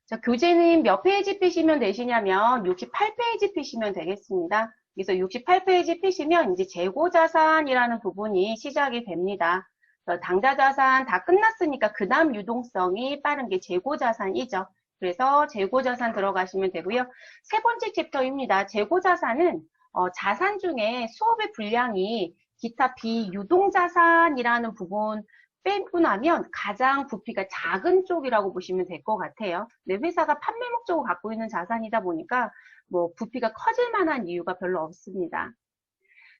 자, 교재는 몇 페이지 피시면 되시냐면 68페이지 피시면 되겠습니다. 그래서 68페이지 피시면 이제 재고자산이라는 부분이 시작이 됩니다. 당좌자산 다 끝났으니까 그 다음 유동성이 빠른 게 재고자산이죠. 그래서 재고자산 들어가시면 되고요. 세 번째 챕터입니다. 재고자산은 자산 중에 수업의 분량이 기타 비유동자산이라는 부분 빼고 나면 가장 부피가 작은 쪽이라고 보시면 될 것 같아요. 내 회사가 판매 목적을 갖고 있는 자산이다 보니까 뭐 부피가 커질 만한 이유가 별로 없습니다.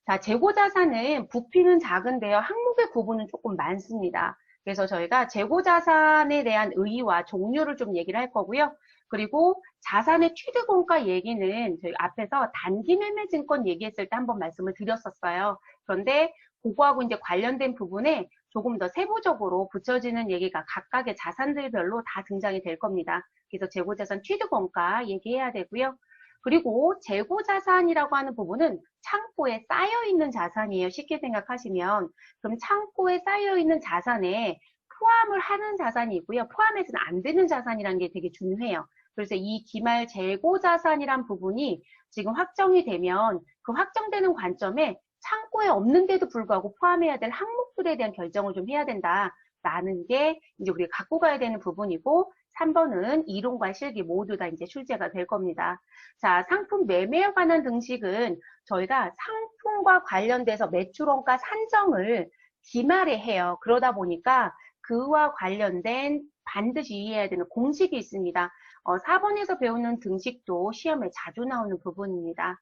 자, 재고자산은 부피는 작은데요. 항목의 구분은 조금 많습니다. 그래서 저희가 재고자산에 대한 의의와 종류를 좀 얘기를 할 거고요. 그리고 자산의 취득원가 얘기는 저희 앞에서 단기매매증권 얘기했을 때 한번 말씀을 드렸었어요. 그런데 그거하고 이제 관련된 부분에 조금 더 세부적으로 붙여지는 얘기가 각각의 자산들별로 다 등장이 될 겁니다. 그래서 재고자산 취득원가 얘기해야 되고요. 그리고 재고자산이라고 하는 부분은 창고에 쌓여있는 자산이에요. 쉽게 생각하시면. 그럼 창고에 쌓여있는 자산에 포함을 하는 자산이 있고요. 포함해서는 안 되는 자산이라는 게 되게 중요해요. 그래서 이 기말 재고자산이란 부분이 지금 확정이 되면 그 확정되는 관점에 창고에 없는데도 불구하고 포함해야 될 항목들에 대한 결정을 좀 해야 된다라는 게 이제 우리가 갖고 가야 되는 부분이고 3번은 이론과 실기 모두 다 이제 출제가 될 겁니다. 자, 상품 매매에 관한 등식은 저희가 상품과 관련돼서 매출원가 산정을 기말에 해요. 그러다 보니까 그와 관련된 반드시 이해해야 되는 공식이 있습니다. 4번에서 배우는 등식도 시험에 자주 나오는 부분입니다.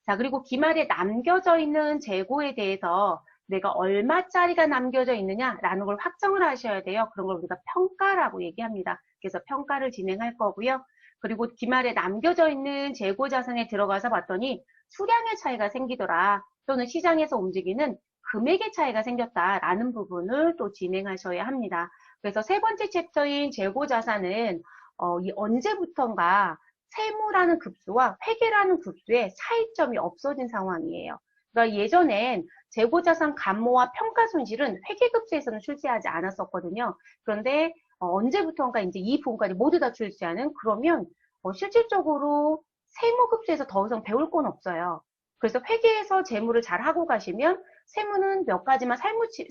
자, 그리고 기말에 남겨져 있는 재고에 대해서 내가 얼마짜리가 남겨져 있느냐라는 걸 확정을 하셔야 돼요. 그런 걸 우리가 평가라고 얘기합니다. 그래서 평가를 진행할 거고요. 그리고 기말에 남겨져 있는 재고 자산에 들어가서 봤더니 수량의 차이가 생기더라. 또는 시장에서 움직이는 금액의 차이가 생겼다라는 부분을 또 진행하셔야 합니다. 그래서 세 번째 챕터인 재고 자산은 이 언제부턴가 세무라는 급수와 회계라는 급수의 차이점이 없어진 상황이에요. 그러니까 예전엔 재고자산 감모와 평가손실은 회계급수에서는 출제하지 않았었거든요. 그런데 언제부턴가 이제 이 부분까지 모두 다 출제하는 그러면 실질적으로 세무급수에서 더 이상 배울 건 없어요. 그래서 회계에서 재무를 잘 하고 가시면 세무는 몇 가지만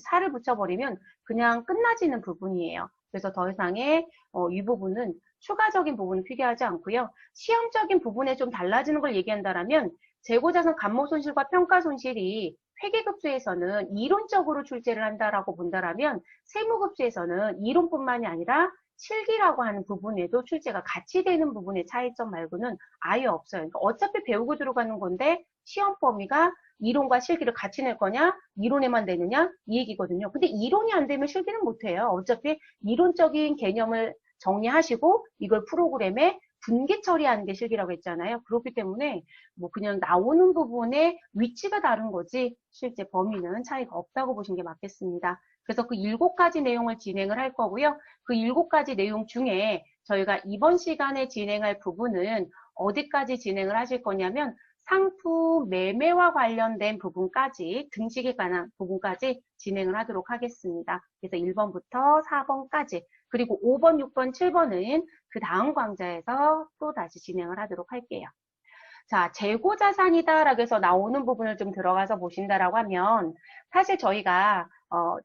살을 붙여버리면 그냥 끝나지는 부분이에요. 그래서 더 이상의 이 부분은 추가적인 부분은 필요하지 않고요. 시험적인 부분에 좀 달라지는 걸 얘기한다면 재고자산 감모손실과 평가손실이 회계급수에서는 이론적으로 출제를 한다라고 본다라면 세무급수에서는 이론뿐만이 아니라 실기라고 하는 부분에도 출제가 같이 되는 부분의 차이점 말고는 아예 없어요. 그러니까 어차피 배우고 들어가는 건데 시험 범위가 이론과 실기를 같이 낼 거냐, 이론에만 내느냐 이 얘기거든요. 근데 이론이 안 되면 실기는 못해요. 어차피 이론적인 개념을 정리하시고 이걸 프로그램에 분계 처리하는 게 실기라고 했잖아요. 그렇기 때문에 뭐 그냥 나오는 부분에 위치가 다른 거지 실제 범위는 차이가 없다고 보시는 게 맞겠습니다. 그래서 그 7가지 내용을 진행을 할 거고요. 그 7가지 내용 중에 저희가 이번 시간에 진행할 부분은 어디까지 진행을 하실 거냐면 상품 매매와 관련된 부분까지 등식에 관한 부분까지 진행을 하도록 하겠습니다. 그래서 1번부터 4번까지 그리고 5번, 6번, 7번은 그 다음 강좌에서 또 다시 진행을 하도록 할게요. 자, 재고자산이다라고 해서 나오는 부분을 좀 들어가서 보신다라고 하면 사실 저희가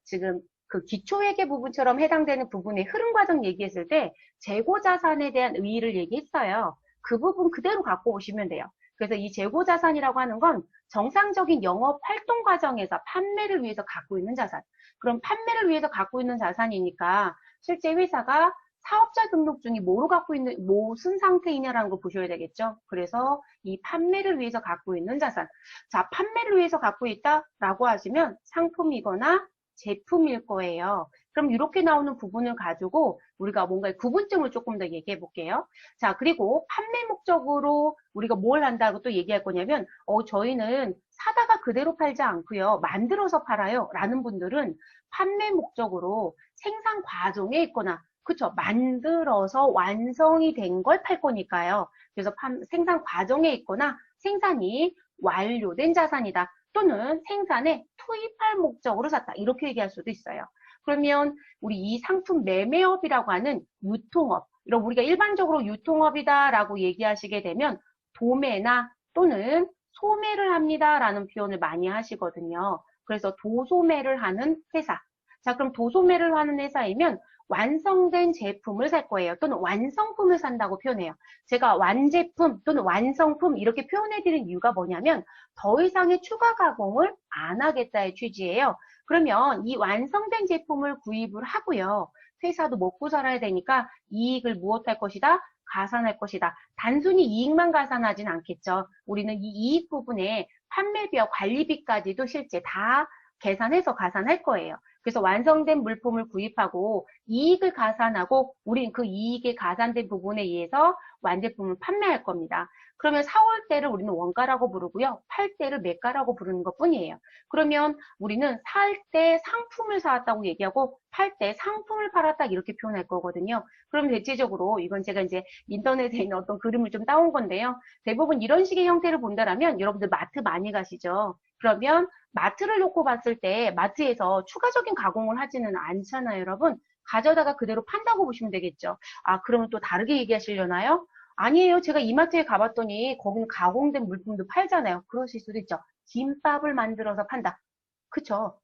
지금 그 기초회계 부분처럼 해당되는 부분의 흐름 과정 얘기했을 때 재고자산에 대한 의의를 얘기했어요. 그 부분 그대로 갖고 오시면 돼요. 그래서 이 재고자산이라고 하는 건 정상적인 영업 활동 과정에서 판매를 위해서 갖고 있는 자산. 그럼 판매를 위해서 갖고 있는 자산이니까 실제 회사가 사업자 등록증이 뭐로 갖고 있는, 무슨 상태이냐라는 걸 보셔야 되겠죠. 그래서 이 판매를 위해서 갖고 있는 자산. 자, 판매를 위해서 갖고 있다라고 하시면 상품이거나 제품일 거예요. 그럼 이렇게 나오는 부분을 가지고 우리가 뭔가 구분점을 조금 더 얘기해 볼게요. 자, 그리고 판매 목적으로 우리가 뭘 한다고 또 얘기할 거냐면, 저희는 사다가 그대로 팔지 않고요. 만들어서 팔아요. 라는 분들은 판매 목적으로 생산 과정에 있거나 그쵸. 만들어서 완성이 된 걸 팔 거니까요. 그래서 생산 과정에 있거나 생산이 완료된 자산이다. 또는 생산에 투입할 목적으로 샀다. 이렇게 얘기할 수도 있어요. 그러면 우리 이 상품 매매업이라고 하는 유통업, 이런 우리가 일반적으로 유통업이다라고 얘기하시게 되면 도매나 또는 소매를 합니다라는 표현을 많이 하시거든요. 그래서 도소매를 하는 회사. 자, 그럼 도소매를 하는 회사이면 완성된 제품을 살 거예요. 또는 완성품을 산다고 표현해요. 제가 완제품 또는 완성품 이렇게 표현해드린 이유가 뭐냐면 더 이상의 추가 가공을 안 하겠다의 취지예요. 그러면 이 완성된 제품을 구입을 하고요. 회사도 먹고 살아야 되니까 이익을 무엇할 것이다? 가산할 것이다. 단순히 이익만 가산하진 않겠죠. 우리는 이 이익 부분에 판매비와 관리비까지도 실제 다 계산해서 가산할 거예요. 그래서 완성된 물품을 구입하고 이익을 가산하고 우린 그 이익에 가산된 부분에 의해서 완제품을 판매할 겁니다. 그러면 사올 때를 우리는 원가라고 부르고요. 팔 때를 매가라고 부르는 것 뿐이에요. 그러면 우리는 살 때 상품을 사왔다고 얘기하고 팔 때 상품을 팔았다 이렇게 표현할 거거든요. 그럼 대체적으로 이건 제가 이제 인터넷에 있는 어떤 그림을 좀 따온 건데요. 대부분 이런 식의 형태를 본다라면 여러분들 마트 많이 가시죠. 그러면 마트를 놓고 봤을 때 마트에서 추가적인 가공을 하지는 않잖아요, 여러분. 가져다가 그대로 판다고 보시면 되겠죠. 아, 그러면 또 다르게 얘기하시려나요? 아니에요. 제가 이마트에 가봤더니 거기는 가공된 물품도 팔잖아요. 그러실 수도 있죠. 김밥을 만들어서 판다. 그쵸?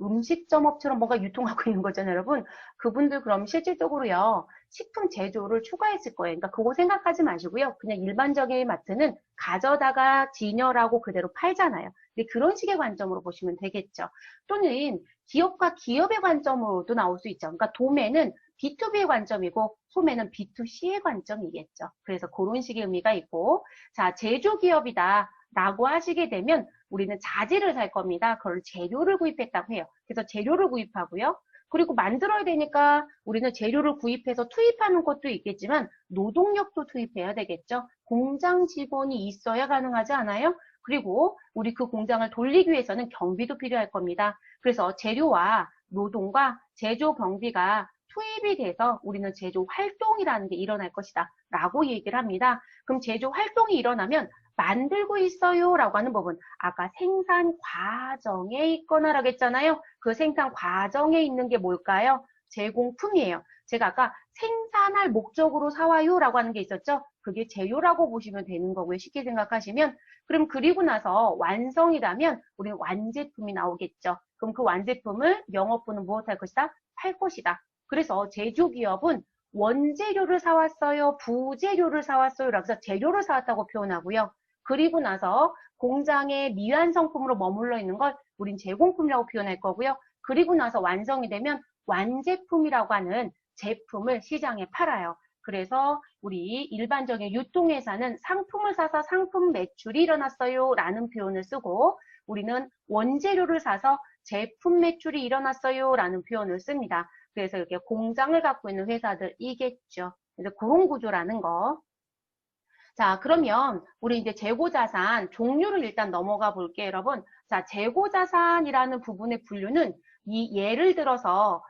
음식점업처럼 뭔가 유통하고 있는 거잖아요, 여러분. 그분들 그럼 실질적으로요, 식품 제조를 추가했을 거예요. 그러니까 그거 생각하지 마시고요. 그냥 일반적인 마트는 가져다가 진열하고 그대로 팔잖아요. 근데 그런 식의 관점으로 보시면 되겠죠. 또는 기업과 기업의 관점으로도 나올 수 있죠. 그러니까 도매는 B2B의 관점이고 소매는 B2C의 관점이겠죠. 그래서 그런 식의 의미가 있고, 자, 제조기업이다 라고 하시게 되면 우리는 자재를 살 겁니다. 그걸 재료를 구입했다고 해요. 그래서 재료를 구입하고요. 그리고 만들어야 되니까 우리는 재료를 구입해서 투입하는 것도 있겠지만 노동력도 투입해야 되겠죠. 공장 직원이 있어야 가능하지 않아요? 그리고 우리 그 공장을 돌리기 위해서는 경비도 필요할 겁니다. 그래서 재료와 노동과 제조 경비가 투입이 돼서 우리는 제조 활동이라는 게 일어날 것이다 라고 얘기를 합니다. 그럼 제조 활동이 일어나면 만들고 있어요 라고 하는 부분, 아까 생산 과정에 있거나 라고 했잖아요. 그 생산 과정에 있는 게 뭘까요? 제공품이에요. 제가 아까 생산할 목적으로 사와요 라고 하는 게 있었죠. 그게 재료라고 보시면 되는 거고요. 쉽게 생각하시면. 그럼 그리고 나서 완성이라면 우리는 완제품이 나오겠죠. 그럼 그 완제품을 영업부는 무엇할 것이다? 팔 것이다. 그래서 제조기업은 원재료를 사왔어요, 부재료를 사왔어요 라고 해서 재료를 사왔다고 표현하고요. 그리고 나서 공장의 미완성품으로 머물러 있는 걸 우린 제공품이라고 표현할 거고요. 그리고 나서 완성이 되면 완제품이라고 하는 제품을 시장에 팔아요. 그래서 우리 일반적인 유통회사는 상품을 사서 상품 매출이 일어났어요 라는 표현을 쓰고 우리는 원재료를 사서 제품 매출이 일어났어요 라는 표현을 씁니다. 그래서 이렇게 공장을 갖고 있는 회사들이겠죠. 그래서 그런 구조라는 거. 자, 그러면 우리 이제 재고자산 종류를 일단 넘어가 볼게요, 여러분. 자, 재고자산이라는 부분의 분류는 이 예를 들어서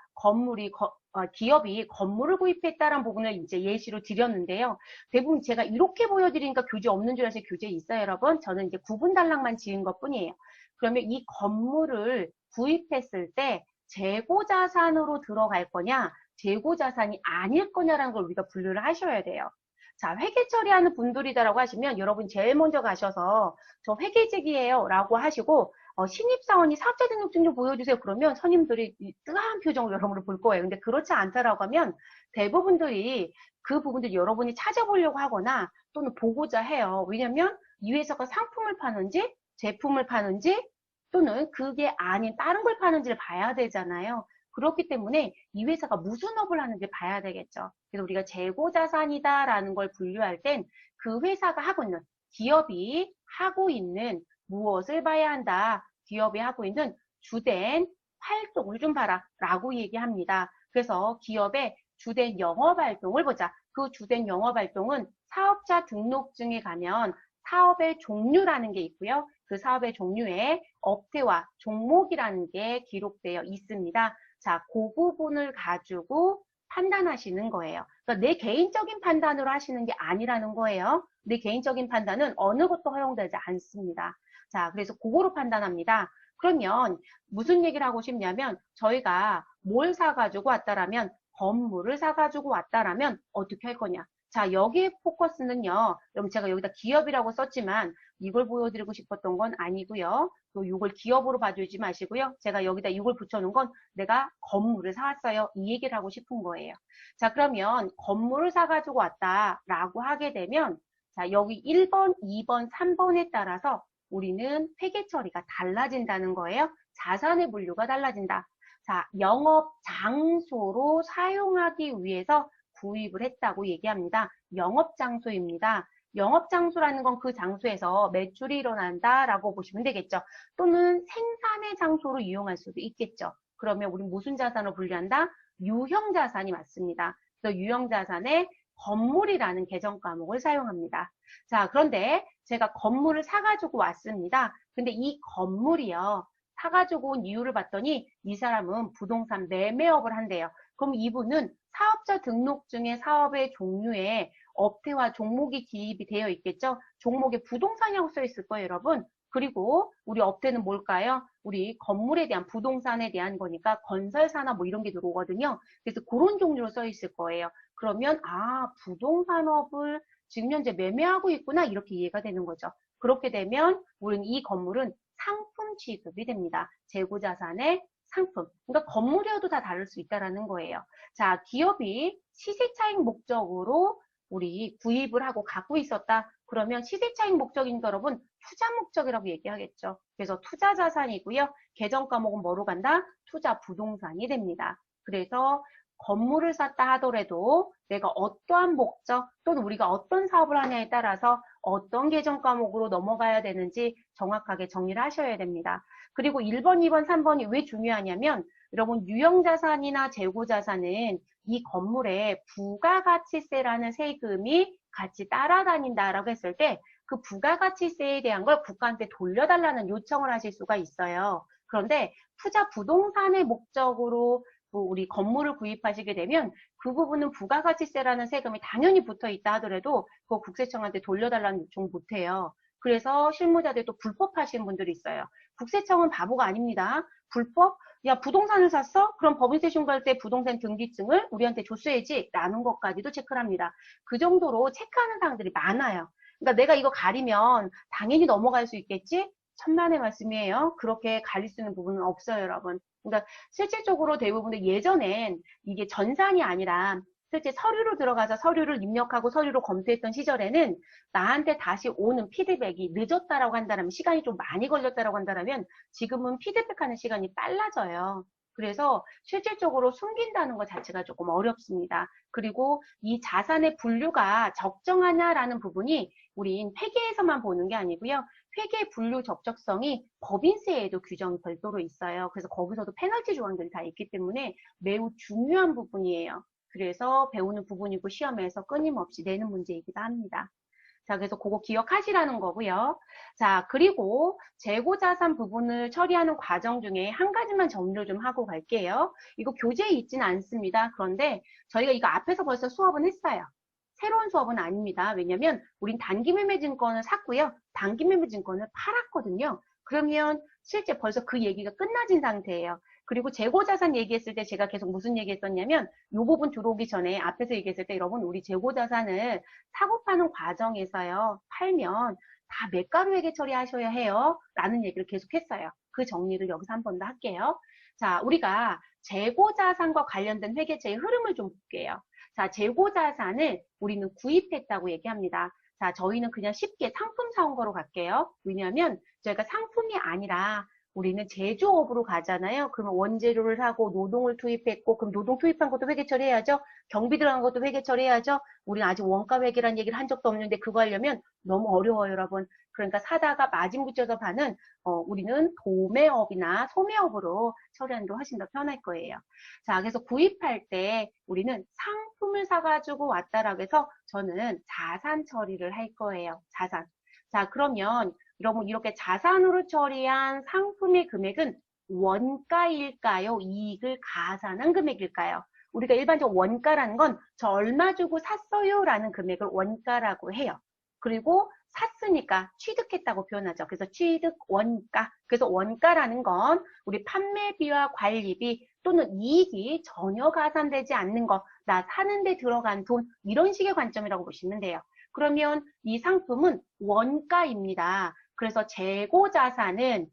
기업이 건물을 구입했다는 부분을 이제 예시로 드렸는데요. 대부분 제가 이렇게 보여드리니까 교재 없는 줄 아시고 교재 있어요, 여러분. 저는 이제 구분 단락만 지은 것 뿐이에요. 그러면 이 건물을 구입했을 때 재고자산으로 들어갈 거냐, 재고자산이 아닐 거냐라는 걸 우리가 분류를 하셔야 돼요. 자, 회계 처리하는 분들이다라고 하시면 여러분 제일 먼저 가셔서 저 회계직이에요 라고 하시고 신입사원이 사업자 등록증 좀 보여주세요. 그러면 선임들이 뜨거운 표정으로 여러분을 볼 거예요. 근데 그렇지 않다라고 하면 대부분들이 그 부분들 여러분이 찾아보려고 하거나 또는 보고자 해요. 왜냐면 이 회사가 상품을 파는지 제품을 파는지 또는 그게 아닌 다른 걸 파는지를 봐야 되잖아요. 그렇기 때문에 이 회사가 무슨 업을 하는지 봐야 되겠죠. 그래서 우리가 재고자산이다라는 걸 분류할 땐 그 회사가 하고 있는, 기업이 하고 있는 무엇을 봐야 한다. 기업이 하고 있는 주된 활동을 좀 봐라 라고 얘기합니다. 그래서 기업의 주된 영업활동을 보자. 그 주된 영업활동은 사업자 등록증에 가면 사업의 종류라는 게 있고요. 그 사업의 종류에 업태와 종목이라는 게 기록되어 있습니다. 자, 그 부분을 가지고 판단하시는 거예요. 그러니까 내 개인적인 판단으로 하시는 게 아니라는 거예요. 내 개인적인 판단은 어느 것도 허용되지 않습니다. 자, 그래서 그거로 판단합니다. 그러면 무슨 얘기를 하고 싶냐면 저희가 뭘 사가지고 왔다라면 건물을 사가지고 왔다라면 어떻게 할 거냐? 자, 여기에 포커스는요. 여러분 제가 여기다 기업이라고 썼지만 이걸 보여드리고 싶었던 건 아니고요. 또 이걸 기업으로 봐주지 마시고요. 제가 여기다 이걸 붙여놓은 건 내가 건물을 사왔어요. 이 얘기를 하고 싶은 거예요. 자, 그러면 건물을 사가지고 왔다라고 하게 되면 자, 여기 1번, 2번, 3번에 따라서 우리는 회계 처리가 달라진다는 거예요. 자산의 분류가 달라진다. 자, 영업 장소로 사용하기 위해서 구입을 했다고 얘기합니다. 영업 장소입니다. 영업 장소라는 건 그 장소에서 매출이 일어난다라고 보시면 되겠죠. 또는 생산의 장소로 이용할 수도 있겠죠. 그러면 우리 무슨 자산을 분류한다? 유형 자산이 맞습니다. 그래서 유형 자산에 건물이라는 계정 과목을 사용합니다. 자, 그런데 제가 건물을 사가지고 왔습니다. 근데 이 건물이요. 사가지고 온 이유를 봤더니 이 사람은 부동산 매매업을 한대요. 그럼 이분은 사업자 등록증의 사업의 종류에 업태와 종목이 기입이 되어 있겠죠? 종목에 부동산이라고 써 있을 거예요, 여러분. 그리고 우리 업태는 뭘까요? 우리 건물에 대한 부동산에 대한 거니까 건설사나 뭐 이런 게 들어오거든요. 그래서 그런 종류로 써 있을 거예요. 그러면 아, 부동산업을 지금 현재 매매하고 있구나 이렇게 이해가 되는 거죠. 그렇게 되면 우리는 이 건물은 상품 취급이 됩니다. 재고자산의 상품. 그러니까 건물이어도 다 다를 수 있다라는 거예요. 자, 기업이 시세차익 목적으로 우리 구입을 하고 갖고 있었다. 그러면 시세차익 목적인 여러분 투자 목적이라고 얘기하겠죠. 그래서 투자 자산이고요. 계정 과목은 뭐로 간다? 투자 부동산이 됩니다. 그래서 건물을 샀다 하더라도 내가 어떠한 목적 또는 우리가 어떤 사업을 하냐에 따라서 어떤 계정 과목으로 넘어가야 되는지 정확하게 정리를 하셔야 됩니다. 그리고 1번, 2번, 3번이 왜 중요하냐면 여러분 유형자산이나 재고자산은 이 건물에 부가가치세라는 세금이 같이 따라다닌다라고 했을 때 그 부가가치세에 대한 걸 국가한테 돌려달라는 요청을 하실 수가 있어요. 그런데 투자 부동산의 목적으로 우리 건물을 구입하시게 되면 그 부분은 부가가치세라는 세금이 당연히 붙어 있다 하더라도 그 국세청한테 돌려달라는 요청 못해요. 그래서 실무자들이 또 불법 하시는 분들이 있어요. 국세청은 바보가 아닙니다. 불법? 야, 부동산을 샀어? 그럼 법인세 신고할 때 부동산 등기증을 우리한테 줬어야지 라는 것까지도 체크를 합니다. 그 정도로 체크하는 사람들이 많아요. 그러니까 내가 이거 가리면 당연히 넘어갈 수 있겠지? 천만의 말씀이에요. 그렇게 가릴 수 있는 부분은 없어요, 여러분. 그러니까 실질적으로 대부분 예전엔 이게 전산이 아니라 실제 서류로 들어가서 서류를 입력하고 서류로 검토했던 시절에는 나한테 다시 오는 피드백이 늦었다라고 한다면 시간이 좀 많이 걸렸다라고 한다면 지금은 피드백하는 시간이 빨라져요. 그래서 실질적으로 숨긴다는 것 자체가 조금 어렵습니다. 그리고 이 자산의 분류가 적정하냐라는 부분이 우린 회계에서만 보는 게 아니고요. 회계 분류 적적성이 법인세에도 규정이 별도로 있어요. 그래서 거기서도 페널티 조항들이 다 있기 때문에 매우 중요한 부분이에요. 그래서 배우는 부분이고 시험에서 끊임없이 내는 문제이기도 합니다. 자, 그래서 그거 기억하시라는 거고요. 자, 그리고 재고자산 부분을 처리하는 과정 중에 한 가지만 정리를 좀 하고 갈게요. 이거 교재에 있지는 않습니다. 그런데 저희가 이거 앞에서 벌써 수업은 했어요. 새로운 수업은 아닙니다. 왜냐면 우린 단기매매증권을 샀고요. 단기매매증권을 팔았거든요. 그러면 실제 벌써 그 얘기가 끝나진 상태예요. 그리고 재고자산 얘기했을 때 제가 계속 무슨 얘기했었냐면 이 부분 들어오기 전에 앞에서 얘기했을 때 여러분 우리 재고자산을 사고 파는 과정에서요. 팔면 다 매가로 회계 처리하셔야 해요. 라는 얘기를 계속 했어요. 그 정리를 여기서 한 번 더 할게요. 자, 우리가 재고자산과 관련된 회계처의 흐름을 좀 볼게요. 자, 재고자산을 우리는 구입했다고 얘기합니다. 자, 저희는 그냥 쉽게 상품 사온 거로 갈게요. 왜냐하면 저희가 상품이 아니라 우리는 제조업으로 가잖아요. 그러면 원재료를 사고 노동을 투입했고 그럼 노동 투입한 것도 회계 처리해야죠. 경비 들어간 것도 회계 처리해야죠. 우리는 아직 원가 회계라는 얘기를 한 적도 없는데 그거 하려면 너무 어려워요, 여러분. 그러니까 사다가 마진 붙여서 파는 우리는 도매업이나 소매업으로 처리하는 게 훨씬 더 편할 거예요. 자, 그래서 구입할 때 우리는 상품을 사가지고 왔다라고 해서 저는 자산 처리를 할 거예요. 자산. 자, 그러면 여러분 이렇게 자산으로 처리한 상품의 금액은 원가일까요? 이익을 가산한 금액일까요? 우리가 일반적으로 원가라는 건 저 얼마 주고 샀어요 라는 금액을 원가라고 해요. 그리고 샀으니까 취득했다고 표현하죠. 그래서 취득 원가. 그래서 원가라는 건 우리 판매비와 관리비 또는 이익이 전혀 가산되지 않는 거, 나 사는데 들어간 돈, 이런 식의 관점이라고 보시면 돼요. 그러면 이 상품은 원가입니다. 그래서 재고자산은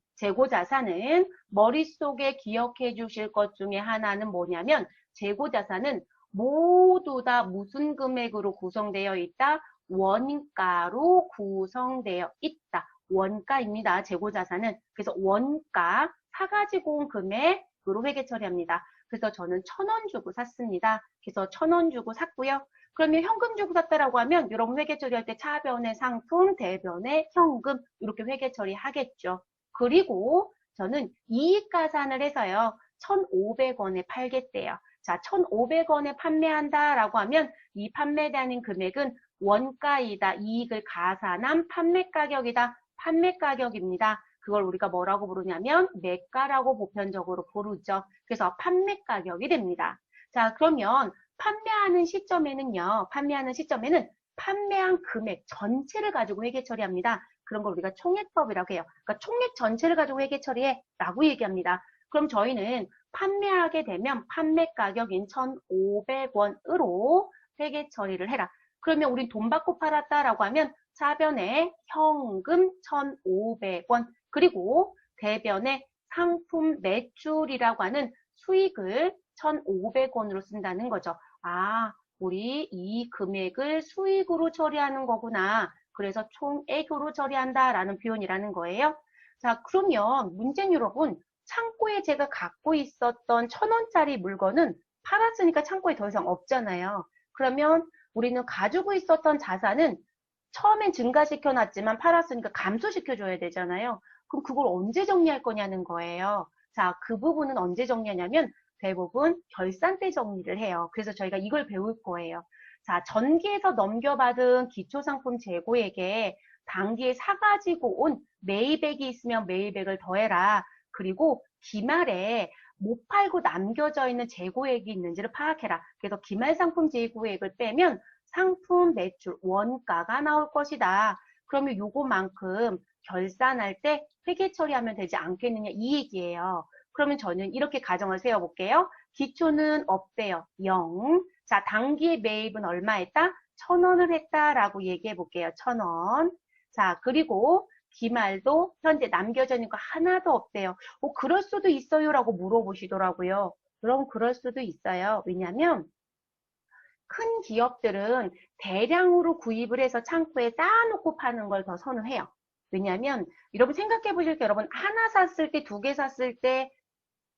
머릿속에 기억해 주실 것 중에 하나는 뭐냐면 재고자산은 모두 다 무슨 금액으로 구성되어 있다? 원가로 구성되어 있다. 원가입니다. 재고자산은. 그래서 원가, 사가지고 온 금액으로 회계 처리합니다. 그래서 저는 1,000원 주고 샀습니다. 그래서 1,000원 주고 샀고요. 그러면 현금 주고 샀다라고 하면 여러분 회계 처리할 때 차변의 상품, 대변의 현금 이렇게 회계 처리하겠죠. 그리고 저는 이익 가산을 해서요. 1,500원에 팔겠대요. 자, 1,500원에 판매한다라고 하면 이 판매되는 금액은 원가이다. 이익을 가산한 판매 가격이다. 판매 가격입니다. 그걸 우리가 뭐라고 부르냐면 매가라고 보편적으로 부르죠. 그래서 판매 가격이 됩니다. 자, 그러면 판매하는 시점에는 판매한 금액 전체를 가지고 회계 처리합니다. 그런 걸 우리가 총액법이라고 해요. 그러니까 총액 전체를 가지고 회계 처리해 라고 얘기합니다. 그럼 저희는 판매하게 되면 판매 가격인 1,500원으로 회계 처리를 해라. 그러면 우린 돈 받고 팔았다라고 하면 차변에 현금 1,500원 그리고 대변에 상품 매출이라고 하는 수익을 1,500원으로 쓴다는 거죠. 아, 우리 이 금액을 수익으로 처리하는 거구나. 그래서 총액으로 처리한다라는 표현이라는 거예요. 자, 그러면 문제는 여러분, 창고에 제가 갖고 있었던 1,000원짜리 물건은 팔았으니까 창고에 더 이상 없잖아요. 그러면 우리는 가지고 있었던 자산은 처음엔 증가시켜 놨지만 팔았으니까 감소시켜줘야 되잖아요. 그럼 그걸 언제 정리할 거냐는 거예요. 자, 그 부분은 언제 정리하냐면 대부분 결산 때 정리를 해요. 그래서 저희가 이걸 배울 거예요. 자, 전기에서 넘겨받은 기초상품 재고액에 당기에 사가지고 온 매입액이 있으면 매입액을 더해라. 그리고 기말에 못 팔고 남겨져 있는 재고액이 있는지를 파악해라. 그래서 기말 상품 재고액을 빼면 상품 매출 원가가 나올 것이다. 그러면 요거만큼 결산할 때 회계 처리하면 되지 않겠느냐 이 얘기예요. 그러면 저는 이렇게 가정을 세워볼게요. 기초는 없대요. 0. 자, 당기의 매입은 얼마 했다? 1,000원을 했다라고 얘기해 볼게요. 1,000원. 자, 그리고 기말도 현재 남겨져 있는 거 하나도 없대요. 그럴 수도 있어요라고 물어보시더라고요. 그럼 그럴 수도 있어요. 왜냐하면 큰 기업들은 대량으로 구입을 해서 창고에 쌓아놓고 파는 걸 더 선호해요. 왜냐하면 여러분 생각해 보실 때 여러분 하나 샀을 때, 2개 샀을 때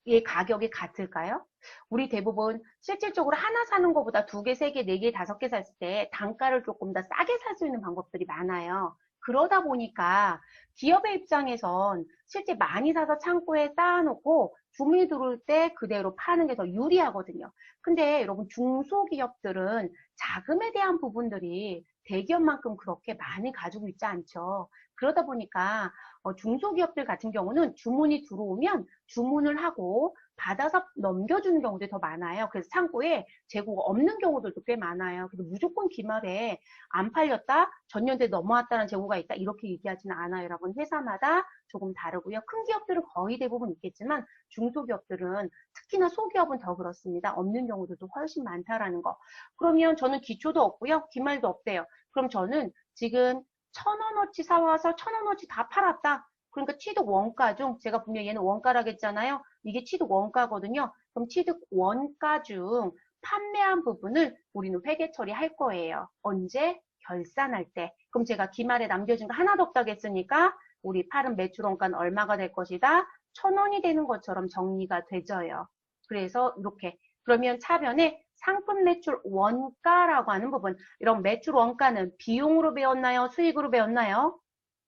의 가격이 같을까요? 우리 대부분 실질적으로 하나 사는 것보다 2개, 3개, 4개, 5개 샀을 때 단가를 조금 더 싸게 살 수 있는 방법들이 많아요. 그러다 보니까 기업의 입장에선 실제 많이 사서 창고에 쌓아놓고 주문이 들어올 때 그대로 파는 게 더 유리하거든요. 근데 여러분 중소기업들은 자금에 대한 부분들이 대기업만큼 그렇게 많이 가지고 있지 않죠. 그러다 보니까 중소기업들 같은 경우는 주문이 들어오면 주문을 하고 받아서 넘겨주는 경우들이 더 많아요. 그래서 창고에 재고가 없는 경우들도 꽤 많아요. 그래서 무조건 기말에 안 팔렸다, 전년도에 넘어왔다는 재고가 있다 이렇게 얘기하지는 않아요. 여러분 회사마다 조금 다르고요. 큰 기업들은 거의 대부분 있겠지만 중소기업들은 특히나 소기업은 더 그렇습니다. 없는 경우들도 훨씬 많다라는 거. 그러면 저는 기초도 없고요. 기말도 없대요. 그럼 저는 지금 1,000원어치 사와서 1,000원어치 다 팔았다. 그러니까 취득 원가 중 제가 분명히 얘는 원가라고 했잖아요. 이게 취득 원가거든요. 그럼 취득 원가 중 판매한 부분을 우리는 회계 처리할 거예요. 언제? 결산할 때. 그럼 제가 기말에 남겨진 거 하나도 없다고 했으니까 우리 팔은 매출 원가는 얼마가 될 것이다? 1,000원이 되는 것처럼 정리가 되져요. 그래서 이렇게. 그러면 차변에 상품 매출 원가라고 하는 부분. 이런 매출 원가는 비용으로 배웠나요? 수익으로 배웠나요?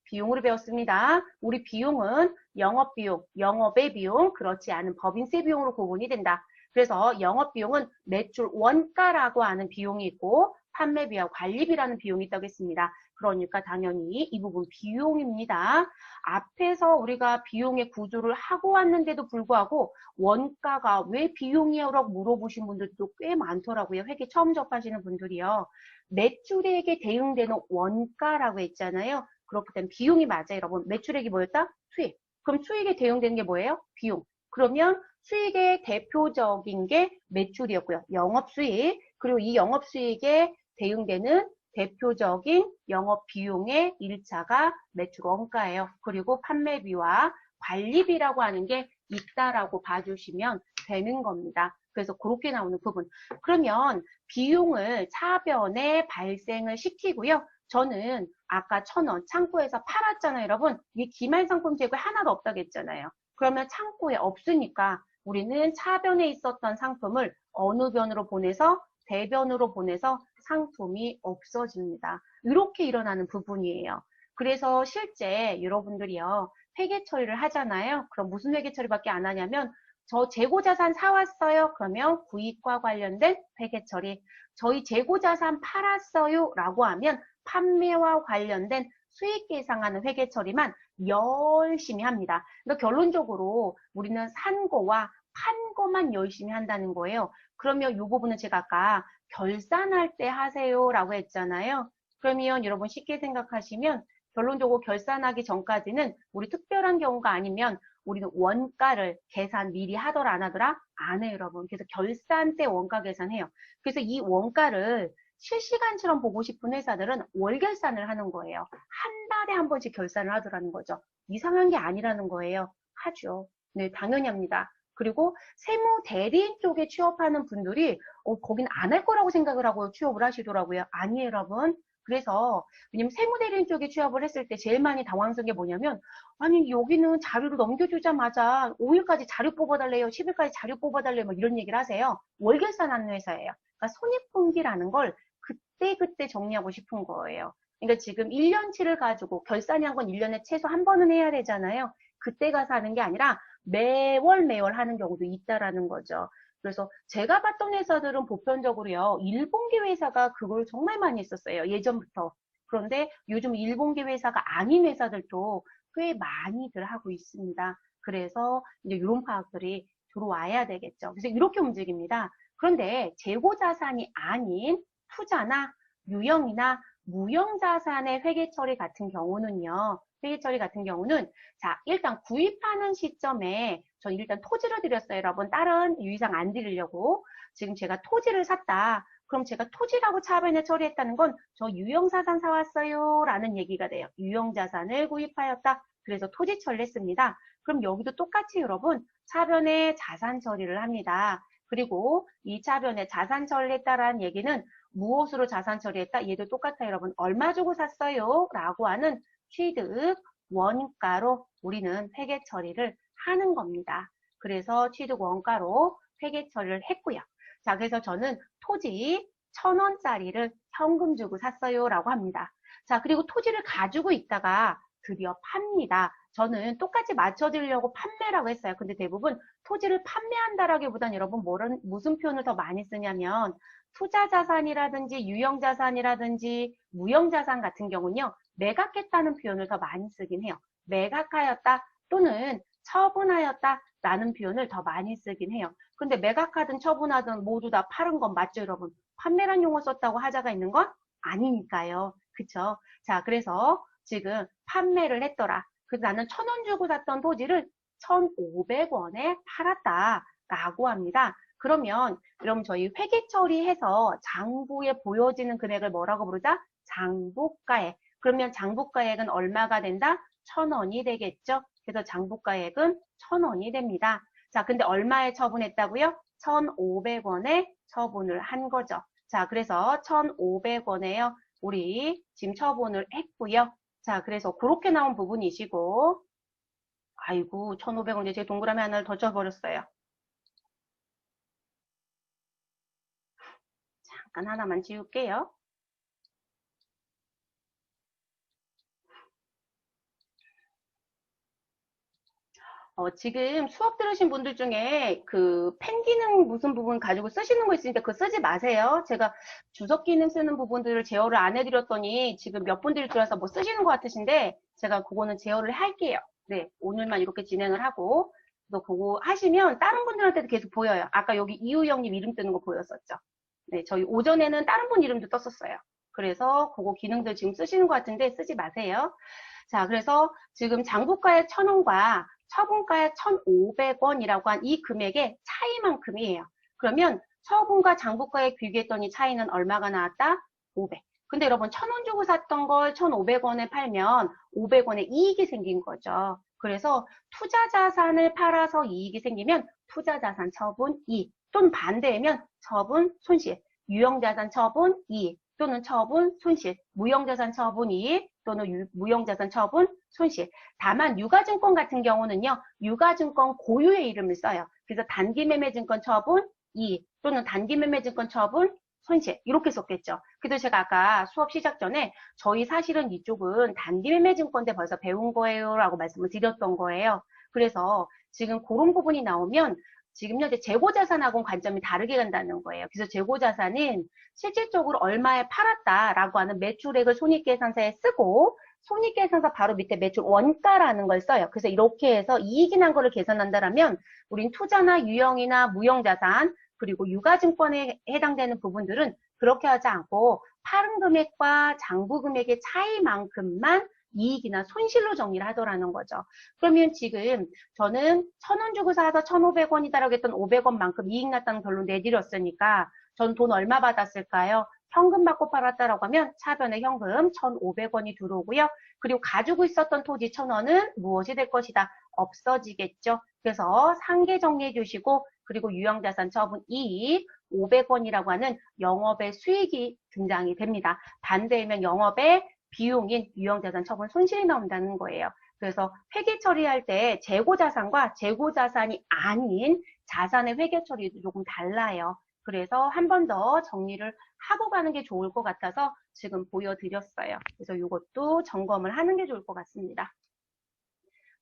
비용으로 배웠습니다. 우리 비용은 영업비용, 영업의 비용, 그렇지 않은 법인세 비용으로 구분이 된다. 그래서 영업비용은 매출 원가라고 하는 비용이 있고 판매비와 관리비라는 비용이 있다고 했습니다. 그러니까 당연히 이 부분 비용입니다. 앞에서 우리가 비용의 구조를 하고 왔는데도 불구하고 원가가 왜 비용이에요? 라고 물어보신 분들도 꽤 많더라고요. 회계 처음 접하시는 분들이요. 매출액에 대응되는 원가라고 했잖아요. 그렇기 때문에 비용이 맞아요, 여러분. 매출액이 뭐였다? 수익. 그럼 수익에 대응되는 게 뭐예요? 비용. 그러면 수익의 대표적인 게 매출이었고요. 영업수익, 그리고 이 영업수익에 대응되는 대표적인 영업비용의 1차가 매출 원가예요. 그리고 판매비와 관리비라고 하는 게 있다라고 봐주시면 되는 겁니다. 그래서 그렇게 나오는 부분. 그러면 비용을 차변에 발생을 시키고요. 저는 아까 1,000원 창고에서 팔았잖아요, 여러분. 이게 기말상품 재고에 하나도 없다고 했잖아요. 그러면 창고에 없으니까 우리는 차변에 있었던 상품을 어느 변으로 보내서 대변으로 보내서 상품이 없어집니다. 이렇게 일어나는 부분이에요. 그래서 실제 여러분들이요, 회계 처리를 하잖아요. 그럼 무슨 회계 처리밖에 안 하냐면 저 재고자산 사왔어요. 그러면 구입과 관련된 회계 처리. 저희 재고자산 팔았어요. 라고 하면 판매와 관련된 수익 계상하는 회계 처리만 열심히 합니다. 그러니까 결론적으로 우리는 산 거와 판 거만 열심히 한다는 거예요. 그러면 이 부분은 제가 아까 결산할 때 하세요 라고 했잖아요. 그러면 여러분 쉽게 생각하시면 결론적으로 결산하기 전까지는 우리 특별한 경우가 아니면 우리는 원가를 계산 미리 하더라 안 하더라? 안 해요, 여러분. 그래서 결산 때 원가 계산해요. 그래서 이 원가를 실시간처럼 보고 싶은 회사들은 월결산을 하는 거예요. 한 달에 한 번씩 결산을 하더라는 거죠. 이상한 게 아니라는 거예요. 하죠. 네, 당연히 합니다. 그리고 세무 대리인 쪽에 취업하는 분들이 거긴 안 할 거라고 생각을 하고 취업을 하시더라고요. 아니에요, 여러분. 그래서 왜냐면 세무대리인 쪽에 취업을 했을 때 제일 많이 당황스러운 게 뭐냐면 아니 여기는 자료를 넘겨주자마자 5일까지 자료 뽑아달래요. 10일까지 자료 뽑아달래요. 뭐 이런 얘기를 하세요. 월결산하는 회사예요. 그러니까 손익분기라는 걸 그때 정리하고 싶은 거예요. 그러니까 지금 1년치를 가지고 결산이 한 건 1년에 최소 한 번은 해야 되잖아요. 그때 가서 하는 게 아니라 매월 하는 경우도 있다라는 거죠. 그래서 제가 봤던 회사들은 보편적으로요. 1분기 회사가 그걸 정말 많이 했었어요. 예전부터. 그런데 요즘 1분기 회사가 아닌 회사들도 꽤 많이들 하고 있습니다. 그래서 이제 이런 파악들이 들어와야 되겠죠. 그래서 이렇게 움직입니다. 그런데 재고자산이 아닌 투자나 유형이나 무형자산의 회계처리 같은 경우는요. 회계처리 같은 경우는 자 일단 구입하는 시점에 전 일단 토지를 드렸어요. 여러분 다른 유의사항 안 드리려고 지금 제가 토지를 샀다. 그럼 제가 토지라고 차변에 처리했다는 건 저 유형자산 사왔어요 라는 얘기가 돼요. 유형자산을 구입하였다. 그래서 토지 처리를 했습니다. 그럼 여기도 똑같이 여러분 차변에 자산 처리를 합니다. 그리고 이 차변에 자산 처리를 했다라는 얘기는 무엇으로 자산 처리했다? 얘도 똑같아요, 여러분. 얼마 주고 샀어요? 라고 하는 취득 원가로 우리는 회계 처리를 하는 겁니다. 그래서 취득 원가로 회계 처리를 했고요. 자, 그래서 저는 토지 1,000원짜리를 현금 주고 샀어요 라고 합니다. 자, 그리고 토지를 가지고 있다가 드디어 팝니다. 저는 똑같이 맞춰드리려고 판매라고 했어요. 근데 대부분 토지를 판매한다라기보단 여러분 무슨 표현을 더 많이 쓰냐면 투자자산이라든지 유형자산이라든지 무형자산 같은 경우는요. 매각했다는 표현을 더 많이 쓰긴 해요. 매각하였다 또는 처분하였다 라는 표현을 더 많이 쓰긴 해요. 근데 매각하든 처분하든 모두 다 파는 건 맞죠, 여러분? 판매란 용어 썼다고 하자가 있는 건 아니니까요. 그쵸? 자, 그래서 지금 판매를 했더라. 그래서 나는 1,000원 주고 샀던 토지를 1,500원에 팔았다라고 합니다. 그러면 여러분 저희 회계 처리해서 장부에 보여지는 금액을 뭐라고 부르자? 장부가액. 그러면 장부가액은 얼마가 된다? 1,000원이 되겠죠? 그래서 장부가액은 1,000원이 됩니다. 자, 근데 얼마에 처분했다고요? 1,500원에 처분을 한 거죠. 자, 그래서 1,500원에요. 우리 지금 처분을 했고요. 자, 그래서 그렇게 나온 부분이시고 아이고 1,500원에 제 동그라미 하나를 더 쳐버렸어요. 잠깐 하나만 지울게요. 지금 수업 들으신 분들 중에 그 펜 기능 무슨 부분 가지고 쓰시는 거 있으니까 그거 쓰지 마세요. 제가 주석 기능 쓰는 부분들을 제어를 안 해드렸더니 지금 몇 분들이 들어서 뭐 쓰시는 것 같으신데 제가 그거는 제어를 할게요. 네, 오늘만 이렇게 진행을 하고 또 그거 하시면 다른 분들한테도 계속 보여요. 아까 여기 이우영님 이름 뜨는 거 보였었죠. 네, 저희 오전에는 다른 분 이름도 떴었어요. 그래서 그거 기능들 지금 쓰시는 것 같은데 쓰지 마세요. 자, 그래서 지금 장부가액 1,000원과 처분가액 1,500원이라고 한 이 금액의 차이만큼이에요. 그러면 처분과 장부가액 비교했더니 차이는 얼마가 나왔다? 500. 근데 여러분 1,000원 주고 샀던 걸 1,500원에 팔면 500원의 이익이 생긴 거죠. 그래서 투자자산을 팔아서 이익이 생기면 투자자산 처분 이익, 또는 반대면 처분 손실, 유형자산 처분 이익 또는 처분 손실, 무형자산 처분 이익 또는 무형자산 처분 손실. 다만 유가증권 같은 경우는요, 유가증권 고유의 이름을 써요. 그래서 단기매매증권 처분 이익 또는 단기매매증권 처분 손실 이렇게 썼겠죠. 그래서 제가 아까 수업 시작 전에 저희 사실은 이쪽은 단기매매증권대 벌써 배운 거예요 라고 말씀을 드렸던 거예요. 그래서 지금 그런 부분이 나오면 지금 현재 재고자산하고는 관점이 다르게 간다는 거예요. 그래서 재고자산은 실질적으로 얼마에 팔았다라고 하는 매출액을 손익계산서에 쓰고 손익계산서 바로 밑에 매출 원가라는 걸 써요. 그래서 이렇게 해서 이익이 난 거를 계산한다면 우린 투자나 유형이나 무형자산 그리고 유가증권에 해당되는 부분들은 그렇게 하지 않고 팔은 금액과 장부 금액의 차이만큼만 이익이나 손실로 정리를 하더라는 거죠. 그러면 지금 저는 1,000원 주고 사서 1,500원이다라고 했던 500원만큼 이익 났다는 결론 내드렸으니까 전 돈 얼마 받았을까요? 현금 받고 팔았다라고 하면 차변에 현금 1,500원이 들어오고요. 그리고 가지고 있었던 토지 1,000원은 무엇이 될 것이다? 없어지겠죠. 그래서 상계 정리해 주시고 그리고 유형자산 처분 이익 500원이라고 하는 영업의 수익이 등장이 됩니다. 반대면 영업의 비용인 유형자산 처분 손실이 나온다는 거예요. 그래서 회계 처리할 때 재고자산과 재고자산이 아닌 자산의 회계 처리도 조금 달라요. 그래서 한 번 더 정리를 하고 가는 게 좋을 것 같아서 지금 보여드렸어요. 그래서 이것도 점검을 하는 게 좋을 것 같습니다.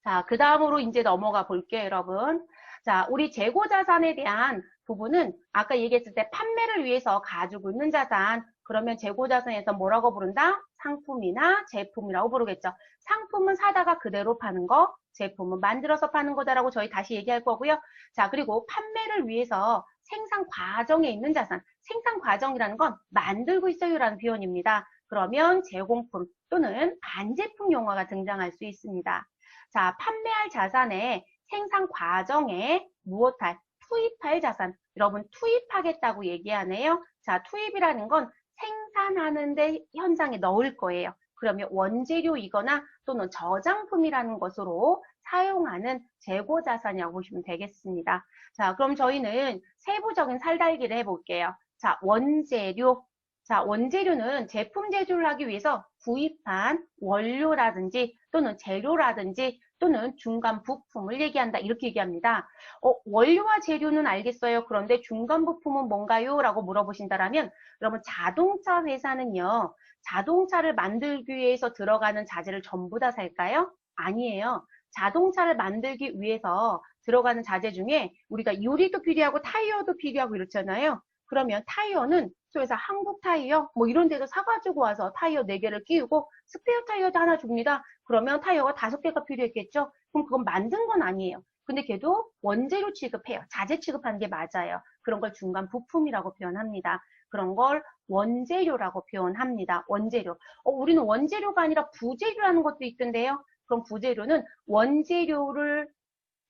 자, 그 다음으로 이제 넘어가 볼게요, 여러분. 자, 우리 재고자산에 대한 부분은 아까 얘기했을 때 판매를 위해서 가지고 있는 자산, 그러면 재고자산에서 뭐라고 부른다? 상품이나 제품이라고 부르겠죠. 상품은 사다가 그대로 파는 거, 제품은 만들어서 파는 거다라고 저희 다시 얘기할 거고요. 자, 그리고 판매를 위해서 생산 과정에 있는 자산, 생산 과정이라는 건 만들고 있어요라는 표현입니다. 그러면 제공품 또는 반제품 용어가 등장할 수 있습니다. 자, 판매할 자산의 생산 과정에 무엇할? 투입할 자산. 여러분, 투입하겠다고 얘기하네요. 자, 투입이라는 건 생산하는데 현장에 넣을 거예요. 그러면 원재료이거나 또는 저장품이라는 것으로 사용하는 재고자산이라고 보시면 되겠습니다. 자, 그럼 저희는 세부적인 살달기를 해볼게요. 자, 원재료. 자, 원재료는 제품 제조를 하기 위해서 구입한 원료라든지 또는 재료라든지 또는 중간 부품을 얘기한다. 이렇게 얘기합니다. 원료와 재료는 알겠어요. 그런데 중간 부품은 뭔가요? 라고 물어보신다면 여러분 자동차 회사는요. 자동차를 만들기 위해서 들어가는 자재를 전부 다 살까요? 아니에요. 자동차를 만들기 위해서 들어가는 자재 중에 우리가 유리도 필요하고 타이어도 필요하고 이렇잖아요. 그러면 타이어는 소에서 한국 타이어 뭐 이런 데서 사가지고 와서 타이어 4개를 끼우고 스페어 타이어도 하나 줍니다. 그러면 타이어가 5개가 필요했겠죠? 그럼 그건 만든 건 아니에요. 근데 걔도 원재료 취급해요. 자재 취급하는 게 맞아요. 그런 걸 중간 부품이라고 표현합니다. 그런 걸 원재료라고 표현합니다. 원재료. 우리는 원재료가 아니라 부재료라는 것도 있던데요. 그럼 부재료는 원재료를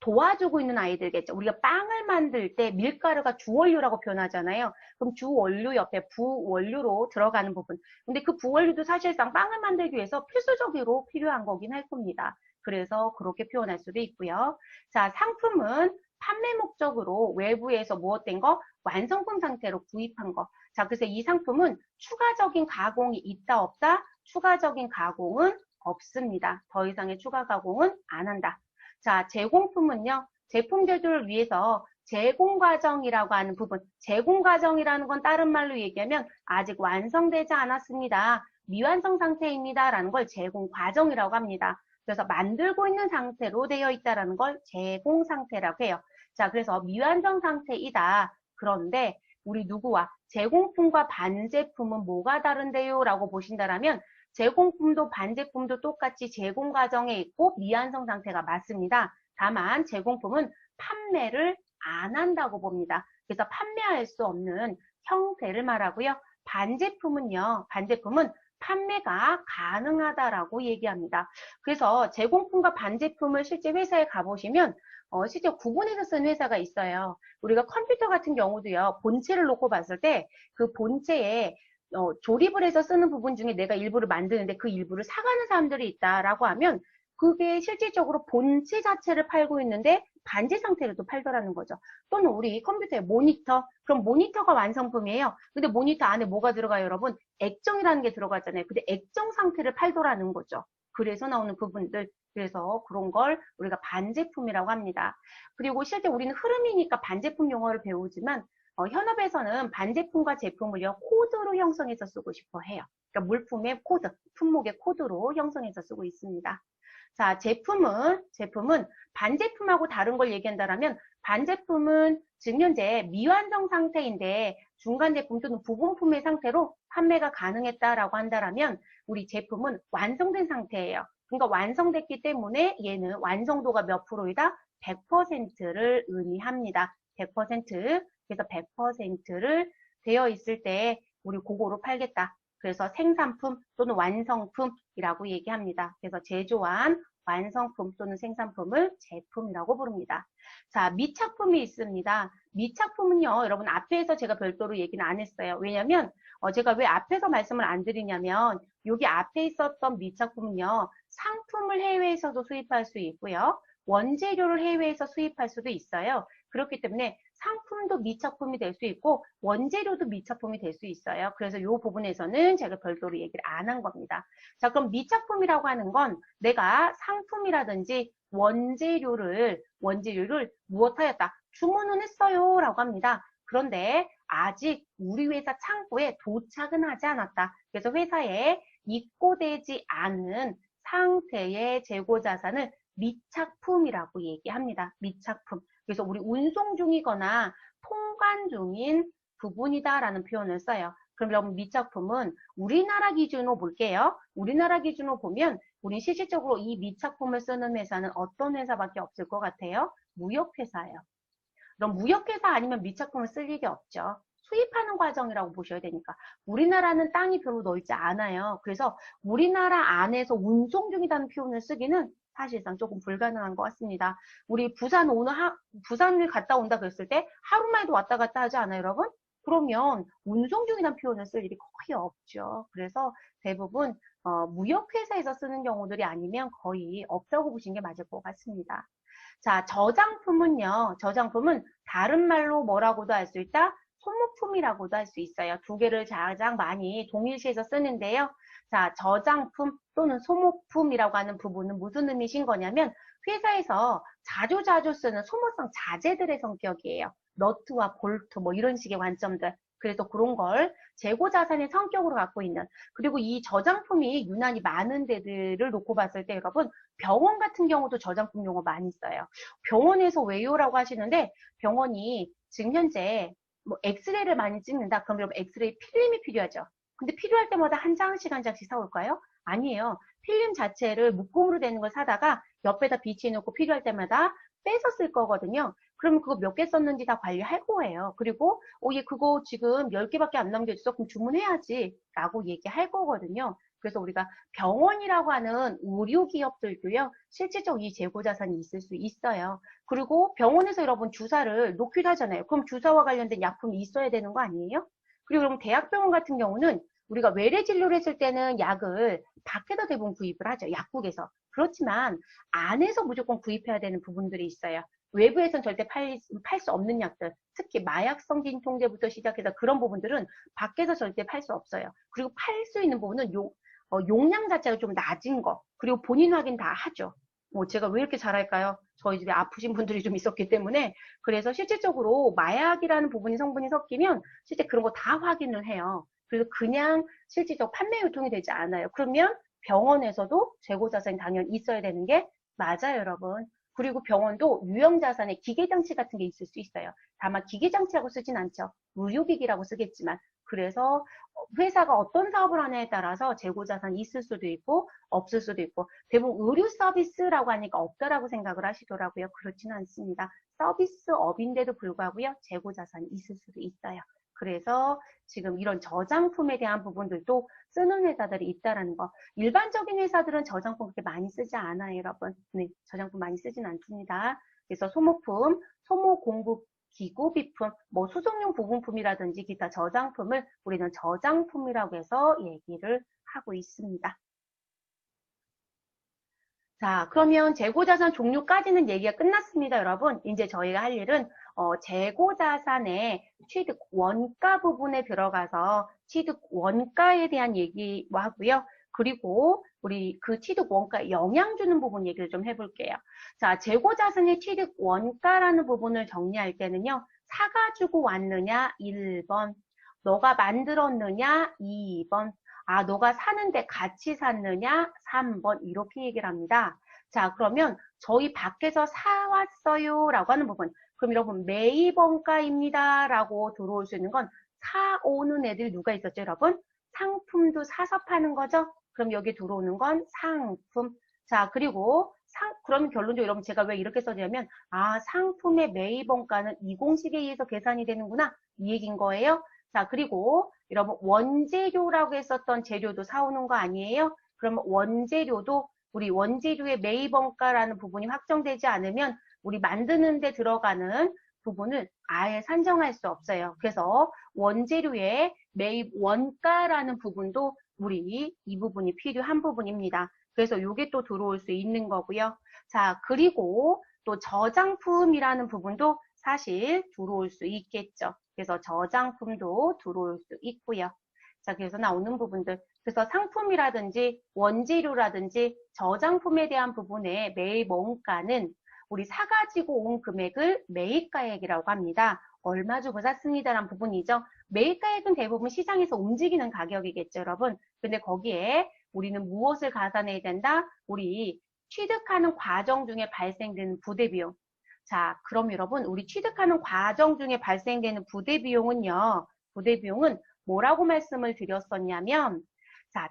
도와주고 있는 아이들겠죠. 우리가 빵을 만들 때 밀가루가 주원료라고 표현하잖아요. 그럼 주원료 옆에 부원료로 들어가는 부분. 근데 그 부원료도 사실상 빵을 만들기 위해서 필수적으로 필요한 거긴 할 겁니다. 그래서 그렇게 표현할 수도 있고요. 자, 상품은 판매 목적으로 외부에서 무엇된 거? 완성품 상태로 구입한 거. 자, 그래서 이 상품은 추가적인 가공이 있다 없다? 추가적인 가공은 없습니다. 더 이상의 추가 가공은 안 한다. 자, 제공품은요. 제품 제조를 위해서 제공 과정이라고 하는 부분. 제공 과정이라는 건 다른 말로 얘기하면 아직 완성되지 않았습니다. 미완성 상태입니다. 라는 걸 제공 과정이라고 합니다. 그래서 만들고 있는 상태로 되어 있다는 걸 제공 상태라고 해요. 자, 그래서 미완성 상태이다. 그런데 우리 누구와 제공품과 반제품은 뭐가 다른데요? 라고 보신다면 제공품도 반제품도 똑같이 제공 과정에 있고 미완성 상태가 맞습니다. 다만 제공품은 판매를 안 한다고 봅니다. 그래서 판매할 수 없는 형태를 말하고요. 반제품은요. 반제품은 판매가 가능하다라고 얘기합니다. 그래서 제공품과 반제품을 실제 회사에 가보시면 실제 구분해서 쓴 회사가 있어요. 우리가 컴퓨터 같은 경우도요. 본체를 놓고 봤을 때 그 본체에 조립을 해서 쓰는 부분 중에 내가 일부를 만드는데 그 일부를 사가는 사람들이 있다라고 하면 그게 실질적으로 본체 자체를 팔고 있는데 반제 상태로도 팔더라는 거죠. 또는 우리 컴퓨터의 모니터, 그럼 모니터가 완성품이에요. 근데 모니터 안에 뭐가 들어가요, 여러분? 액정이라는 게 들어가잖아요. 근데 액정 상태를 팔더라는 거죠. 그래서 나오는 부분들, 그래서 그런 걸 우리가 반제품이라고 합니다. 그리고 실제 우리는 흐름이니까 반제품 용어를 배우지만 현업에서는 반제품과 제품을요, 코드로 형성해서 쓰고 싶어 해요. 그러니까 물품의 코드, 품목의 코드로 형성해서 쓰고 있습니다. 자, 제품은 반제품하고 다른 걸 얘기한다면 반제품은 지금 현재 미완성 상태인데 중간 제품 또는 부분품의 상태로 판매가 가능했다라고 한다면 우리 제품은 완성된 상태예요. 그러니까 완성됐기 때문에 얘는 완성도가 몇 프로이다? 100%를 의미합니다. 100%. 그래서 100%를 되어 있을 때 우리 그거로 팔겠다. 그래서 생산품 또는 완성품이라고 얘기합니다. 그래서 제조한 완성품 또는 생산품을 제품이라고 부릅니다. 자, 미착품이 있습니다. 미착품은요, 여러분 앞에서 제가 별도로 얘기는 안 했어요. 왜냐면 제가 왜 앞에서 말씀을 안 드리냐면 여기 앞에 있었던 미착품은요, 상품을 해외에서도 수입할 수 있고요. 원재료를 해외에서 수입할 수도 있어요. 그렇기 때문에 상품도 미착품이 될 수 있고 원재료도 미착품이 될 수 있어요. 그래서 이 부분에서는 제가 별도로 얘기를 안 한 겁니다. 자, 그럼 미착품이라고 하는 건 내가 상품이라든지 원재료를 무엇하였다? 주문은 했어요 라고 합니다. 그런데 아직 우리 회사 창고에 도착은 하지 않았다. 그래서 회사에 입고되지 않은 상태의 재고자산을 미착품이라고 얘기합니다. 미착품. 그래서 우리 운송 중이거나 통관 중인 부분이다라는 표현을 써요. 그럼 여러분 미착품은 우리나라 기준으로 볼게요. 우리나라 기준으로 보면 우리 실질적으로 이 미착품을 쓰는 회사는 어떤 회사밖에 없을 것 같아요? 무역회사예요. 그럼 무역회사 아니면 미착품을 쓸 일이 없죠. 수입하는 과정이라고 보셔야 되니까. 우리나라는 땅이 별로 넓지 않아요. 그래서 우리나라 안에서 운송 중이라는 표현을 쓰기는 사실상 조금 불가능한 것 같습니다. 우리 부산을 갔다 온다 그랬을 때 하루만 해도 왔다 갔다 하지 않아요, 여러분? 그러면 운송 중이라는 표현을 쓸 일이 거의 없죠. 그래서 대부분 무역회사에서 쓰는 경우들이 아니면 거의 없다고 보시는 게 맞을 것 같습니다. 자, 저장품은 다른 말로 뭐라고도 할 수 있다? 소모품이라고도 할 수 있어요. 두 개를 가장 많이 동일시해서 쓰는데요. 자, 저장품 또는 소모품이라고 하는 부분은 무슨 의미신 거냐면 회사에서 자주 쓰는 소모성 자재들의 성격이에요. 너트와 볼트 뭐 이런 식의 관점들. 그래서 그런 걸 재고자산의 성격으로 갖고 있는, 그리고 이 저장품이 유난히 많은 데들을 놓고 봤을 때 여러분 병원 같은 경우도 저장품 용어 많이 써요. 병원에서 왜요라고 하시는데 병원이 지금 현재 뭐 엑스레이를 많이 찍는다. 그럼 여러분 엑스레이 필름이 필요하죠. 근데 필요할 때마다 한 장씩 사올까요? 아니에요. 필름 자체를 묶음으로 되는 걸 사다가 옆에다 비치해놓고 필요할 때마다 빼서 쓸 거거든요. 그러면 그거 몇 개 썼는지 다 관리할 거예요. 그리고 얘 그거 지금 10개밖에 안 남겨졌어. 그럼 주문해야지 라고 얘기할 거거든요. 그래서 우리가 병원이라고 하는 의료기업들도요. 실질적으로 이 재고자산이 있을 수 있어요. 그리고 병원에서 여러분 주사를 놓기도 하잖아요. 그럼 주사와 관련된 약품이 있어야 되는 거 아니에요? 그리고 그럼 대학병원 같은 경우는 우리가 외래 진료를 했을 때는 약을 밖에서 대부분 구입을 하죠. 약국에서. 그렇지만 안에서 무조건 구입해야 되는 부분들이 있어요. 외부에선 절대 팔 수 없는 약들, 특히 마약성 진통제부터 시작해서 그런 부분들은 밖에서 절대 팔 수 없어요. 그리고 팔 수 있는 부분은 용량 자체가 좀 낮은 거, 그리고 본인 확인 다 하죠. 제가 왜 이렇게 잘할까요? 저희 집에 아프신 분들이 좀 있었기 때문에. 그래서 실질적으로 마약이라는 부분이 성분이 섞이면 실제 그런 거 다 확인을 해요. 그래서 그냥 실질적 판매 유통이 되지 않아요. 그러면 병원에서도 재고자산이 당연히 있어야 되는 게 맞아요, 여러분. 그리고 병원도 유형자산에 기계장치 같은 게 있을 수 있어요. 다만 기계장치라고 쓰진 않죠. 의료기기라고 쓰겠지만. 그래서 회사가 어떤 사업을 하냐에 따라서 재고자산이 있을 수도 있고 없을 수도 있고, 대부분 의료 서비스라고 하니까 없다라고 생각을 하시더라고요. 그렇지는 않습니다. 서비스업인데도 불구하고요. 재고자산이 있을 수도 있어요. 그래서 지금 이런 저장품에 대한 부분들도 쓰는 회사들이 있다라는 거. 일반적인 회사들은 저장품 그렇게 많이 쓰지 않아요, 여러분. 네, 저장품 많이 쓰진 않습니다. 그래서 소모품, 소모 공급 기구, 비품, 뭐 수송용 부분품이라든지 기타 저장품을 우리는 저장품이라고 해서 얘기를 하고 있습니다. 자, 그러면 재고자산 종류까지는 얘기가 끝났습니다, 여러분. 이제 저희가 할 일은 재고자산의 취득 원가 부분에 들어가서 취득 원가에 대한 얘기도 하고요. 그리고 우리 그 취득 원가에 영향 주는 부분 얘기를 좀 해볼게요. 자, 재고자산의 취득 원가라는 부분을 정리할 때는요. 사가지고 왔느냐, 1번. 너가 만들었느냐, 2번. 아, 너가 사는데 같이 샀느냐? 3번. 이렇게 얘기를 합니다. 자, 그러면 저희 밖에서 사왔어요 라고 하는 부분. 그럼 여러분, 매입원가입니다 라고 들어올 수 있는 건 사오는 애들이 누가 있었죠, 여러분? 상품도 사서 파는 거죠? 그럼 여기 들어오는 건 상품. 자, 그리고 그럼 결론적으로 여러분 제가 왜 이렇게 써냐면, 아, 상품의 매입원가는 이 공식에 의해서 계산이 되는구나. 이 얘기인 거예요. 자, 그리고 여러분 원재료라고 했었던 재료도 사오는 거 아니에요? 그러면 원재료도 우리 원재료의 매입원가라는 부분이 확정되지 않으면 우리 만드는 데 들어가는 부분을 아예 산정할 수 없어요. 그래서 원재료의 매입 원가라는 부분도 우리 이 부분이 필요한 부분입니다. 그래서 이게 또 들어올 수 있는 거고요. 자, 그리고 또 저장품이라는 부분도 사실 들어올 수 있겠죠. 그래서 저장품도 들어올 수 있고요. 자, 그래서 나오는 부분들. 그래서 상품이라든지 원재료라든지 저장품에 대한 부분의 매입 원가는 우리 사가지고 온 금액을 매입가액이라고 합니다. 얼마 주고 샀습니다라는 부분이죠. 매입가액은 대부분 시장에서 움직이는 가격이겠죠, 여러분. 근데 거기에 우리는 무엇을 가산해야 된다? 우리 취득하는 과정 중에 발생되는 부대비용. 자, 그럼 여러분, 우리 취득하는 과정 중에 발생되는 부대비용은요, 부대비용은 뭐라고 말씀을 드렸었냐면, 자,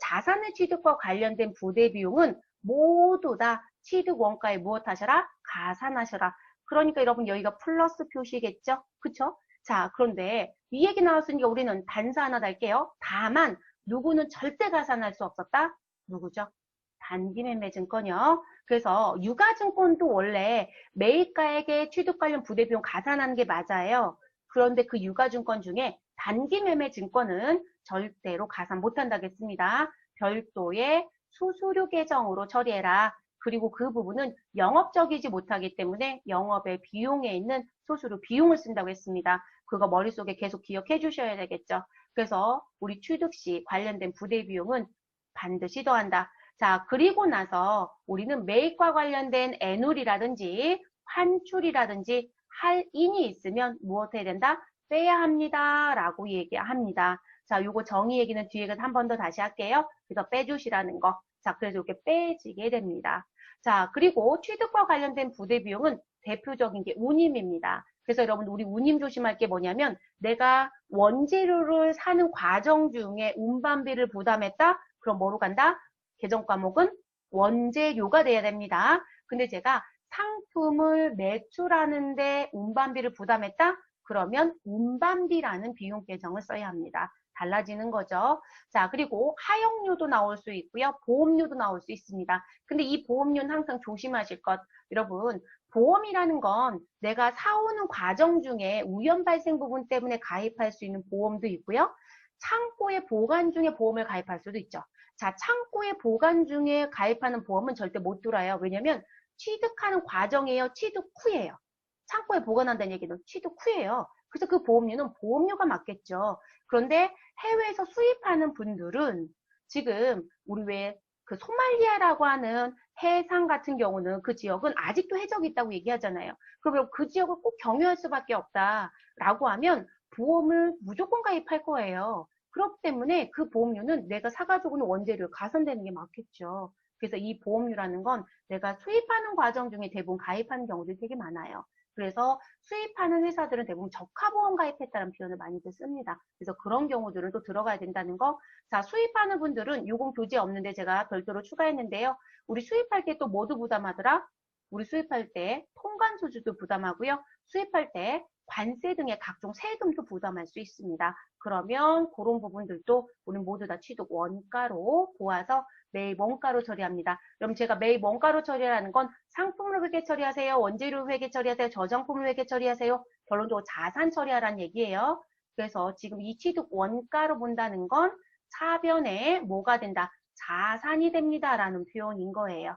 자산의 취득과 관련된 부대비용은 모두 다 취득 원가에 무엇 하셔라? 가산하셔라. 그러니까 여러분, 여기가 플러스 표시겠죠? 그쵸? 자, 그런데 이 얘기 나왔으니까 우리는 단서 하나 달게요. 다만, 누구는 절대 가산할 수 없었다? 누구죠? 단기매매증권이요. 그래서 유가증권도 원래 매입가액의 취득 관련 부대비용 가산하는 게 맞아요. 그런데 그 유가증권 중에 단기매매증권은 절대로 가산 못한다겠습니다. 별도의 수수료 계정으로 처리해라. 그리고 그 부분은 영업적이지 못하기 때문에 영업의 비용에 있는 수수료 비용을 쓴다고 했습니다. 그거 머릿속에 계속 기억해 주셔야 되겠죠. 그래서 우리 취득 시 관련된 부대비용은 반드시 더한다. 자, 그리고 나서 우리는 매입과 관련된 애놀이라든지 환출이라든지 할인이 있으면 무엇 해야 된다? 빼야 합니다. 라고 얘기합니다. 자, 요거 정의 얘기는 뒤에 한 번 더 다시 할게요. 그래서 빼주시라는 거. 자, 그래서 이렇게 빼지게 됩니다. 자, 그리고 취득과 관련된 부대비용은 대표적인 게 운임입니다. 그래서 여러분, 우리 운임 조심할 게 뭐냐면, 내가 원재료를 사는 과정 중에 운반비를 부담했다? 그럼 뭐로 간다? 계정 과목은 원재료가 돼야 됩니다. 근데 제가 상품을 매출하는데 운반비를 부담했다? 그러면 운반비라는 비용 계정을 써야 합니다. 달라지는 거죠. 자, 그리고 하용료도 나올 수 있고요. 보험료도 나올 수 있습니다. 근데 이 보험료는 항상 조심하실 것. 여러분, 보험이라는 건 내가 사오는 과정 중에 우연 발생 부분 때문에 가입할 수 있는 보험도 있고요. 창고에 보관 중에 보험을 가입할 수도 있죠. 자, 창고에 보관 중에 가입하는 보험은 절대 못 들어요. 왜냐면 취득하는 과정이에요. 취득 후예요. 창고에 보관한다는 얘기는 취득 후예요. 그래서 그 보험료는 보험료가 맞겠죠. 그런데 해외에서 수입하는 분들은 지금 우리 왜 그 소말리아라고 하는 해상 같은 경우는 그 지역은 아직도 해적이 있다고 얘기하잖아요. 그럼 그 지역을 꼭 경유할 수밖에 없다라고 하면 보험을 무조건 가입할 거예요. 그렇기 때문에 그 보험료는 내가 사가지고는 원재료 가산되는 게 맞겠죠. 그래서 이 보험료라는 건 내가 수입하는 과정 중에 대부분 가입하는 경우들이 되게 많아요. 그래서 수입하는 회사들은 대부분 저가보험 가입했다는 표현을 많이들 씁니다. 그래서 그런 경우들은 또 들어가야 된다는 거. 자, 수입하는 분들은 요금 교재 없는데 제가 별도로 추가했는데요. 우리 수입할 때 또 모두 부담하더라? 우리 수입할 때 통관소주도 부담하고요. 수입할 때 관세 등의 각종 세금도 부담할 수 있습니다. 그러면 그런 부분들도 우리 모두 다 취득 원가로 보아서 매입 원가로 처리합니다. 그럼 제가 매입 원가로 처리하는 건 상품을 회계 처리하세요, 원재료 회계 처리하세요, 저장품을 회계 처리하세요, 결론적으로 자산 처리하라는 얘기예요. 그래서 지금 이 취득 원가로 본다는 건 차변에 뭐가 된다? 자산이 됩니다라는 표현인 거예요.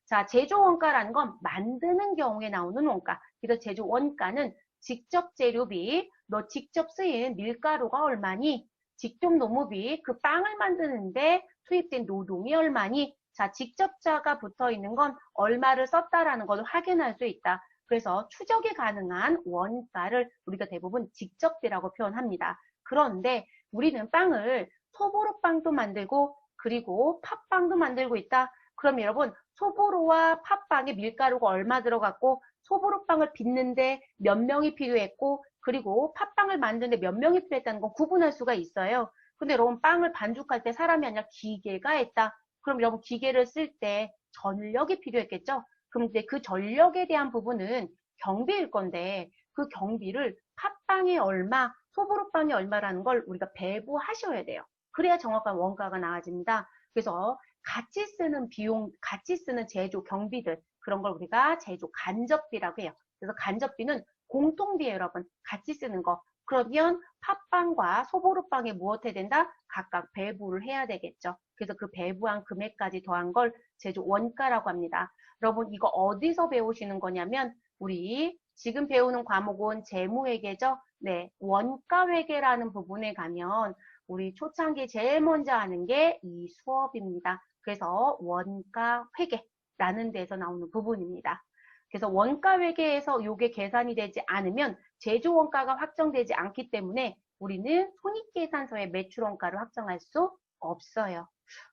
자, 제조 원가라는 건 만드는 경우에 나오는 원가. 그래서 제조 원가는 직접 재료비, 너 직접 쓰인 밀가루가 얼마니? 직접 노무비, 그 빵을 만드는데 투입된 노동이 얼마니? 자, 직접자가 붙어 있는 건 얼마를 썼다라는 것을 확인할 수 있다. 그래서 추적이 가능한 원가를 우리가 대부분 직접비라고 표현합니다. 그런데 우리는 빵을 소보루빵도 만들고 그리고 팥빵도 만들고 있다. 그럼 여러분, 소보루와 팥빵에 밀가루가 얼마 들어갔고 소보루빵을 빚는데 몇 명이 필요했고 그리고 팥빵을 만드는데 몇 명이 필요했다는 건 구분할 수가 있어요. 근데 여러분, 빵을 반죽할 때 사람이 아니라 기계가 했다. 그럼 여러분, 기계를 쓸 때 전력이 필요했겠죠? 그런데 그 전력에 대한 부분은 경비일 건데 그 경비를 팥빵이 얼마, 소보루빵이 얼마라는 걸 우리가 배부하셔야 돼요. 그래야 정확한 원가가 나와집니다. 그래서 같이 쓰는 비용, 같이 쓰는 제조 경비들, 그런 걸 우리가 제조 간접비라고 해요. 그래서 간접비는 공통비예요, 여러분. 같이 쓰는 거. 그러면 팥빵과 소보루빵에 무엇 해야 된다? 각각 배부를 해야 되겠죠. 그래서 그 배부한 금액까지 더한 걸 제조 원가라고 합니다. 여러분, 이거 어디서 배우시는 거냐면 우리 지금 배우는 과목은 재무회계죠. 네, 원가회계라는 부분에 가면 우리 초창기 제일 먼저 하는 게 이 수업입니다. 그래서 원가회계라는 데서 나오는 부분입니다. 그래서 원가회계에서 이게 계산이 되지 않으면 제조원가가 확정되지 않기 때문에 우리는 손익계산서에 매출원가를 확정할 수 없어요.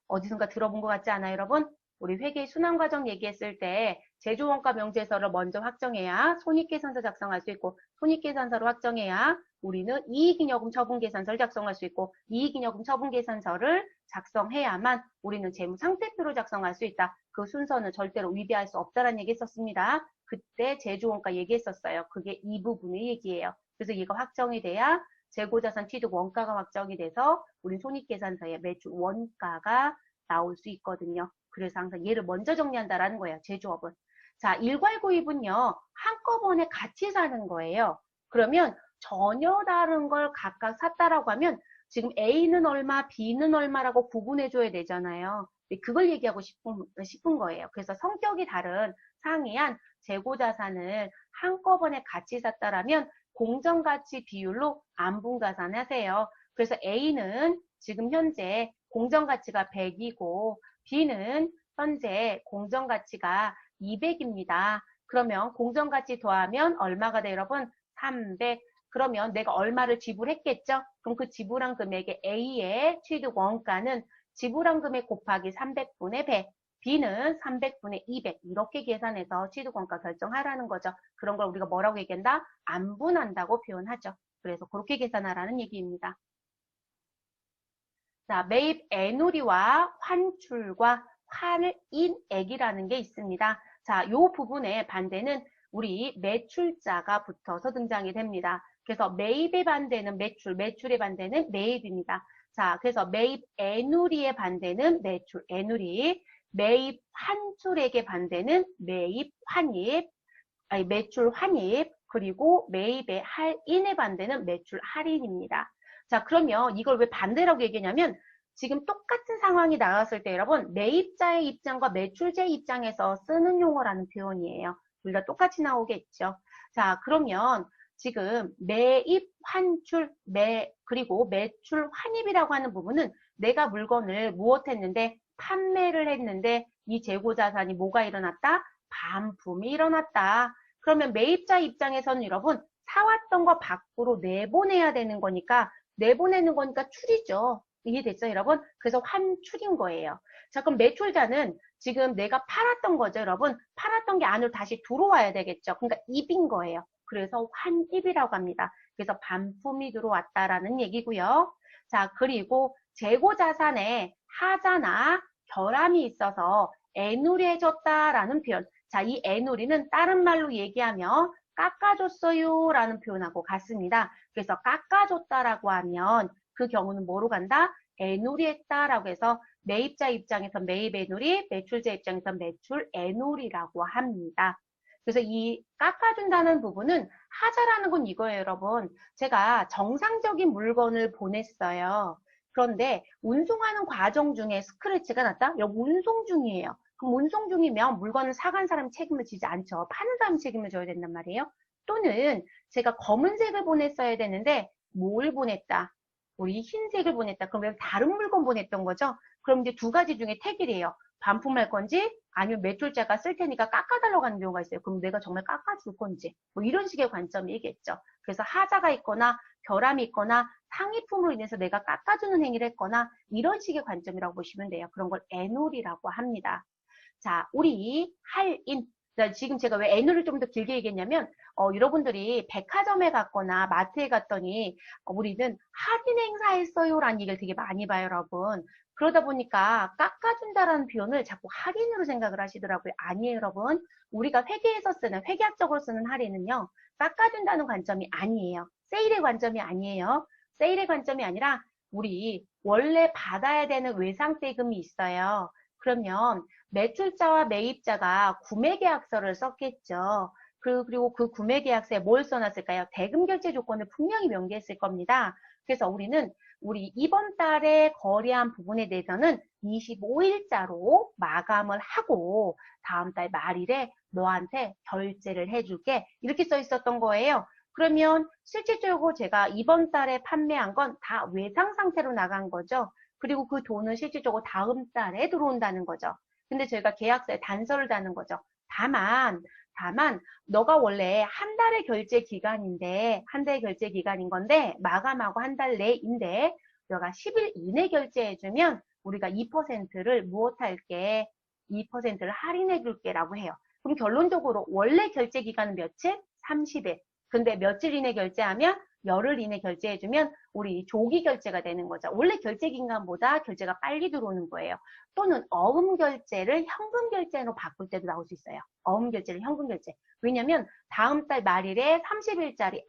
어디선가 들어본 것 같지 않아요, 여러분? 우리 회계 순환과정 얘기했을 때 제조원가 명제서를 먼저 확정해야 손익계산서 작성할 수 있고 손익계산서를 확정해야 우리는 이익잉여금 처분계산서를 작성할 수 있고 이익잉여금 처분계산서를 작성해야만 우리는 재무상태표를 작성할 수 있다. 그 순서는 절대로 위배할 수 없다라는 얘기 했었습니다. 그때 제조원가 얘기했었어요. 그게 이 부분의 얘기예요. 그래서 이거 확정이 돼야 재고자산 취득 원가가 확정이 돼서 우리 손익계산서에 매출 원가가 나올 수 있거든요. 그래서 항상 얘를 먼저 정리한다라는 거예요. 제조업은. 자, 일괄구입은요. 한꺼번에 같이 사는 거예요. 그러면 전혀 다른 걸 각각 샀다라고 하면 지금 A는 얼마, B는 얼마라고 구분해줘야 되잖아요. 그걸 얘기하고 싶은 거예요. 그래서 성격이 다른 상이한 재고자산을 한꺼번에 같이 샀다라면 공정가치 비율로 안분가산하세요. 그래서 A는 지금 현재 공정가치가 100이고 B는 현재 공정가치가 200입니다. 그러면 공정가치 더하면 얼마가 돼요, 여러분? 300. 그러면 내가 얼마를 지불했겠죠? 그럼 그 지불한 금액의 A의 취득 원가는 지불한 금액 곱하기 300분의 100, B는 300분의 200 이렇게 계산해서 취득 원가 결정하라는 거죠. 그런 걸 우리가 뭐라고 얘기한다? 안분한다고 표현하죠. 그래서 그렇게 계산하라는 얘기입니다. 자, 매입 애누리와 환출과 환인액이라는 게 있습니다. 자, 이 부분의 반대는 우리 매출자가 붙어서 등장이 됩니다. 그래서 매입의 반대는 매출, 매출의 반대는 매입입니다. 자, 그래서 매입 애누리의 반대는 매출 애누리, 매입 환출액의 반대는 매입 환입, 아니 매출 환입, 그리고 매입의 할인의 반대는 매출 할인입니다. 자, 그러면 이걸 왜 반대라고 얘기하냐면 지금 똑같은 상황이 나왔을 때 여러분 매입자의 입장과 매출자의 입장에서 쓰는 용어라는 표현이에요. 둘 다 똑같이 나오겠죠. 자, 그러면 지금 매입, 환출, 그리고 매출, 환입이라고 하는 부분은 내가 물건을 무엇했는데 판매를 했는데 이 재고자산이 뭐가 일어났다? 반품이 일어났다. 그러면 매입자 입장에서는 여러분 사왔던 거 밖으로 내보내야 되는 거니까 내보내는 거니까 출이죠. 이해됐죠, 여러분? 그래서 환출인 거예요. 자, 그럼 매출자는 지금 내가 팔았던 거죠, 여러분? 팔았던 게 안으로 다시 들어와야 되겠죠. 그러니까 입인 거예요. 그래서 환입이라고 합니다. 그래서 반품이 들어왔다라는 얘기고요. 자, 그리고 재고자산에 하자나 결함이 있어서 애누리해졌다라는 표현. 자, 이 애누리는 다른 말로 얘기하면 깎아줬어요 라는 표현하고 같습니다. 그래서 깎아줬다라고 하면 그 경우는 뭐로 간다? 애놀이 했다라고 해서 매입자 입장에서 매입 애놀이, 매출자 입장에서 매출 애놀이라고 합니다. 그래서 이 깎아준다는 부분은 하자라는 건 이거예요, 여러분. 제가 정상적인 물건을 보냈어요. 그런데 운송하는 과정 중에 스크래치가 났다? 여기 운송 중이에요. 그럼 운송 중이면 물건을 사간 사람이 책임을 지지 않죠. 파는 사람이 책임을 져야 된단 말이에요. 또는 제가 검은색을 보냈어야 되는데 뭘 보냈다? 우리 흰색을 보냈다. 그러면 다른 물건 보냈던 거죠. 그럼 이제 두 가지 중에 택일이에요. 반품할 건지 아니면 매출자가 쓸 테니까 깎아달라고 하는 경우가 있어요. 그럼 내가 정말 깎아줄 건지 뭐 이런 식의 관점이겠죠. 그래서 하자가 있거나 결함이 있거나 상위품으로 인해서 내가 깎아주는 행위를 했거나 이런 식의 관점이라고 보시면 돼요. 그런 걸 애놀이라고 합니다. 자, 우리 할인. 지금 제가 왜 애놀을 좀 더 길게 얘기했냐면 여러분들이 백화점에 갔거나 마트에 갔더니 우리는 할인 행사했어요 라는 얘기를 되게 많이 봐요, 여러분. 그러다 보니까 깎아준다라는 표현을 자꾸 할인으로 생각을 하시더라고요. 아니에요, 여러분. 우리가 회계에서 쓰는, 회계학적으로 쓰는 할인은요, 깎아준다는 관점이 아니에요. 세일의 관점이 아니에요. 세일의 관점이 아니라 우리 원래 받아야 되는 외상대금이 있어요. 그러면 매출자와 매입자가 구매계약서를 썼겠죠. 그리고 그 구매계약서에 뭘 써놨을까요? 대금 결제 조건을 분명히 명기했을 겁니다. 그래서 우리는 우리 이번 달에 거래한 부분에 대해서는 25일자로 마감을 하고 다음 달 말일에 너한테 결제를 해줄게. 이렇게 써 있었던 거예요. 그러면 실질적으로 제가 이번 달에 판매한 건 다 외상 상태로 나간 거죠. 그리고 그 돈은 실질적으로 다음 달에 들어온다는 거죠. 근데 저희가 계약서에 단서를 다는 거죠. 다만 너가 원래 한 달의 결제 기간인데 한 달의 결제 기간인 건데 마감하고 한 달 내인데 너가 10일 이내 결제해주면 우리가 2%를 무엇 할게? 2%를 할인해 줄게 라고 해요. 그럼 결론적으로 원래 결제 기간은 며칠? 30일. 근데 며칠 이내 결제하면 열흘 이내 결제해주면 우리 조기 결제가 되는 거죠. 원래 결제 기간보다 결제가 빨리 들어오는 거예요. 또는 어음 결제를 현금 결제로 바꿀 때도 나올 수 있어요. 어음 결제를 현금 결제. 왜냐면 다음 달 말일에 30일짜리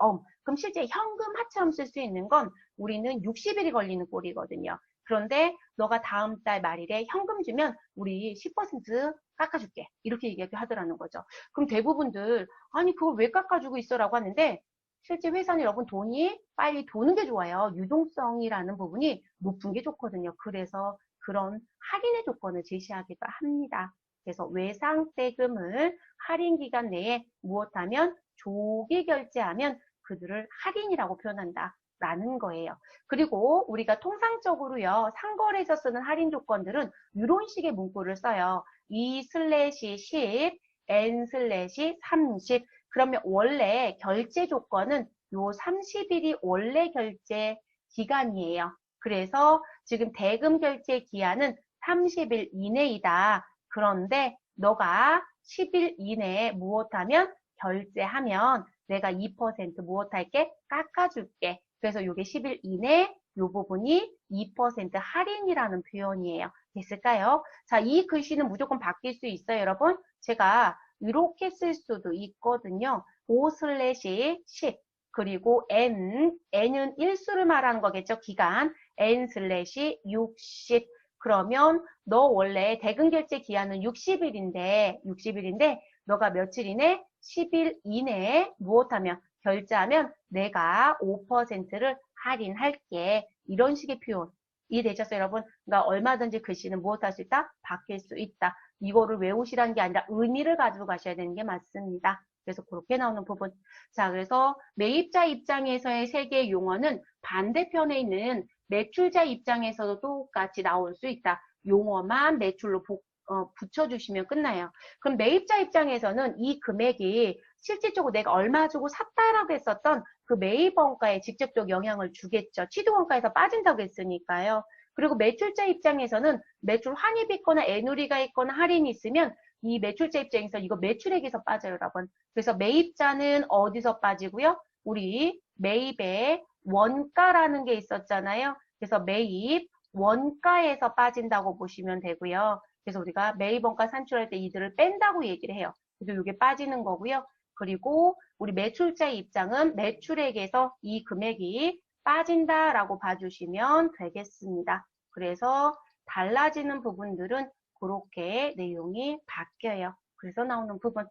그럼 실제 현금 하처럼 쓸 수 있는 건 우리는 60일이 걸리는 꼴이거든요. 그런데 너가 다음 달 말일에 현금 주면 우리 10% 깎아줄게. 이렇게 얘기하더라는 거죠. 그럼 대부분들 아니 그걸 왜 깎아주고 있어라고 하는데 실제 회사는 여러분 돈이 빨리 도는 게 좋아요. 유동성이라는 부분이 높은 게 좋거든요. 그래서 그런 할인의 조건을 제시하기도 합니다. 그래서 외상대금을 할인 기간 내에 무엇하면 조기 결제하면 그들을 할인이라고 표현한다. 라는 거예요. 그리고 우리가 통상적으로요, 상거래에서 쓰는 할인 조건들은 이런 식의 문구를 써요. 2/10, N/30. 그러면 원래 결제 조건은 요 30일이 원래 결제 기간이에요. 그래서 지금 대금 결제 기한은 30일 이내이다. 그런데 너가 10일 이내에 무엇하면 결제하면 내가 2% 무엇할게? 깎아줄게. 그래서 이게 10일 이내 이 부분이 2% 할인이라는 표현이에요. 됐을까요? 자, 이 글씨는 무조건 바뀔 수 있어요, 여러분. 제가 이렇게 쓸 수도 있거든요. 5/10 그리고 n은 일수를 말하는 거겠죠. 기간 n/60 그러면 너 원래 대금 결제 기한은 60일인데 너가 며칠 이내? 10일 이내에 무엇하면 결제하면 내가 5%를 할인할게. 이런 식의 표현. 이해되셨어요, 여러분? 그러니까 얼마든지 글씨는 무엇할 수 있다? 바뀔 수 있다. 이거를 외우시라는 게 아니라 의미를 가지고 가셔야 되는 게 맞습니다. 그래서 그렇게 나오는 부분. 자, 그래서 매입자 입장에서의 세 개의 용어는 반대편에 있는 매출자 입장에서도 똑같이 나올 수 있다. 용어만 매출로 붙여주시면 끝나요. 그럼 매입자 입장에서는 이 금액이 실질적으로 내가 얼마 주고 샀다라고 했었던 그 매입 원가에 직접적 영향을 주겠죠. 취득 원가에서 빠진다고 했으니까요. 그리고 매출자 입장에서는 매출 환입이 있거나 애누리가 있거나 할인이 있으면 이 매출자 입장에서 이거 매출액에서 빠져요, 여러분. 그래서 매입자는 어디서 빠지고요? 우리 매입의 원가라는 게 있었잖아요. 그래서 매입 원가에서 빠진다고 보시면 되고요. 그래서 우리가 매입 원가 산출할 때 이들을 뺀다고 얘기를 해요. 그래서 이게 빠지는 거고요. 그리고 우리 매출자의 입장은 매출액에서 이 금액이 빠진다라고 봐주시면 되겠습니다. 그래서 달라지는 부분들은 그렇게 내용이 바뀌어요. 그래서 나오는 부분.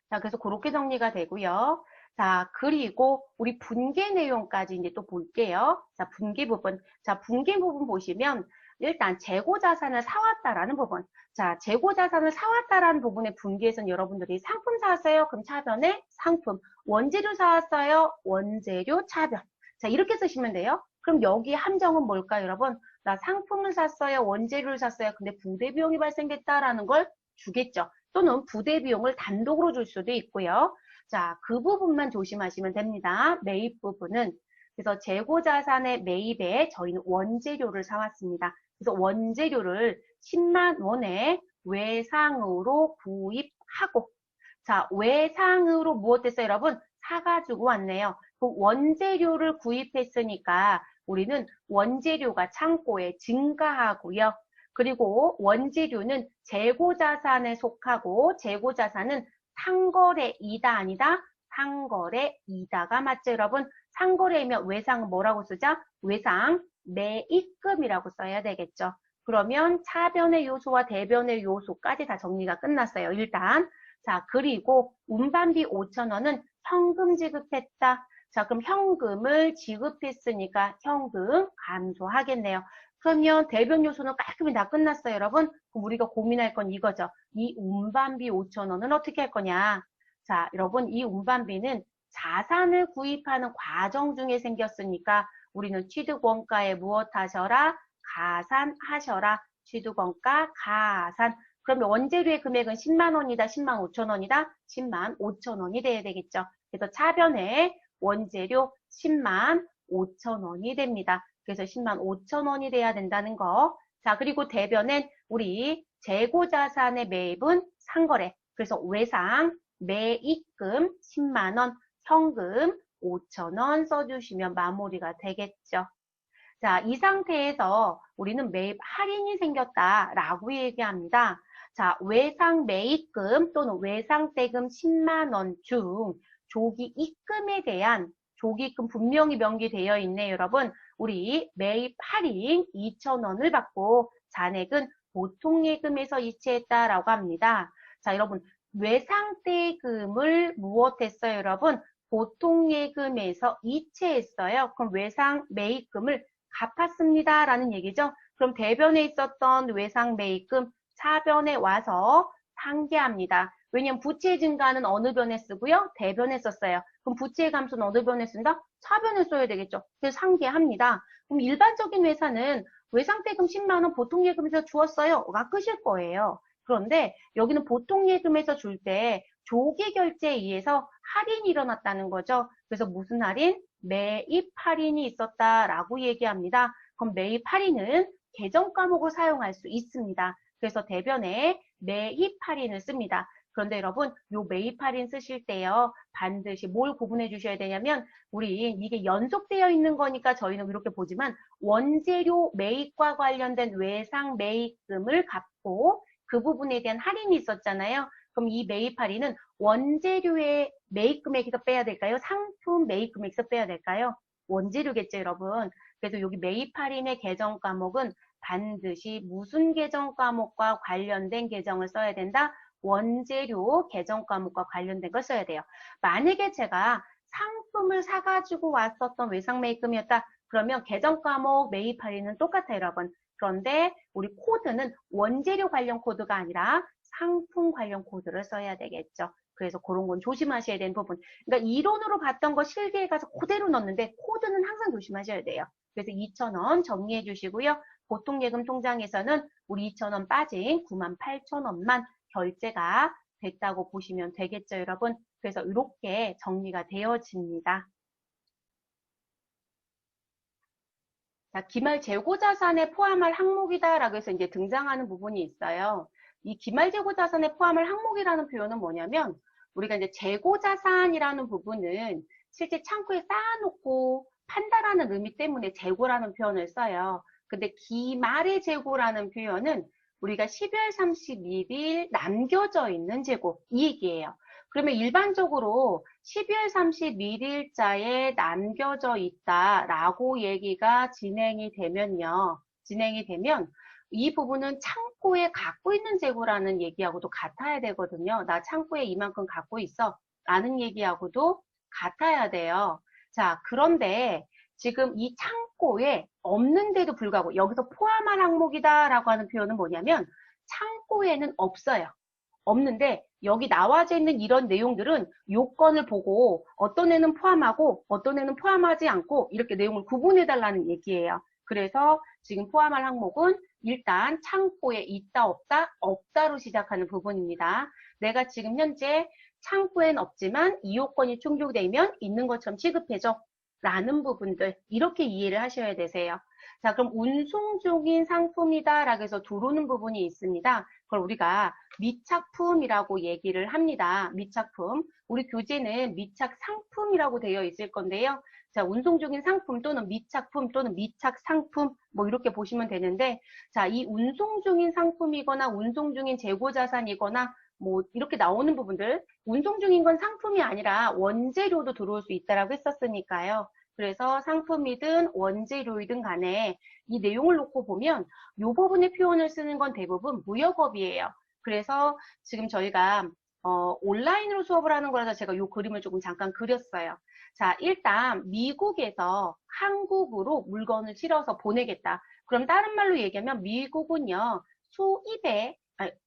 자, 그래서 그렇게 정리가 되고요. 자, 그리고 우리 분계 내용까지 이제 또 볼게요. 자, 분계 부분. 자, 분계 부분 보시면 일단 재고 자산을 사왔다라는 부분. 자, 재고 자산을 사왔다라는 부분의 분계에서는 여러분들이 상품 사왔어요. 그럼 차변에 상품. 원재료 사왔어요. 원재료 차변. 자, 이렇게 쓰시면 돼요. 그럼 여기 함정은 뭘까요, 여러분? 나 상품을 샀어요. 원재료를 샀어요. 근데 부대 비용이 발생됐다라는 걸 주겠죠. 또는 부대 비용을 단독으로 줄 수도 있고요. 자, 그 부분만 조심하시면 됩니다. 매입 부분은. 그래서 재고자산의 매입에 저희는 원재료를 사왔습니다. 그래서 원재료를 10만 원에 외상으로 구입하고, 자, 외상으로 무엇 됐어요, 여러분? 사가지고 왔네요. 그 원재료를 구입했으니까 우리는 원재료가 창고에 증가하고요. 그리고 원재료는 재고자산에 속하고 재고자산은 상거래이다 아니다? 상거래이다가 맞죠, 여러분? 상거래이면 외상은 뭐라고 쓰죠? 외상 매입금이라고 써야 되겠죠. 그러면 차변의 요소와 대변의 요소까지 다 정리가 끝났어요. 일단. 자, 그리고 운반비 5,000원은 현금 지급했다. 자, 그럼 현금을 지급했으니까 현금 감소하겠네요. 그러면 대변 요소는 깔끔히 다 끝났어요, 여러분. 그럼 우리가 고민할 건 이거죠. 이 운반비 5,000원은 어떻게 할 거냐? 자, 여러분, 이 운반비는 자산을 구입하는 과정 중에 생겼으니까 우리는 취득원가에 무엇 하셔라? 가산하셔라. 취득원가 가산. 그러면 원재료의 금액은 10만 원이다, 10만 5천 원이다? 10만 5천 원이 돼야 되겠죠. 그래서 차변에 원재료 10만 5천 원이 됩니다. 그래서 10만 5천 원이 돼야 된다는 거. 자, 그리고 대변엔 우리 재고자산의 매입은 상거래. 그래서 외상, 매입금 10만 원, 현금 5천 원 써주시면 마무리가 되겠죠. 자, 이 상태에서 우리는 매입 할인이 생겼다라고 얘기합니다. 자, 외상 매입금 또는 외상대금 10만 원 중 조기 입금에 대한 조기입금 분명히 명기되어 있네요, 여러분. 우리 매입 할인 2,000원을 받고 잔액은 보통예금에서 이체했다라고 합니다. 자, 여러분, 외상대금을 무엇했어요, 여러분? 보통예금에서 이체했어요. 그럼 외상 매입금을 갚았습니다라는 얘기죠. 그럼 대변에 있었던 외상 매입금 차변에 와서 상계합니다. 왜냐면 부채 증가는 어느 변에 쓰고요? 대변에 썼어요. 그럼 부채 감소는 어느 변에 쓴다? 차변에 써야 되겠죠. 그래서 상계합니다. 그럼 일반적인 회사는 외상대금 10만 원 보통예금에서 주었어요.가 끝일 거예요. 그런데 여기는 보통예금에서 줄 때 조기결제에 의해서 할인이 일어났다는 거죠. 그래서 무슨 할인? 매입 할인이 있었다라고 얘기합니다. 그럼 매입 할인은 계정 과목을 사용할 수 있습니다. 그래서 대변에 매입 할인을 씁니다. 그런데 여러분, 요 매입 할인 쓰실 때요, 반드시 뭘 구분해 주셔야 되냐면, 우리 이게 연속되어 있는 거니까 저희는 이렇게 보지만, 원재료 매입과 관련된 외상 매입금을 갚고, 그 부분에 대한 할인이 있었잖아요. 그럼 이 매입 할인은 원재료의 매입금액에서 빼야 될까요? 상품 매입금액에서 빼야 될까요? 원재료겠죠, 여러분. 그래서 여기 매입 할인의 계정 과목은 반드시 무슨 계정 과목과 관련된 계정을 써야 된다? 원재료 계정 과목과 관련된 걸 써야 돼요. 만약에 제가 상품을 사가지고 왔었던 외상 매입금이었다. 그러면 계정 과목 매입 할인은 똑같아요, 여러분. 그런데 우리 코드는 원재료 관련 코드가 아니라 상품 관련 코드를 써야 되겠죠. 그래서 그런 건 조심하셔야 되는 부분. 그러니까 이론으로 봤던 거 실기에 가서 그대로 넣는데 코드는 항상 조심하셔야 돼요. 그래서 2,000원 정리해 주시고요. 보통예금 통장에서는 우리 2,000원 빠진 98,000원만 결제가 됐다고 보시면 되겠죠, 여러분. 그래서 이렇게 정리가 되어집니다. 자, 기말 재고자산에 포함할 항목이다라고 해서 이제 등장하는 부분이 있어요. 이 기말 재고자산에 포함할 항목이라는 표현은 뭐냐면 우리가 이제 재고자산이라는 부분은 실제 창고에 쌓아놓고 판다라는 의미 때문에 재고라는 표현을 써요. 근데 기말의 재고라는 표현은 우리가 12월 31일 남겨져 있는 재고 이 얘기예요. 그러면 일반적으로 12월 31일자에 남겨져 있다라고 얘기가 진행이 되면요. 진행이 되면 이 부분은 창고에 갖고 있는 재고라는 얘기하고도 같아야 되거든요. 나 창고에 이만큼 갖고 있어 라는 얘기하고도 같아야 돼요. 자, 그런데 지금 이 창고에 없는데도 불구하고 여기서 포함한 항목이다라고 하는 표현은 뭐냐면 창고에는 없어요. 없는데 여기 나와져 있는 이런 내용들은 요건을 보고 어떤 애는 포함하고 어떤 애는 포함하지 않고 이렇게 내용을 구분해 달라는 얘기예요. 그래서 지금 포함할 항목은 일단 창고에 있다 없다 없다로 시작하는 부분입니다. 내가 지금 현재 창고엔 없지만 이 요건이 충족되면 있는 것처럼 취급해줘 라는 부분들 이렇게 이해를 하셔야 되세요. 자, 그럼 운송 중인 상품이다 라고 해서 들어오는 부분이 있습니다. 그걸 우리가 미착품이라고 얘기를 합니다. 미착품. 우리 교재는 미착 상품이라고 되어 있을 건데요. 자, 운송 중인 상품 또는 미착품 또는 미착 상품 뭐 이렇게 보시면 되는데 자, 이 운송 중인 상품이거나 운송 중인 재고 자산이거나 뭐 이렇게 나오는 부분들 운송 중인 건 상품이 아니라 원재료도 들어올 수 있다라고 했었으니까요. 그래서 상품이든 원재료이든 간에 이 내용을 놓고 보면 이 부분의 표현을 쓰는 건 대부분 무역업이에요. 그래서 지금 저희가 온라인으로 수업을 하는 거라서 제가 이 그림을 조금 잠깐 그렸어요. 자, 일단 미국에서 한국으로 물건을 실어서 보내겠다. 그럼 다른 말로 얘기하면 미국은요.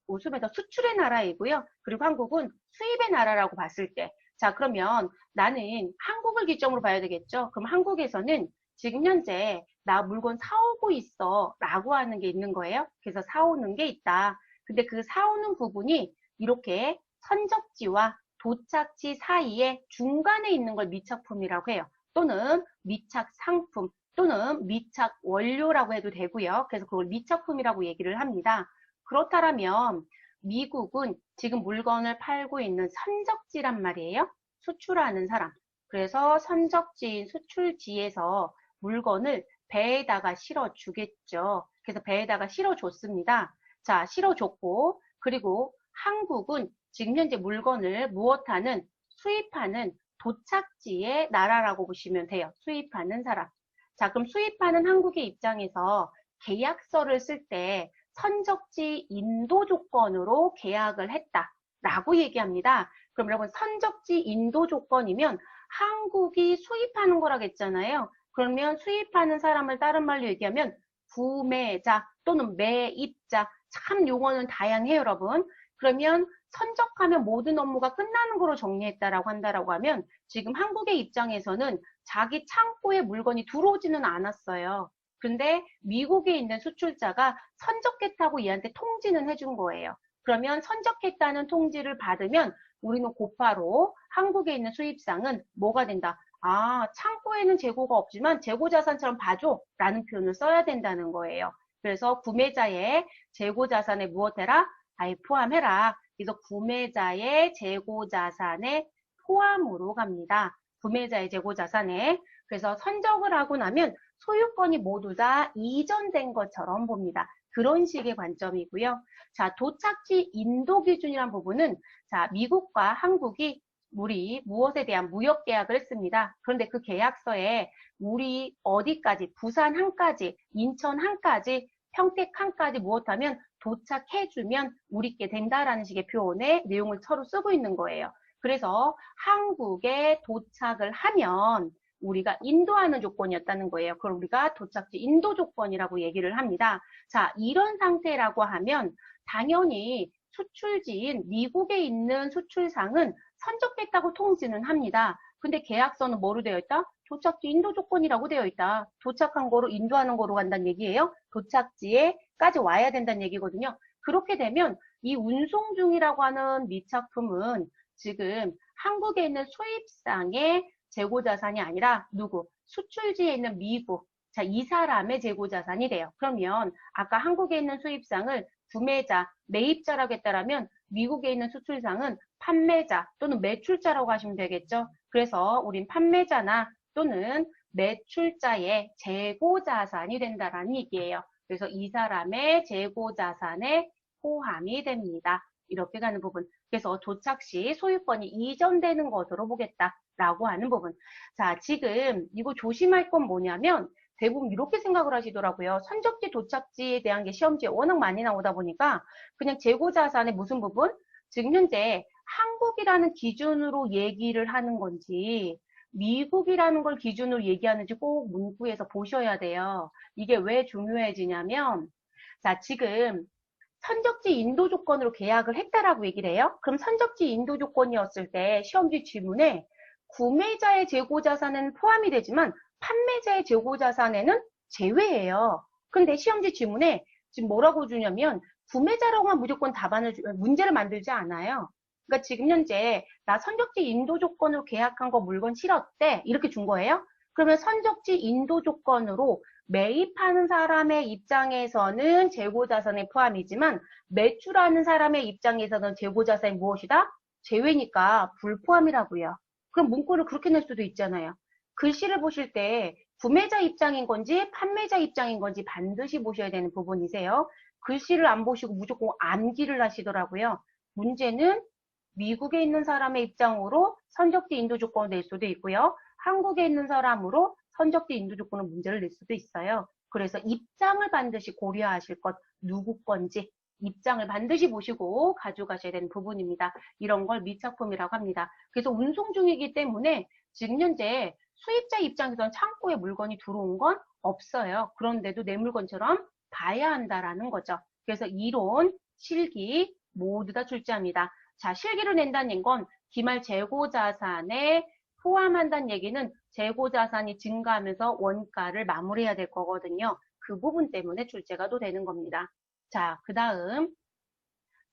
웃음에서 수출의 나라이고요. 그리고 한국은 수입의 나라라고 봤을 때 자, 그러면 나는 한국을 기점으로 봐야 되겠죠. 그럼 한국에서는 지금 현재 나 물건 사오고 있어 라고 하는 게 있는 거예요. 그래서 사오는 게 있다. 근데 그 사오는 부분이 이렇게 선적지와 도착지 사이에 중간에 있는 걸 미착품이라고 해요. 또는 미착 상품 또는 미착 원료라고 해도 되고요. 그래서 그걸 미착품이라고 얘기를 합니다. 그렇다면 미국은 지금 물건을 팔고 있는 선적지란 말이에요. 수출하는 사람. 그래서 선적지인 수출지에서 물건을 배에다가 실어주겠죠. 그래서 배에다가 실어줬습니다. 자, 실어줬고 그리고 한국은 지금 현재 물건을 무엇하는 수입하는 도착지의 나라라고 보시면 돼요. 수입하는 사람. 자, 그럼 수입하는 한국의 입장에서 계약서를 쓸 때 선적지 인도 조건으로 계약을 했다라고 얘기합니다. 그럼 여러분 선적지 인도 조건이면 한국이 수입하는 거라겠잖아요. 그러면 수입하는 사람을 다른 말로 얘기하면 구매자 또는 매입자 참 용어는 다양해요, 여러분. 그러면 선적하면 모든 업무가 끝나는 거로 정리했다라고 한다라고 하면 지금 한국의 입장에서는 자기 창고에 물건이 들어오지는 않았어요. 근데 미국에 있는 수출자가 선적했다고 얘한테 통지는 해준 거예요. 그러면 선적했다는 통지를 받으면 우리는 곧바로 한국에 있는 수입상은 뭐가 된다? 아, 창고에는 재고가 없지만 재고자산처럼 봐줘 라는 표현을 써야 된다는 거예요. 그래서 구매자의 재고자산에 무엇해라? 아예 포함해라. 그래서 구매자의 재고자산에 포함으로 갑니다. 구매자의 재고자산에. 그래서 선적을 하고 나면 소유권이 모두 다 이전된 것처럼 봅니다. 그런 식의 관점이고요. 자, 도착지 인도 기준이란 부분은 자, 미국과 한국이 우리 무엇에 대한 무역 계약을 했습니다. 그런데 그 계약서에 우리 어디까지, 부산 한까지, 인천 한까지, 평택 한까지 무엇하면 도착해주면 우리께 된다라는 식의 표현의 내용을 서로 쓰고 있는 거예요. 그래서 한국에 도착을 하면 우리가 인도하는 조건이었다는 거예요. 그걸 우리가 도착지 인도 조건이라고 얘기를 합니다. 자, 이런 상태라고 하면 당연히 수출지인 미국에 있는 수출상은 선적됐다고 통지는 합니다. 근데 계약서는 뭐로 되어 있다? 도착지 인도 조건이라고 되어 있다. 도착한 거로 인도하는 거로 간다는 얘기예요. 도착지에까지 와야 된다는 얘기거든요. 그렇게 되면 이 운송 중이라고 하는 미착품은 지금 한국에 있는 수입상의 재고자산이 아니라 누구? 수출지에 있는 미국. 자, 이 사람의 재고자산이 돼요. 그러면 아까 한국에 있는 수입상을 구매자, 매입자라고 했다라면 미국에 있는 수출상은 판매자 또는 매출자라고 하시면 되겠죠. 그래서 우린 판매자나 또는 매출자의 재고자산이 된다라는 얘기예요. 그래서 이 사람의 재고자산에 포함이 됩니다. 이렇게 가는 부분. 그래서 도착 시 소유권이 이전되는 것으로 보겠다라고 하는 부분. 자, 지금 이거 조심할 건 뭐냐면 대부분 이렇게 생각을 하시더라고요. 선적지, 도착지에 대한 게 시험지에 워낙 많이 나오다 보니까 그냥 재고자산의 무슨 부분? 지금 현재 한국이라는 기준으로 얘기를 하는 건지 미국이라는 걸 기준으로 얘기하는지 꼭 문구에서 보셔야 돼요. 이게 왜 중요해지냐면 자, 지금 선적지 인도 조건으로 계약을 했다라고 얘기를 해요. 그럼 선적지 인도 조건이었을 때 시험지 질문에 구매자의 재고자산은 포함이 되지만 판매자의 재고자산에는 제외해요. 근데 시험지 질문에 지금 뭐라고 주냐면 구매자라고만 무조건 문제를 만들지 않아요. 그러니까 지금 현재 나 선적지 인도 조건으로 계약한 거 물건 실었대 이렇게 준 거예요. 그러면 선적지 인도 조건으로 매입하는 사람의 입장에서는 재고자산에 포함이지만 매출하는 사람의 입장에서는 재고자산이 무엇이다? 제외니까 불포함이라고요. 그럼 문구를 그렇게 낼 수도 있잖아요. 글씨를 보실 때 구매자 입장인 건지 판매자 입장인 건지 반드시 보셔야 되는 부분이세요. 글씨를 안 보시고 무조건 암기를 하시더라고요. 문제는 미국에 있는 사람의 입장으로 선적지 인도 조건을 낼 수도 있고요. 한국에 있는 사람으로 선적지 인도 조건을 문제를 낼 수도 있어요. 그래서 입장을 반드시 고려하실 것, 누구 건지 입장을 반드시 보시고 가져가셔야 되는 부분입니다. 이런 걸 미착품이라고 합니다. 그래서 운송 중이기 때문에 지금 현재 수입자 입장에서는 창고에 물건이 들어온 건 없어요. 그런데도 내 물건처럼 봐야 한다라는 거죠. 그래서 이론, 실기 모두 다 출제합니다. 자, 실기를 낸다는 건 기말 재고자산에 포함한다는 얘기는 재고자산이 증가하면서 원가를 마무리해야 될 거거든요. 그 부분 때문에 출제가 또 되는 겁니다. 자, 그 다음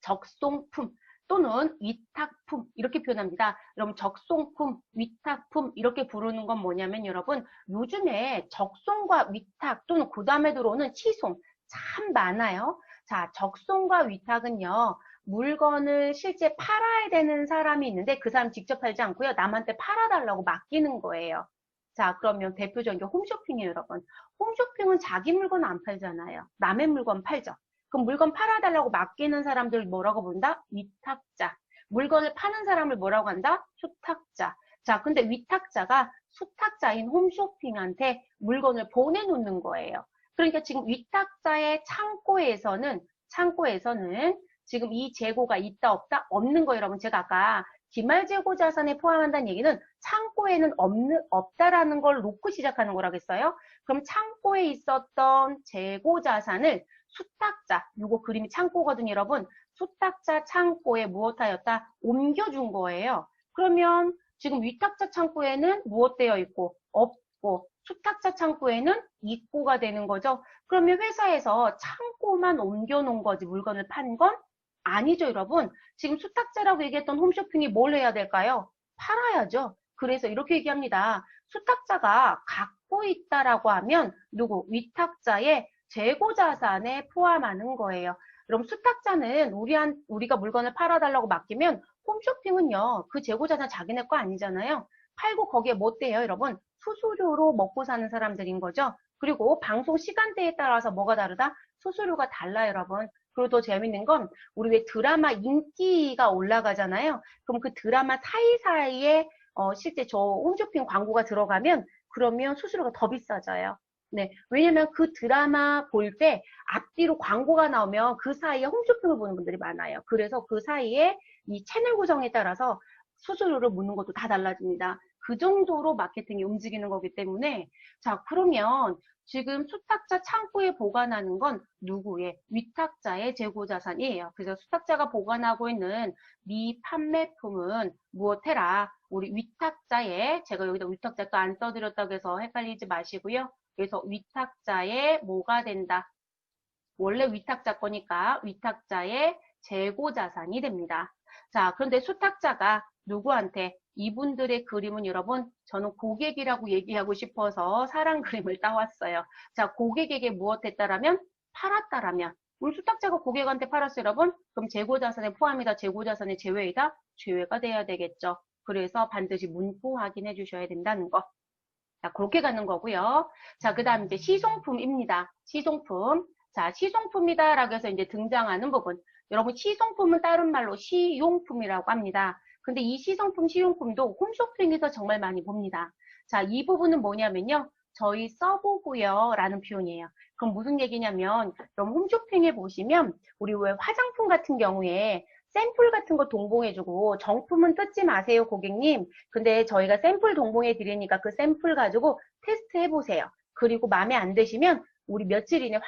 적송품 또는 위탁품 이렇게 표현합니다. 여러분 적송품, 위탁품 이렇게 부르는 건 뭐냐면 여러분 요즘에 적송과 위탁 또는 그 다음에 들어오는 취송 참 많아요. 자, 적송과 위탁은요. 물건을 실제 팔아야 되는 사람이 있는데 그 사람 직접 팔지 않고요. 남한테 팔아달라고 맡기는 거예요. 자, 그러면 대표적인 게 홈쇼핑이에요, 여러분. 홈쇼핑은 자기 물건 안 팔잖아요. 남의 물건 팔죠. 그럼 물건 팔아달라고 맡기는 사람들 뭐라고 부른다? 위탁자. 물건을 파는 사람을 뭐라고 한다? 수탁자. 자, 근데 위탁자가 수탁자인 홈쇼핑한테 물건을 보내놓는 거예요. 그러니까 지금 위탁자의 창고에서는 지금 이 재고가 있다 없다? 없는 거 여러분 제가 아까 기말 재고 자산에 포함한다는 얘기는 창고에는 없다라는 걸 놓고 시작하는 거라고 했어요. 그럼 창고에 있었던 재고 자산을 수탁자, 요거 그림이 창고거든요, 여러분. 수탁자 창고에 무엇하였다? 옮겨준 거예요. 그러면 지금 위탁자 창고에는 무엇 되어 있고 없고 수탁자 창고에는 있고가 되는 거죠. 그러면 회사에서 창고만 옮겨놓은 거지 물건을 판 건 아니죠, 여러분. 지금 수탁자라고 얘기했던 홈쇼핑이 뭘 해야 될까요? 팔아야죠. 그래서 이렇게 얘기합니다. 수탁자가 갖고 있다라고 하면 누구? 위탁자의 재고자산에 포함하는 거예요. 그럼 수탁자는 우리가 물건을 팔아달라고 맡기면 홈쇼핑은요. 그 재고자산 자기네 거 아니잖아요. 팔고 거기에 뭐 떼요, 여러분? 수수료로 먹고 사는 사람들인 거죠. 그리고 방송 시간대에 따라서 뭐가 다르다? 수수료가 달라요, 여러분. 그리고 더 재밌는 건 우리 왜 드라마 인기가 올라가잖아요. 그럼 그 드라마 사이사이에 실제 저 홈쇼핑 광고가 들어가면 그러면 수수료가 더 비싸져요. 네, 왜냐면 그 드라마 볼 때 앞뒤로 광고가 나오면 그 사이에 홈쇼핑을 보는 분들이 많아요. 그래서 그 사이에 이 채널 구성에 따라서 수수료를 묻는 것도 다 달라집니다. 그 정도로 마케팅이 움직이는 거기 때문에 자, 그러면 지금 수탁자 창고에 보관하는 건 누구의? 위탁자의 재고자산이에요. 그래서 수탁자가 보관하고 있는 미판매품은 무엇해라? 우리 위탁자의, 제가 여기다 위탁자 또 안 써드렸다고 해서 헷갈리지 마시고요. 그래서 위탁자의 뭐가 된다? 원래 위탁자 거니까 위탁자의 재고자산이 됩니다. 자, 그런데 수탁자가 누구한테 이분들의 그림은 여러분 저는 고객이라고 얘기하고 싶어서 사람 그림을 따왔어요. 자, 고객에게 무엇했다라면 팔았다라면 우리 수탁자가 고객한테 팔았어요, 여러분. 그럼 재고자산에 포함이다, 재고자산의 제외이다, 제외가 돼야 되겠죠. 그래서 반드시 문구 확인해 주셔야 된다는 거. 자, 그렇게 가는 거고요. 자, 그 다음 이제 시송품입니다. 시송품. 자, 시송품이다라고 해서 이제 등장하는 부분. 여러분 시성품은 다른 말로 시용품이라고 합니다. 근데 이 시성품, 시용품도 홈쇼핑에서 정말 많이 봅니다. 자, 이 부분은 뭐냐면요. 저희 써보고요 라는 표현이에요. 그럼 무슨 얘기냐면 여러분 홈쇼핑에 보시면 우리 왜 화장품 같은 경우에 샘플 같은 거 동봉해주고 정품은 뜯지 마세요 고객님. 근데 저희가 샘플 동봉해 드리니까 그 샘플 가지고 테스트 해보세요. 그리고 마음에 안 드시면 우리 며칠 이내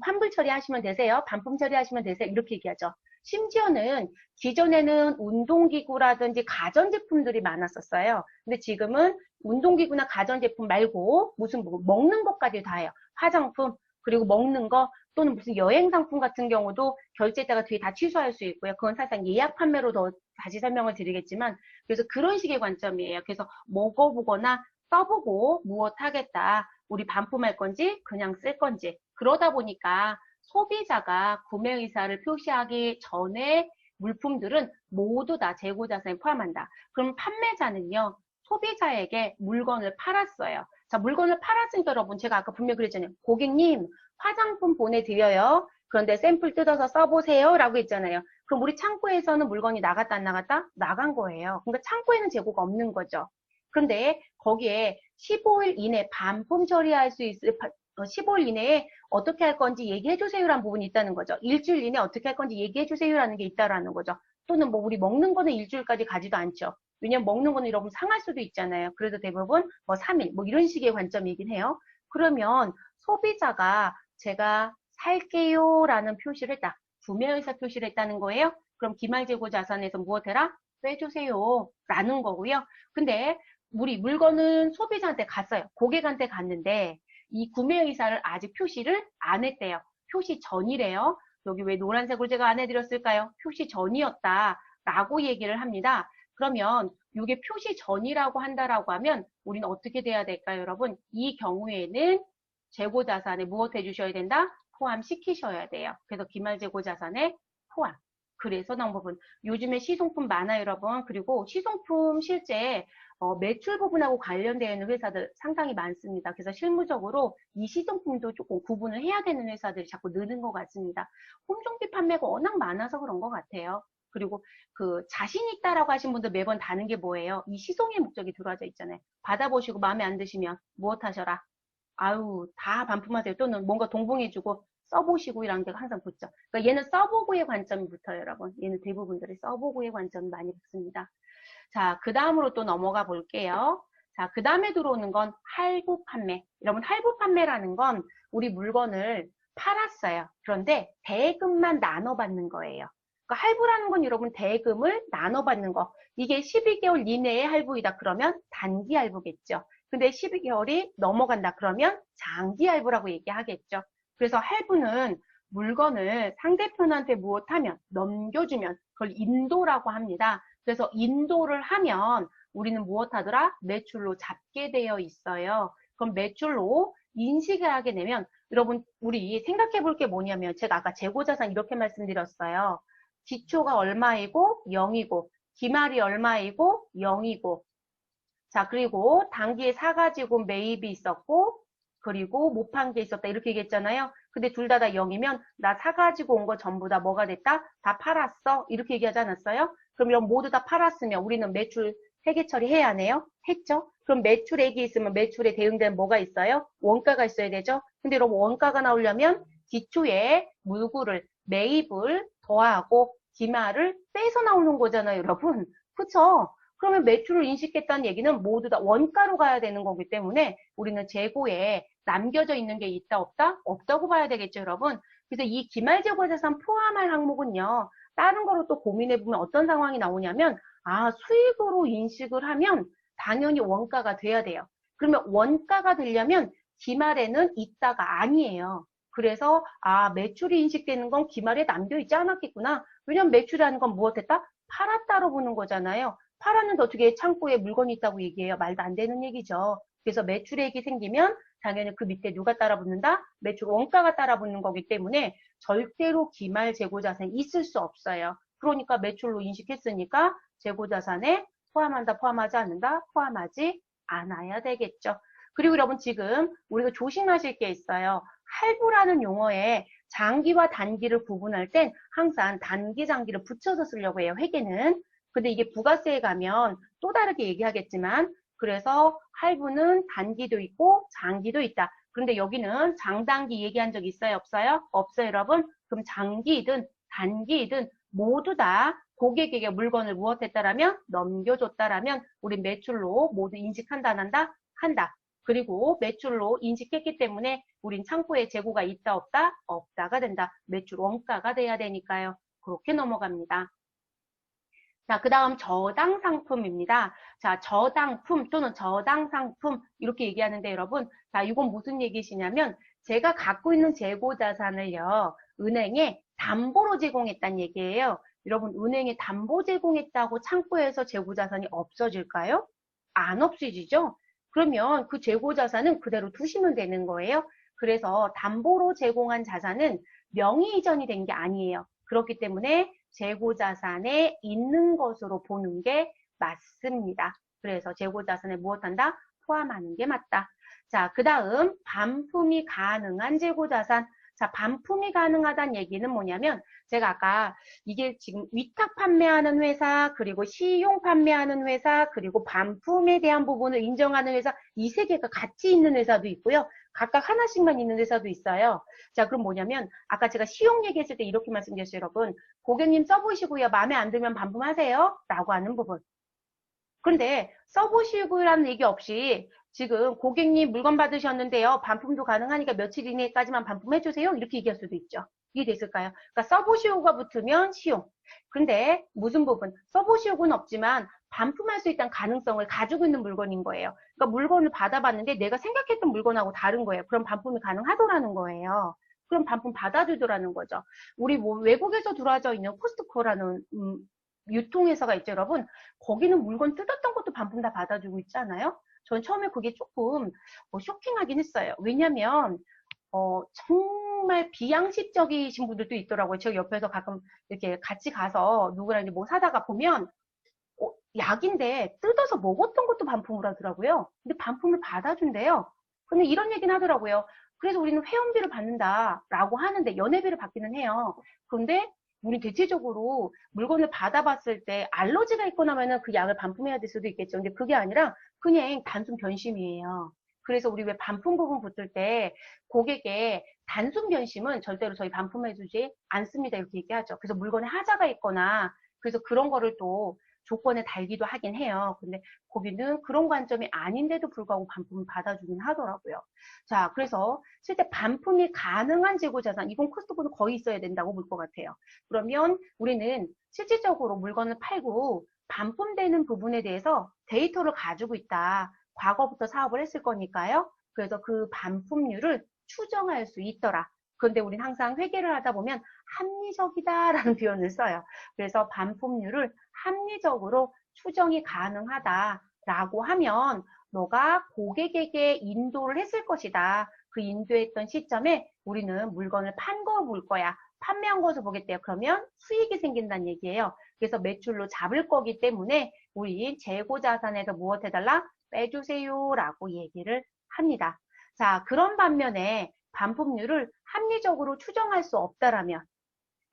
환불 처리하시면 되세요. 반품 처리하시면 되세요. 이렇게 얘기하죠. 심지어는 기존에는 운동기구라든지 가전제품들이 많았었어요. 근데 지금은 운동기구나 가전제품 말고 무슨 뭐 먹는 것까지 다 해요. 화장품, 그리고 먹는 거, 또는 무슨 여행 상품 같은 경우도 결제했다가 뒤에 다 취소할 수 있고요. 그건 사실상 예약 판매로 더 다시 설명을 드리겠지만, 그래서 그런 식의 관점이에요. 그래서 먹어보거나 써보고 무엇 하겠다. 우리 반품할 건지 그냥 쓸 건지. 그러다 보니까 소비자가 구매 의사를 표시하기 전에 물품들은 모두 다 재고 자산에 포함한다. 그럼 판매자는요, 소비자에게 물건을 팔았어요. 자, 물건을 팔았으니까 여러분, 제가 아까 분명히 그랬잖아요. 고객님, 화장품 보내드려요. 그런데 샘플 뜯어서 써보세요. 라고 했잖아요. 그럼 우리 창고에서는 물건이 나갔다 안 나갔다? 나간 거예요. 그러니까 창고에는 재고가 없는 거죠. 그런데 거기에 15일 이내 반품 처리할 수 있을 15일 이내에 어떻게 할 건지 얘기해 주세요라는 부분이 있다는 거죠. 일주일 이내 어떻게 할 건지 얘기해 주세요라는 게 있다라는 거죠. 또는 뭐 우리 먹는 거는 일주일까지 가지도 않죠. 왜냐면 먹는 거는 여러분 상할 수도 있잖아요. 그래서 대부분 뭐 3일 뭐 이런 식의 관점이긴 해요. 그러면 소비자가 제가 살게요라는 표시를 했다. 구매 의사 표시를 했다는 거예요. 그럼 기말재고 자산에서 무엇 해라? 빼주세요 라는 거고요. 근데 우리 물건은 소비자한테 갔어요. 고객한테 갔는데 이 구매 의사를 아직 표시를 안 했대요. 표시 전이래요. 여기 왜 노란색으로 제가 안 해드렸을까요? 표시 전이었다 라고 얘기를 합니다. 그러면 이게 표시 전이라고 한다라고 하면 우리는 어떻게 돼야 될까요, 여러분? 이 경우에는 재고자산에 무엇 해주셔야 된다? 포함시키셔야 돼요. 그래서 기말재고자산에 포함. 그래서 나온 부분. 요즘에 시송품 많아요, 여러분. 그리고 시송품 실제 매출 부분하고 관련되어 있는 회사들 상당히 많습니다. 그래서 실무적으로 이 시송품도 조금 구분을 해야 되는 회사들이 자꾸 느는 것 같습니다. 홈쇼핑 판매가 워낙 많아서 그런 것 같아요. 그리고 그 자신 있다라고 하신 분들 매번 다는 게 뭐예요? 이 시송의 목적이 들어와져 있잖아요. 받아보시고 마음에 안 드시면 무엇 하셔라? 아유, 다 반품하세요. 또는 뭔가 동봉해주고 써보시고 이런 게 항상 붙죠. 그러니까 얘는 써보고의 관점이 붙어요, 여러분. 얘는 대부분들이 써보고의 관점이 많이 붙습니다. 자, 그 다음으로 또 넘어가 볼게요. 자, 그 다음에 들어오는 건 할부 판매. 여러분, 할부 판매라는 건 우리 물건을 팔았어요. 그런데 대금만 나눠받는 거예요. 그러니까 할부라는 건 여러분 대금을 나눠받는 거. 이게 12개월 이내의 할부이다. 그러면 단기 할부겠죠. 근데 12개월이 넘어간다. 그러면 장기 할부라고 얘기하겠죠. 그래서 할부는 물건을 상대편한테 무엇하면 넘겨주면 그걸 인도라고 합니다. 그래서 인도를 하면 우리는 무엇하더라? 매출로 잡게 되어 있어요. 그럼 매출로 인식을 하게 되면 여러분 우리 생각해 볼 게 뭐냐면 제가 아까 재고자산 이렇게 말씀드렸어요. 기초가 얼마이고 0이고 기말이 얼마이고 0이고 자 그리고 단기에 사가지고 매입이 있었고 그리고 못 판 게 있었다 이렇게 얘기했잖아요. 근데 둘 다 0이면 나 사가지고 온 거 전부 다 뭐가 됐다? 다 팔았어. 이렇게 얘기하지 않았어요? 그럼 이런 모두 다 팔았으면 우리는 매출 회계 처리해야 하네요? 했죠? 그럼 매출액이 있으면 매출에 대응되는 뭐가 있어요? 원가가 있어야 되죠? 근데 여러분 원가가 나오려면 기초에 물구를 매입을 더하고 기말을 빼서 나오는 거잖아요, 여러분. 그쵸? 그러면 매출을 인식했다는 얘기는 모두 다 원가로 가야 되는 거기 때문에 우리는 재고에 남겨져 있는 게 있다 없다? 없다고 봐야 되겠죠, 여러분. 그래서 이 기말재고자산 포함할 항목은요. 다른 거로 또 고민해보면 어떤 상황이 나오냐면 수익으로 인식을 하면 당연히 원가가 돼야 돼요. 그러면 원가가 되려면 기말에는 있다가 아니에요. 그래서 매출이 인식되는 건 기말에 남겨있지 않았겠구나. 왜냐면 매출이라는 건 무엇했다? 팔았다로 보는 거잖아요. 팔았는데 어떻게 창고에 물건이 있다고 얘기해요? 말도 안 되는 얘기죠. 그래서 매출액이 생기면 당연히 그 밑에 누가 따라 붙는다? 매출 원가가 따라 붙는 거기 때문에 절대로 기말 재고자산이 있을 수 없어요. 그러니까 매출로 인식했으니까 재고자산에 포함한다, 포함하지 않는다, 포함하지 않아야 되겠죠. 그리고 여러분 지금 우리가 조심하실 게 있어요. 할부라는 용어에 장기와 단기를 구분할 땐 항상 단기, 장기를 붙여서 쓰려고 해요, 회계는. 근데 이게 부가세에 가면 또 다르게 얘기하겠지만, 그래서 할부는 단기도 있고 장기도 있다. 그런데 여기는 장단기 얘기한 적 있어요, 없어요? 없어요, 여러분. 그럼 장기이든 단기이든 모두 다 고객에게 물건을 무엇했다라면 넘겨줬다라면 우리 매출로 모두 인식한다, 안 한다? 한다. 그리고 매출로 인식했기 때문에 우린 창고에 재고가 있다, 없다? 없다가 된다. 매출 원가가 돼야 되니까요. 그렇게 넘어갑니다. 자, 그 다음 저당 상품입니다. 자, 저당품 또는 저당 상품 이렇게 얘기하는데 여러분, 자, 이건 무슨 얘기시냐면 제가 갖고 있는 재고 자산을요, 은행에 담보로 제공했다는 얘기예요. 여러분, 은행에 담보 제공했다고 창고에서 재고 자산이 없어질까요? 안 없어지죠? 그러면 그 재고 자산은 그대로 두시면 되는 거예요. 그래서 담보로 제공한 자산은 명의 이전이 된 게 아니에요. 그렇기 때문에 재고자산에 있는 것으로 보는 게 맞습니다. 그래서 재고자산에 무엇한다? 포함하는 게 맞다. 자, 그 다음 반품이 가능한 재고자산. 자, 반품이 가능하다는 얘기는 뭐냐면 제가 아까 이게 지금 위탁 판매하는 회사, 그리고 시용 판매하는 회사, 그리고 반품에 대한 부분을 인정하는 회사, 이 세 개가 같이 있는 회사도 있고요. 각각 하나씩만 있는 회사도 있어요. 자, 그럼 뭐냐면 아까 제가 시용 얘기했을 때 이렇게 말씀드렸어요, 여러분. 고객님 써보시고요. 마음에 안 들면 반품하세요. 라고 하는 부분. 그런데 써보시고라는 얘기 없이 지금 고객님 물건 받으셨는데요. 반품도 가능하니까 며칠 이내까지만 반품해주세요. 이렇게 얘기할 수도 있죠. 이해됐을까요? 그러니까 써보시고가 붙으면 시용. 근데 무슨 부분? 써보시고는 없지만 반품할 수 있다는 가능성을 가지고 있는 물건인 거예요. 그러니까 물건을 받아봤는데 내가 생각했던 물건하고 다른 거예요. 그럼 반품이 가능하더라는 거예요. 그럼 반품 받아주더라는 거죠. 우리 뭐 외국에서 들어와져 있는 코스트코라는 유통회사가 있죠, 여러분. 거기는 물건 뜯었던 것도 반품 다 받아주고 있잖아요. 전 처음에 그게 조금 쇼킹하긴 했어요. 왜냐면 정말 비양식적이신 분들도 있더라고요. 제가 옆에서 가끔 이렇게 같이 가서 누구랑 뭐 사다가 보면 약인데 뜯어서 먹었던 것도 반품을 하더라고요. 근데 반품을 받아준대요. 근데 이런 얘기는 하더라고요. 그래서 우리는 회원비를 받는다라고 하는데 연회비를 받기는 해요. 그런데 우리 대체적으로 물건을 받아봤을 때 알러지가 있거나 하면은 그 약을 반품해야 될 수도 있겠죠. 근데 그게 아니라 그냥 단순 변심이에요. 그래서 우리 왜 반품 부분 붙을 때 고객의 단순 변심은 절대로 저희 반품해주지 않습니다. 이렇게 얘기하죠. 그래서 물건에 하자가 있거나 그래서 그런 거를 또 조건에 달기도 하긴 해요. 근데 거기는 그런 관점이 아닌데도 불구하고 반품을 받아주긴 하더라고요. 자, 그래서 실제 반품이 가능한 재고자산, 이건 코스트코는 거의 있어야 된다고 볼 것 같아요. 그러면 우리는 실질적으로 물건을 팔고 반품되는 부분에 대해서 데이터를 가지고 있다. 과거부터 사업을 했을 거니까요. 그래서 그 반품률을 추정할 수 있더라. 그런데 우리는 항상 회계를 하다 보면 합리적이다라는 표현을 써요. 그래서 반품률을 합리적으로 추정이 가능하다라고 하면 너가 고객에게 인도를 했을 것이다. 그 인도했던 시점에 우리는 물건을 판 거 볼 거야. 판매한 것을 보겠대요. 그러면 수익이 생긴다는 얘기예요. 그래서 매출로 잡을 거기 때문에 우리 재고자산에서 무엇 해달라? 빼주세요. 라고 얘기를 합니다. 자, 그런 반면에 반품률을 합리적으로 추정할 수 없다라면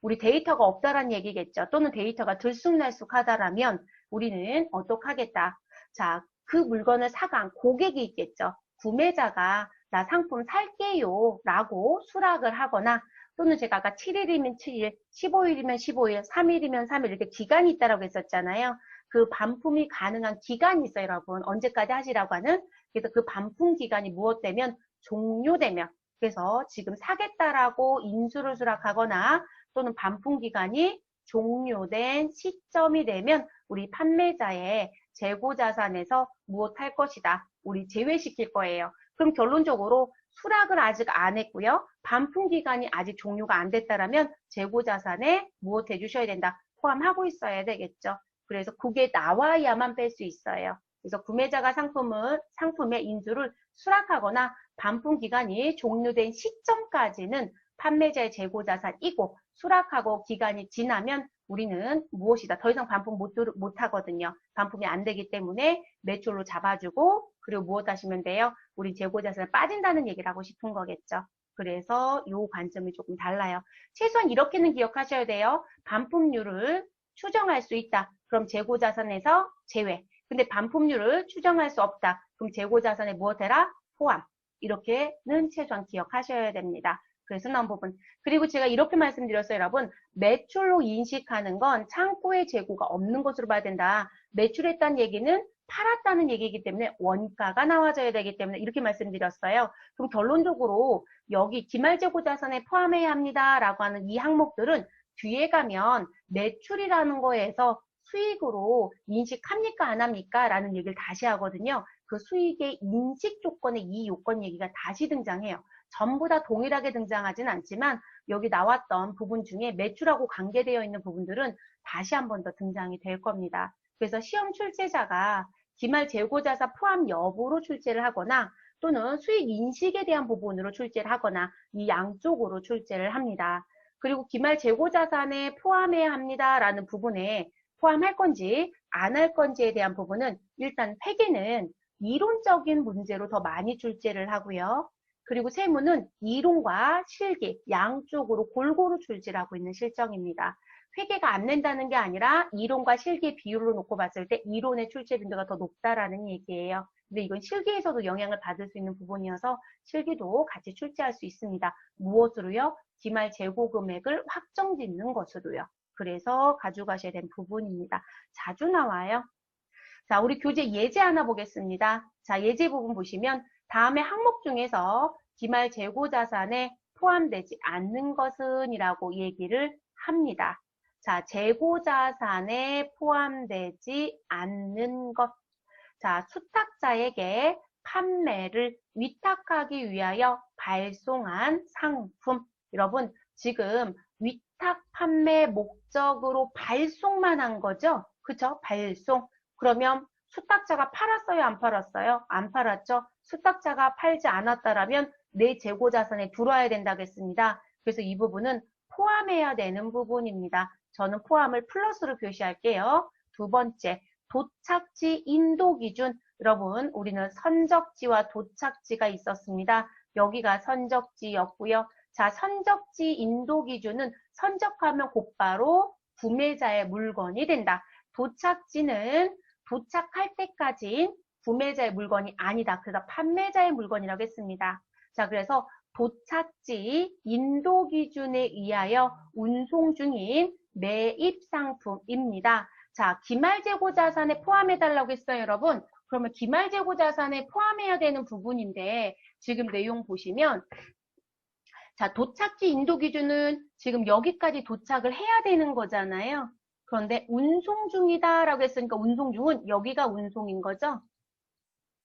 우리 데이터가 없다라는 얘기겠죠. 또는 데이터가 들쑥날쑥하다라면 우리는 어떻게 하겠다. 자, 그 물건을 사간 고객이 있겠죠. 구매자가 나 상품 살게요 라고 수락을 하거나 또는 제가 아까 7일이면 7일, 15일이면 15일, 3일이면 3일 이렇게 기간이 있다라고 했었잖아요. 그 반품이 가능한 기간이 있어요, 여러분. 언제까지 하시라고 하는. 그래서 그 반품 기간이 무엇되면 종료되면 그래서 지금 사겠다라고 인수를 수락하거나 또는 반품 기간이 종료된 시점이 되면 우리 판매자의 재고 자산에서 무엇할 것이다. 우리 제외시킬 거예요. 그럼 결론적으로 수락을 아직 안 했고요. 반품 기간이 아직 종료가 안 됐다라면 재고 자산에 무엇 해주셔야 된다. 포함하고 있어야 되겠죠. 그래서 그게 나와야만 뺄 수 있어요. 그래서 구매자가 상품의 인수를 수락하거나 반품 기간이 종료된 시점까지는 판매자의 재고 자산이고 수락하고 기간이 지나면 우리는 무엇이다. 더 이상 반품 못 하거든요. 반품이 안 되기 때문에 매출로 잡아주고 그리고 무엇 하시면 돼요? 우리 재고 자산을 빠진다는 얘기를 하고 싶은 거겠죠. 그래서 요 관점이 조금 달라요. 최소한 이렇게는 기억하셔야 돼요. 반품률을 추정할 수 있다. 그럼 재고자산에서 제외. 근데 반품률을 추정할 수 없다. 그럼 재고자산에 무엇 해라? 포함. 이렇게는 최소한 기억하셔야 됩니다. 그래서 나온 부분. 그리고 제가 이렇게 말씀드렸어요, 여러분. 매출로 인식하는 건 창고에 재고가 없는 것으로 봐야 된다. 매출했다는 얘기는 팔았다는 얘기이기 때문에 원가가 나와줘야 되기 때문에 이렇게 말씀드렸어요. 그럼 결론적으로 여기 기말재고자산에 포함해야 합니다. 라고 하는 이 항목들은 뒤에 가면 매출이라는 거에서 수익으로 인식합니까? 안 합니까? 라는 얘기를 다시 하거든요. 그 수익의 인식 조건의 이 요건 얘기가 다시 등장해요. 전부 다 동일하게 등장하진 않지만 여기 나왔던 부분 중에 매출하고 관계되어 있는 부분들은 다시 한 번 더 등장이 될 겁니다. 그래서 시험 출제자가 기말 재고자산 포함 여부로 출제를 하거나 또는 수익 인식에 대한 부분으로 출제를 하거나 이 양쪽으로 출제를 합니다. 그리고 기말 재고자산에 포함해야 합니다라는 부분에 포함할 건지 안 할 건지에 대한 부분은 일단 회계는 이론적인 문제로 더 많이 출제를 하고요. 그리고 세무는 이론과 실기 양쪽으로 골고루 출제를 하고 있는 실정입니다. 회계가 안 낸다는 게 아니라 이론과 실기 비율로 놓고 봤을 때 이론의 출제 빈도가 더 높다라는 얘기예요. 근데 이건 실기에서도 영향을 받을 수 있는 부분이어서 실기도 같이 출제할 수 있습니다. 무엇으로요? 기말 재고 금액을 확정짓는 것으로요. 그래서 가져가셔야 되는 부분입니다. 자주 나와요. 자, 우리 교재 예제 하나 보겠습니다. 자, 예제 부분 보시면 다음의 항목 중에서 기말 재고자산에 포함되지 않는 것은 이라고 얘기를 합니다. 자, 재고자산에 포함되지 않는 것. 자, 수탁자에게 판매를 위탁하기 위하여 발송한 상품. 여러분, 지금 위탁 판매 목적으로 발송만 한 거죠? 그쵸? 발송. 그러면 수탁자가 팔았어요? 안 팔았어요? 안 팔았죠? 수탁자가 팔지 않았다라면 내 재고자산에 들어와야 된다겠습니다. 그래서 이 부분은 포함해야 되는 부분입니다. 저는 포함을 플러스로 표시할게요. 두 번째, 도착지 인도 기준. 여러분, 우리는 선적지와 도착지가 있었습니다. 여기가 선적지였고요. 자, 선적지 인도 기준은 선적하면 곧바로 구매자의 물건이 된다. 도착지는 도착할 때까지 구매자의 물건이 아니다. 그래서 판매자의 물건이라고 했습니다. 자, 그래서 도착지 인도 기준에 의하여 운송 중인 매입 상품입니다. 자, 기말재고자산에 포함해달라고 했어요, 여러분. 그러면 기말재고자산에 포함해야 되는 부분인데 지금 내용 보시면 자, 도착지 인도 기준은 지금 여기까지 도착을 해야 되는 거잖아요. 그런데 운송 중이다라고 했으니까 운송 중은 여기가 운송인 거죠.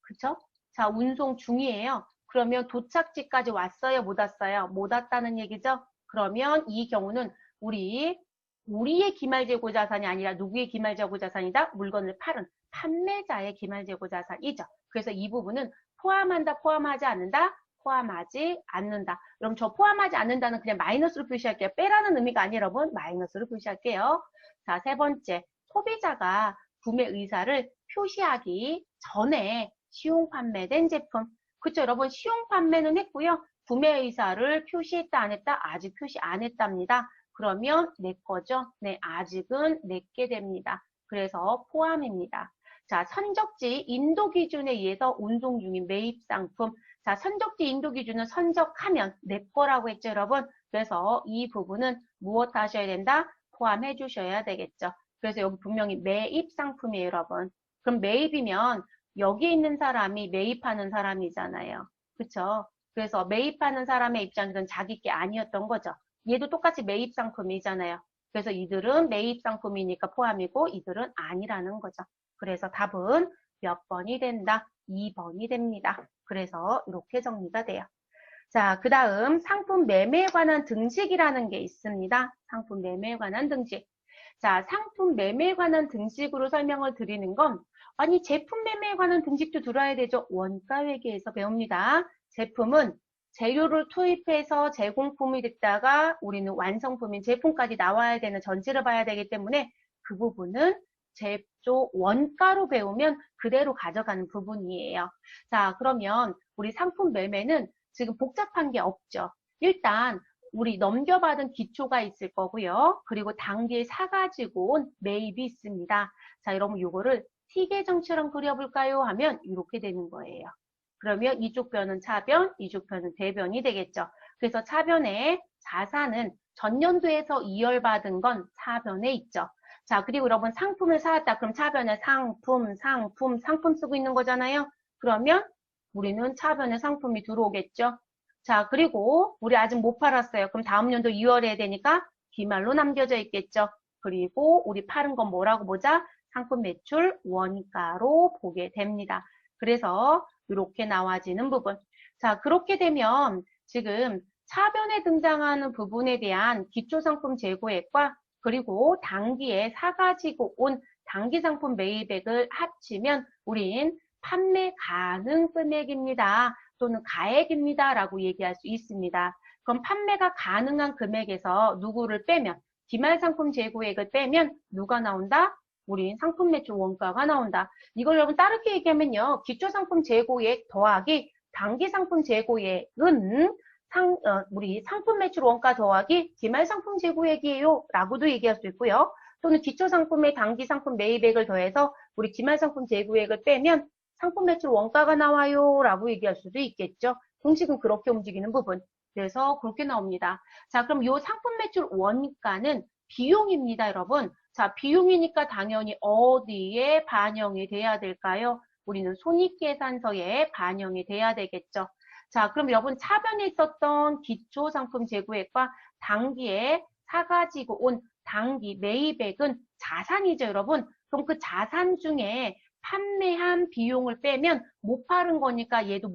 그쵸? 자, 운송 중이에요. 그러면 도착지까지 왔어요? 못 왔어요? 못 왔다는 얘기죠? 그러면 이 경우는 우리의 기말재고자산이 아니라 누구의 기말재고자산이다? 물건을 팔은 판매자의 기말재고자산이죠. 그래서 이 부분은 포함한다, 포함하지 않는다? 포함하지 않는다. 그럼 저 포함하지 않는다는 그냥 마이너스로 표시할게요. 빼라는 의미가 아니에요, 여러분. 마이너스로 표시할게요. 자, 세 번째. 소비자가 구매 의사를 표시하기 전에 시용 판매된 제품. 그쵸, 여러분? 시용 판매는 했고요. 구매 의사를 표시했다, 안 했다? 아직 표시 안 했답니다. 그러면 내 거죠? 네, 아직은 내게 됩니다. 그래서 포함입니다. 자, 선적지 인도 기준에 의해서 운송 중인 매입 상품. 자, 선적지 인도 기준은 선적하면 내 거라고 했죠, 여러분? 그래서 이 부분은 무엇 하셔야 된다? 포함해 주셔야 되겠죠. 그래서 여기 분명히 매입 상품이에요, 여러분. 그럼 매입이면 여기 있는 사람이 매입하는 사람이잖아요. 그쵸? 그래서 매입하는 사람의 입장에서는 자기 게 아니었던 거죠. 얘도 똑같이 매입 상품이잖아요. 그래서 이들은 매입 상품이니까 포함이고 이들은 아니라는 거죠. 그래서 답은 몇 번이 된다? 2번이 됩니다. 그래서 이렇게 정리가 돼요. 자, 그 다음 상품 매매에 관한 등식이라는 게 있습니다. 상품 매매에 관한 등식. 자, 상품 매매에 관한 등식으로 설명을 드리는 건 아니 제품 매매에 관한 등식도 들어야 되죠. 원가회계에서 배웁니다. 제품은 재료를 투입해서 제공품이 됐다가 우리는 완성품인 제품까지 나와야 되는 전체를 봐야 되기 때문에 그 부분은 제조 원가로 배우면 그대로 가져가는 부분이에요. 자, 그러면 우리 상품 매매는 지금 복잡한 게 없죠. 일단 우리 넘겨받은 기초가 있을 거고요. 그리고 단기에 사가지고 온 매입이 있습니다. 자, 여러분 요거를 T계정처럼 그려볼까요? 하면 이렇게 되는 거예요. 그러면 이쪽 변은 차변, 이쪽 변은 대변이 되겠죠. 그래서 차변에 자산은 전년도에서 이월받은 건 차변에 있죠. 자, 그리고 여러분 상품을 사왔다. 그럼 차변에 상품 쓰고 있는 거잖아요. 그러면 우리는 차변에 상품이 들어오겠죠. 자, 그리고 우리 아직 못 팔았어요. 그럼 다음 연도 2월에 해야 되니까 기말로 남겨져 있겠죠. 그리고 우리 파는 건 뭐라고 보자? 상품 매출 원가로 보게 됩니다. 그래서 이렇게 나와지는 부분. 자, 그렇게 되면 지금 차변에 등장하는 부분에 대한 기초상품 재고액과 그리고 단기에 사가지고 온 단기 상품 매입액을 합치면 우린 판매 가능 금액입니다. 또는 가액입니다. 라고 얘기할 수 있습니다. 그럼 판매가 가능한 금액에서 누구를 빼면 기말 상품 재고액을 빼면 누가 나온다? 우린 상품 매출 원가가 나온다. 이걸 여러분 다르게 얘기하면요. 기초 상품 재고액 더하기 단기 상품 재고액은 우리 상품 매출 원가 더하기 기말 상품 재고액이에요. 라고도 얘기할 수 있고요. 또는 기초 상품의 단기 상품 매입액을 더해서 우리 기말 상품 재고액을 빼면 상품 매출 원가가 나와요. 라고 얘기할 수도 있겠죠. 공식은 그렇게 움직이는 부분. 그래서 그렇게 나옵니다. 자, 그럼 이 상품 매출 원가는 비용입니다, 여러분. 자, 비용이니까 당연히 어디에 반영이 돼야 될까요? 우리는 손익계산서에 반영이 돼야 되겠죠. 자, 그럼 여러분 차변에 있었던 기초상품 재고액과 단기에 사가지고 온 단기 매입액은 자산이죠, 여러분. 그럼 그 자산 중에 판매한 비용을 빼면 못 팔은 거니까 얘는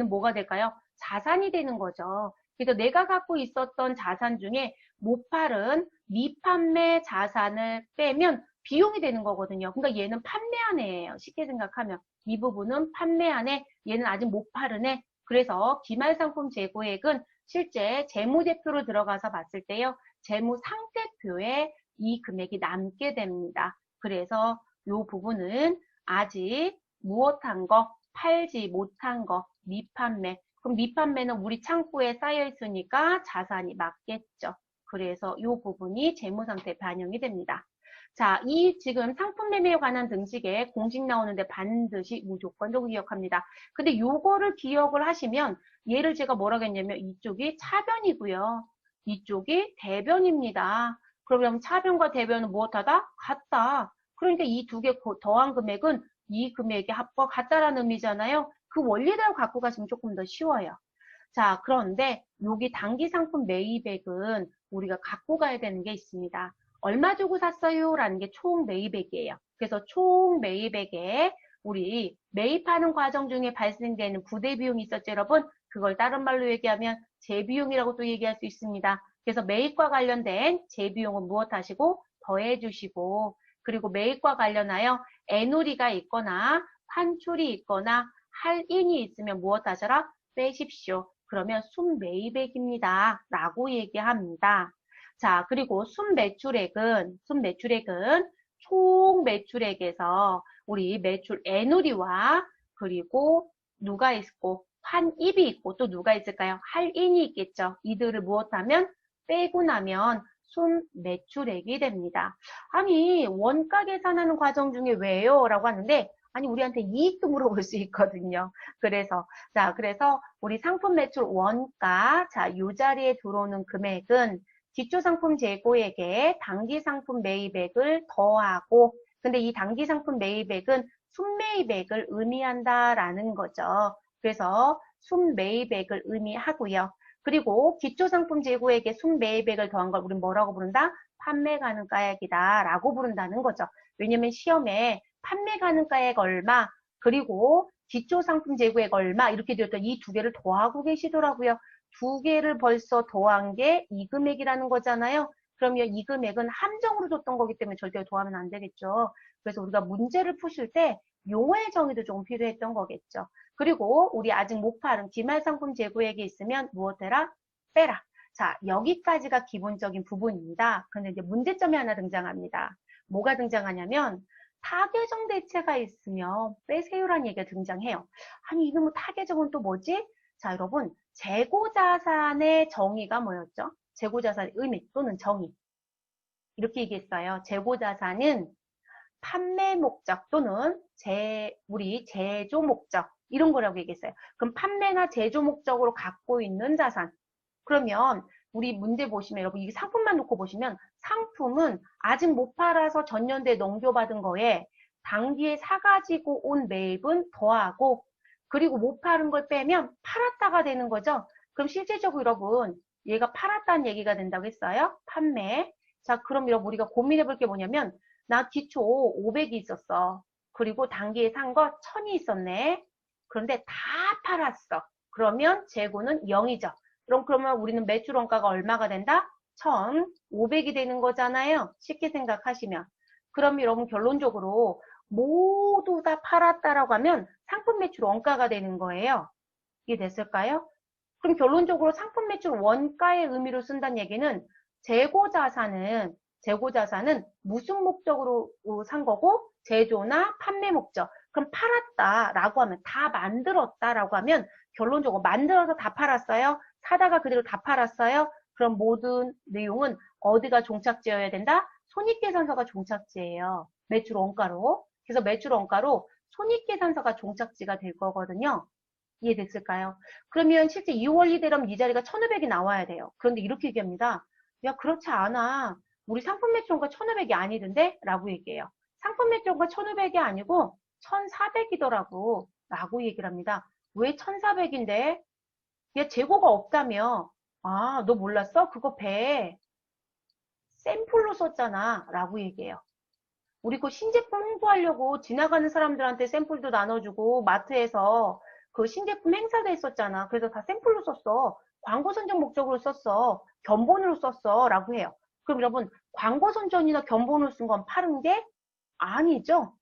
뭐가 될까요? 자산이 되는 거죠. 그래서 내가 갖고 있었던 자산 중에 못 팔은 미판매 자산을 빼면 비용이 되는 거거든요. 그러니까 얘는 판매한 애예요. 쉽게 생각하면. 이 부분은 판매한 애, 얘는 아직 못 팔은 애. 그래서 기말상품 재고액은 실제 재무제표로 들어가서 봤을 때요. 재무상태표에 이 금액이 남게 됩니다. 그래서 이 부분은 아직 무엇한 거, 팔지 못한 거, 미판매. 그럼 미판매는 우리 창고에 쌓여 있으니까 자산이 맞겠죠. 그래서 이 부분이 재무상태에 반영이 됩니다. 자, 이 지금 상품 매매에 관한 등식에 공식 나오는데 반드시 무조건적으로 기억합니다. 근데 요거를 기억을 하시면 얘를 제가 뭐라고 했냐면 이쪽이 차변이고요. 이쪽이 대변입니다. 그러면 차변과 대변은 무엇하다? 같다. 그러니까 이 두 개 더한 금액은 이 금액의 합과 같다라는 의미잖아요. 그 원리대로 갖고 가시면 조금 더 쉬워요. 자, 그런데 여기 단기 상품 매입액은 우리가 갖고 가야 되는 게 있습니다. 얼마 주고 샀어요? 라는 게 총 매입액이에요. 그래서 총 매입액에 우리 매입하는 과정 중에 발생되는 부대 비용이 있었죠, 여러분? 그걸 다른 말로 얘기하면 재비용이라고 또 얘기할 수 있습니다. 그래서 매입과 관련된 재비용은 무엇 하시고 더해 주시고 그리고 매입과 관련하여 애누리가 있거나 환출이 있거나 할인이 있으면 무엇 하셔라? 빼십시오. 그러면 순매입액입니다. 라고 얘기합니다. 자, 그리고 순매출액은 총 매출액에서 우리 매출 애누리와 그리고 누가 있고 환입이 있고 또 누가 있을까요? 할인이 있겠죠. 이들을 무엇하면 빼고 나면 순매출액이 됩니다. 아니 원가 계산하는 과정 중에 왜요? 라고 하는데 아니 우리한테 이익도 물어볼 수 있거든요. 그래서 우리 상품 매출 원가 이 자리에 들어오는 금액은 기초 상품 재고액에 단기 상품 매입액을 더하고 근데 이 단기 상품 매입액은 순매입액을 의미한다라는 거죠. 그래서 순매입액을 의미하고요. 그리고 기초 상품 재고액에 순매입액을 더한 걸 우리는 뭐라고 부른다? 판매 가능가액이다 라고 부른다는 거죠. 왜냐면 시험에 판매 가능가액 얼마 그리고 기초 상품 재고액 얼마 이렇게 되었던 이 두 개를 더하고 계시더라고요. 두 개를 벌써 더한 게 이 금액이라는 거잖아요. 그러면 이 금액은 함정으로 줬던 거기 때문에 절대 더하면 안 되겠죠. 그래서 우리가 문제를 푸실 때 용어의 정의도 조금 필요했던 거겠죠. 그리고 우리 아직 못 팔은 기말상품 재고액이 있으면 무엇 해라? 빼라. 자, 여기까지가 기본적인 부분입니다. 그런데 이제 문제점이 하나 등장합니다. 뭐가 등장하냐면 타계정 대체가 있으면 빼세요라는 얘기가 등장해요. 아니 이게 뭐 타계정은 또 뭐지? 자, 여러분 재고자산의 정의가 뭐였죠? 재고자산의 의미 또는 정의. 이렇게 얘기했어요. 재고자산은 판매 목적 또는 우리 제조 목적 이런 거라고 얘기했어요. 그럼 판매나 제조 목적으로 갖고 있는 자산. 그러면 우리 문제 보시면 여러분 이 상품만 놓고 보시면 상품은 아직 못 팔아서 전년도에 넘겨받은 거에 당기에 사가지고 온 매입은 더하고 그리고 못 팔은 걸 빼면 팔았다가 되는 거죠. 그럼 실질적으로 여러분 얘가 팔았다는 얘기가 된다고 했어요. 판매. 자, 그럼 여러분 우리가 고민해 볼 게 뭐냐면 나 기초 500이 있었어. 그리고 단기에 산 거 1000이 있었네. 그런데 다 팔았어. 그러면 재고는 0이죠. 그러면 우리는 매출 원가가 얼마가 된다? 1500이 되는 거잖아요. 쉽게 생각하시면. 그럼 여러분 결론적으로 모두 다 팔았다라고 하면 상품 매출 원가가 되는 거예요. 이게 됐을까요? 그럼 결론적으로 상품 매출 원가의 의미로 쓴다는 얘기는 재고자산은 무슨 목적으로 산 거고 제조나 판매 목적. 그럼 팔았다라고 하면 다 만들었다라고 하면 결론적으로 만들어서 다 팔았어요. 사다가 그대로 다 팔았어요. 그럼 모든 내용은 어디가 종착지어야 된다? 손익계산서가 종착지예요. 매출 원가로. 그래서 매출 원가로 손익계산서가 종착지가 될 거거든요. 이해됐을까요? 그러면 실제 2월 이대로면 이 자리가 1500이 나와야 돼요. 그런데 이렇게 얘기합니다. 야, 그렇지 않아. 우리 상품 매출원가 1500이 아니던데? 라고 얘기해요. 상품 매출원가 1500이 아니고 1400이더라고. 라고 얘기를 합니다. 왜 1400인데? 야, 재고가 없다며. 아, 너 몰랐어? 그거 배 샘플로 썼잖아. 라고 얘기해요. 우리 그 신제품 홍보하려고 지나가는 사람들한테 샘플도 나눠주고 마트에서 그 신제품 행사도 했었잖아. 그래서 다 샘플로 썼어. 광고 선정 목적으로 썼어. 견본으로 썼어. 라고 해요. 그럼 여러분 광고 선전이나 견본으로 쓴 건 파는 게 아니죠.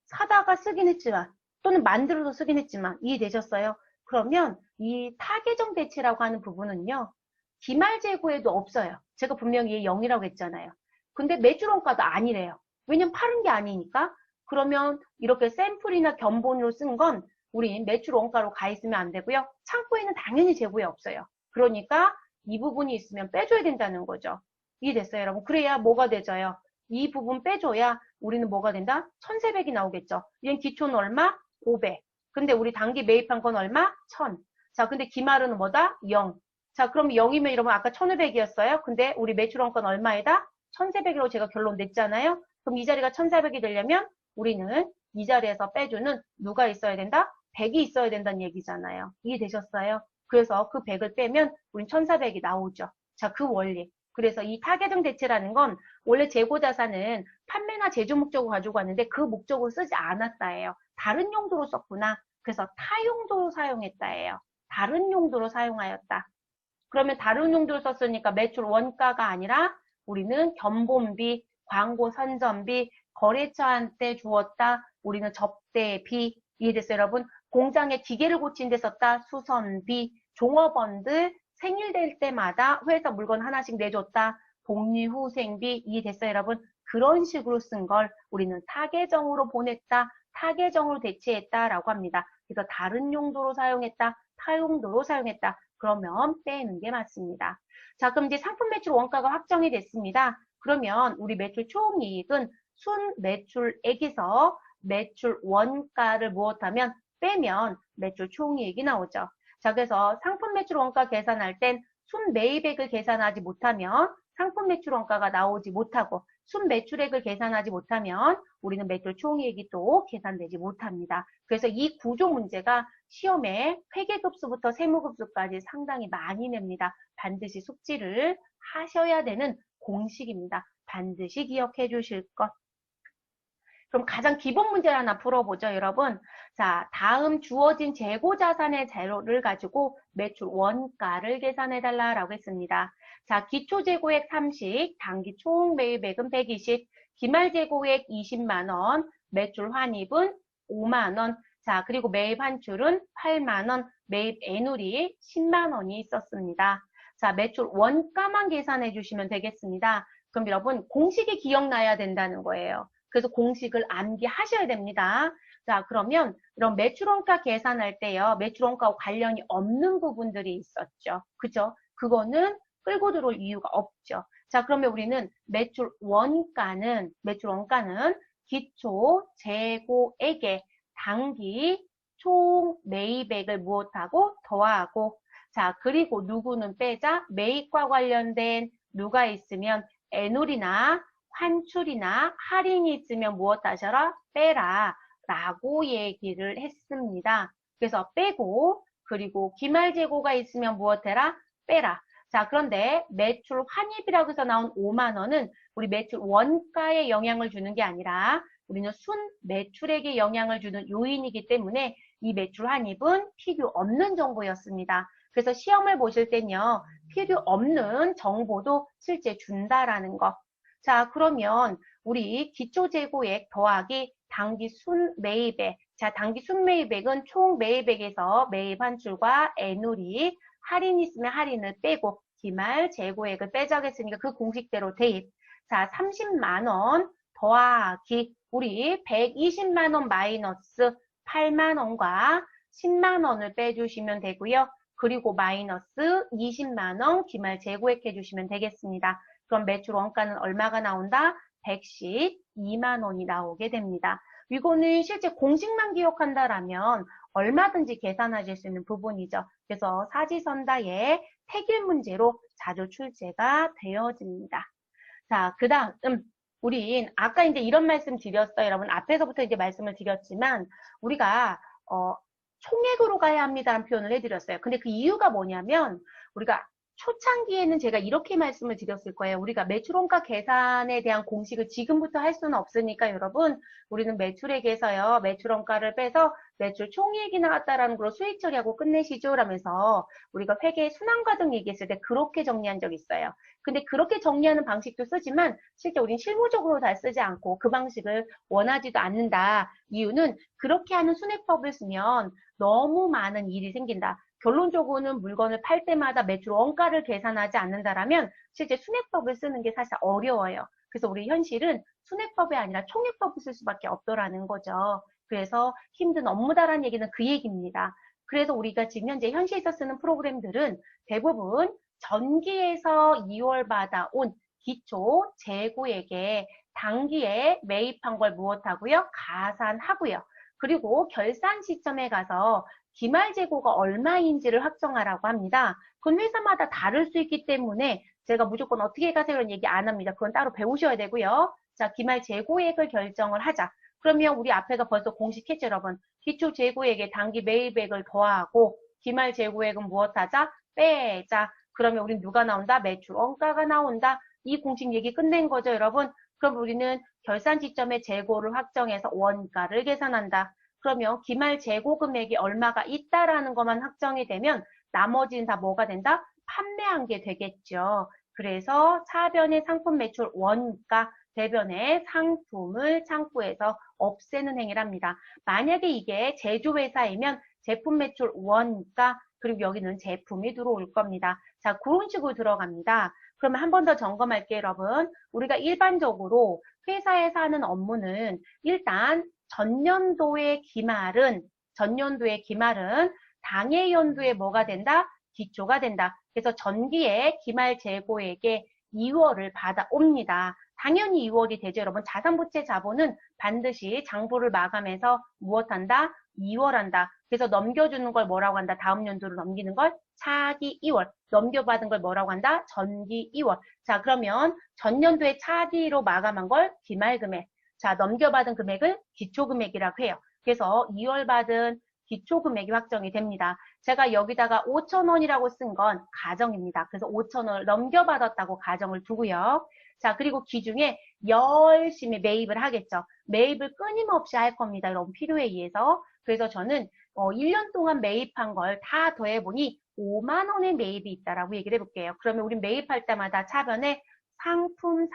사다가 쓰긴 했지만 또는 만들어서 쓰긴 했지만 이해되셨어요? 그러면 이 타계정 대체라고 하는 부분은요. 기말 재고에도 없어요. 제가 분명히 얘 0이라고 했잖아요. 근데 매출원가도 아니래요. 왜냐면 파는 게 아니니까. 그러면 이렇게 샘플이나 견본으로 쓴 건 우리 매출 원가로 가 있으면 안 되고요. 창고에는 당연히 재고에 없어요. 그러니까 이 부분이 있으면 빼줘야 된다는 거죠. 이해됐어요, 여러분? 그래야 뭐가 되져요? 이 부분 빼줘야 우리는 뭐가 된다? 1300이 나오겠죠. 얘는 기초는 얼마? 500. 근데 우리 단기 매입한 건 얼마? 1000. 자, 근데 기말은 뭐다? 0. 자, 그럼 0이면 이러면 아까 1500이었어요. 근데 우리 매출 원가는 얼마에다? 1300이라고 제가 결론 냈잖아요. 그럼 이 자리가 1400이 되려면 우리는 이 자리에서 빼주는 누가 있어야 된다? 100이 있어야 된다는 얘기잖아요. 이해되셨어요? 그래서 그 100을 빼면 우린 1400이 나오죠. 자, 그 원리. 그래서 이 타계정 대체라는 건 원래 재고자산은 판매나 제조 목적으로 가지고 왔는데 그 목적으로 쓰지 않았다예요. 다른 용도로 썼구나. 그래서 타용도로 사용했다예요. 다른 용도로 사용하였다. 그러면 다른 용도로 썼으니까 매출 원가가 아니라 우리는 견본비, 광고 선전비, 거래처한테 주었다. 우리는 접대비. 이해됐어요, 여러분? 공장에 기계를 고친 데 썼다. 수선비, 종업원들 생일 될 때마다 회사 물건 하나씩 내줬다. 복리후생비. 이해됐어요, 여러분? 그런 식으로 쓴 걸 우리는 타계정으로 보냈다. 타계정으로 대체했다라고 합니다. 그래서 다른 용도로 사용했다. 타용도로 사용했다. 그러면 빼는 게 맞습니다. 자, 그럼 이제 상품 매출 원가가 확정이 됐습니다. 그러면 우리 매출 총이익은 순 매출액에서 매출 원가를 무엇하면 빼면 매출 총이익이 나오죠. 자, 그래서 상품 매출 원가 계산할 땐 순 매입액을 계산하지 못하면 상품 매출 원가가 나오지 못하고 순 매출액을 계산하지 못하면 우리는 매출 총이익이 또 계산되지 못합니다. 그래서 이 구조 문제가 시험에 회계급수부터 세무급수까지 상당히 많이 냅니다. 반드시 숙지를 하셔야 되는 공식입니다. 반드시 기억해 주실 것. 그럼 가장 기본 문제를 하나 풀어보죠, 여러분. 자, 다음 주어진 재고자산의 재료를 가지고 매출 원가를 계산해달라라고 했습니다. 자, 기초재고액 30, 단기 총 매입액은 120, 기말재고액 20만원, 매출 환입은 5만원, 자, 그리고 매입 환출은 8만원, 매입 애누리 10만원이 있었습니다. 자, 매출 원가만 계산해 주시면 되겠습니다. 그럼 여러분, 공식이 기억나야 된다는 거예요. 그래서 공식을 암기하셔야 됩니다. 자, 그러면 이런 매출원가 계산할 때요. 매출원가와 관련이 없는 부분들이 있었죠. 그죠? 그거는 끌고 들어올 이유가 없죠. 자, 그러면 우리는 매출원가는 기초 재고액의 당기 총 매입액을 무엇하고 더하고, 자, 그리고 누구는 빼자. 매입과 관련된 누가 있으면 애놀이나 환출이나 할인이 있으면 무엇 하셔라? 빼라. 라고 얘기를 했습니다. 그래서 빼고, 그리고 기말재고가 있으면 무엇 해라? 빼라. 자, 그런데 매출 환입이라고 해서 나온 5만 원은 우리 매출 원가에 영향을 주는 게 아니라 우리는 순 매출액에 영향을 주는 요인이기 때문에 이 매출 환입은 필요 없는 정보였습니다. 그래서 시험을 보실 땐요, 필요 없는 정보도 실제 준다라는 거. 자, 그러면 우리 기초재고액 더하기 당기 순매입액. 자, 당기 순매입액은 총 매입액에서 매입 환출과 애누리, 할인 있으면 할인을 빼고 기말 재고액을 빼자겠으니까 그 공식대로 대입. 자, 30만 원 더하기 우리 120만 원 마이너스 8만 원과 10만 원을 빼주시면 되고요. 그리고 마이너스 20만 원 기말 재고액 해주시면 되겠습니다. 그럼 매출 원가는 얼마가 나온다? 112만 원이 나오게 됩니다. 이거는 실제 공식만 기억한다라면 얼마든지 계산하실 수 있는 부분이죠. 그래서 사지선다의 택일 문제로 자주 출제가 되어집니다. 자, 그 다음, 우린 아까 이제 이런 말씀 드렸어요. 여러분, 앞에서부터 이제 말씀을 드렸지만, 우리가, 총액으로 가야 합니다라는 표현을 해드렸어요. 근데 그 이유가 뭐냐면, 우리가 초창기에는 제가 이렇게 말씀을 드렸을 거예요. 우리가 매출원가 계산에 대한 공식을 지금부터 할 수는 없으니까 여러분, 우리는 매출액에서요, 매출원가를 빼서 매출 총이익이 나왔다라는 걸로 수익 처리하고 끝내시죠 라면서 우리가 회계 순환과정 얘기했을 때 그렇게 정리한 적이 있어요. 근데 그렇게 정리하는 방식도 쓰지만 실제 우린 실무적으로 다 쓰지 않고 그 방식을 원하지도 않는다. 이유는 그렇게 하는 순회법을 쓰면 너무 많은 일이 생긴다. 결론적으로는 물건을 팔 때마다 매출 원가를 계산하지 않는다라면 실제 순회법을 쓰는 게 사실 어려워요. 그래서 우리 현실은 순회법이 아니라 총회법을 쓸 수밖에 없더라는 거죠. 그래서 힘든 업무다라는 얘기는 그 얘기입니다. 그래서 우리가 지금 현재 현실에서 쓰는 프로그램들은 대부분 전기에서 2월 받아온 기초 재고액에 당기에 매입한 걸 무엇하고요? 가산하고요. 그리고 결산 시점에 가서 기말 재고가 얼마인지를 확정하라고 합니다. 그건 회사마다 다를 수 있기 때문에 제가 무조건 어떻게 가세요 이런 얘기 안 합니다. 그건 따로 배우셔야 되고요. 자, 기말 재고액을 결정을 하자. 그러면 우리 앞에서 벌써 공식했죠, 여러분. 기초 재고액에 당기 매입액을 더하고 기말 재고액은 무엇하자? 빼자. 그러면 우린 누가 나온다? 매출 원가가 나온다. 이 공식 얘기 끝낸 거죠, 여러분. 그럼 우리는 결산 시점에 재고를 확정해서 원가를 계산한다. 그러면 기말 재고 금액이 얼마가 있다라는 것만 확정이 되면 나머지는 다 뭐가 된다? 판매한 게 되겠죠. 그래서 차변의 상품 매출 원가, 대변의 상품을 창고에서 없애는 행위랍니다. 만약에 이게 제조회사이면 제품 매출 원가, 그리고 여기는 제품이 들어올 겁니다. 자, 그런 식으로 들어갑니다. 그러면 한 번 더 점검할게요, 여러분. 우리가 일반적으로 회사에서 하는 업무는 일단 전년도의 기말은 당해 연도에 뭐가 된다? 기초가 된다. 그래서 전기의 기말 재고액에 2월을 받아옵니다. 당연히 2월이 되죠. 여러분 자산부채 자본은 반드시 장부를 마감해서 무엇한다? 2월 한다. 그래서 넘겨주는 걸 뭐라고 한다? 다음 연도로 넘기는 걸 차기 2월. 넘겨받은 걸 뭐라고 한다? 전기 2월. 자, 그러면 전년도에 차기로 마감한 걸 기말금액. 자, 넘겨받은 금액을 기초금액이라고 해요. 그래서 2월 받은 기초금액이 확정이 됩니다. 제가 여기다가 5,000원이라고 쓴 건 가정입니다. 그래서 5,000원을 넘겨받았다고 가정을 두고요. 자, 그리고 기중에 열심히 매입을 하겠죠. 매입을 끊임없이 할 겁니다. 여러분 필요에 의해서. 그래서 저는 1년 동안 매입한 걸 다 더해보니 5만 원의 매입이 있다라고 얘기를 해볼게요. 그러면 우리 매입할 때마다 차변에 상품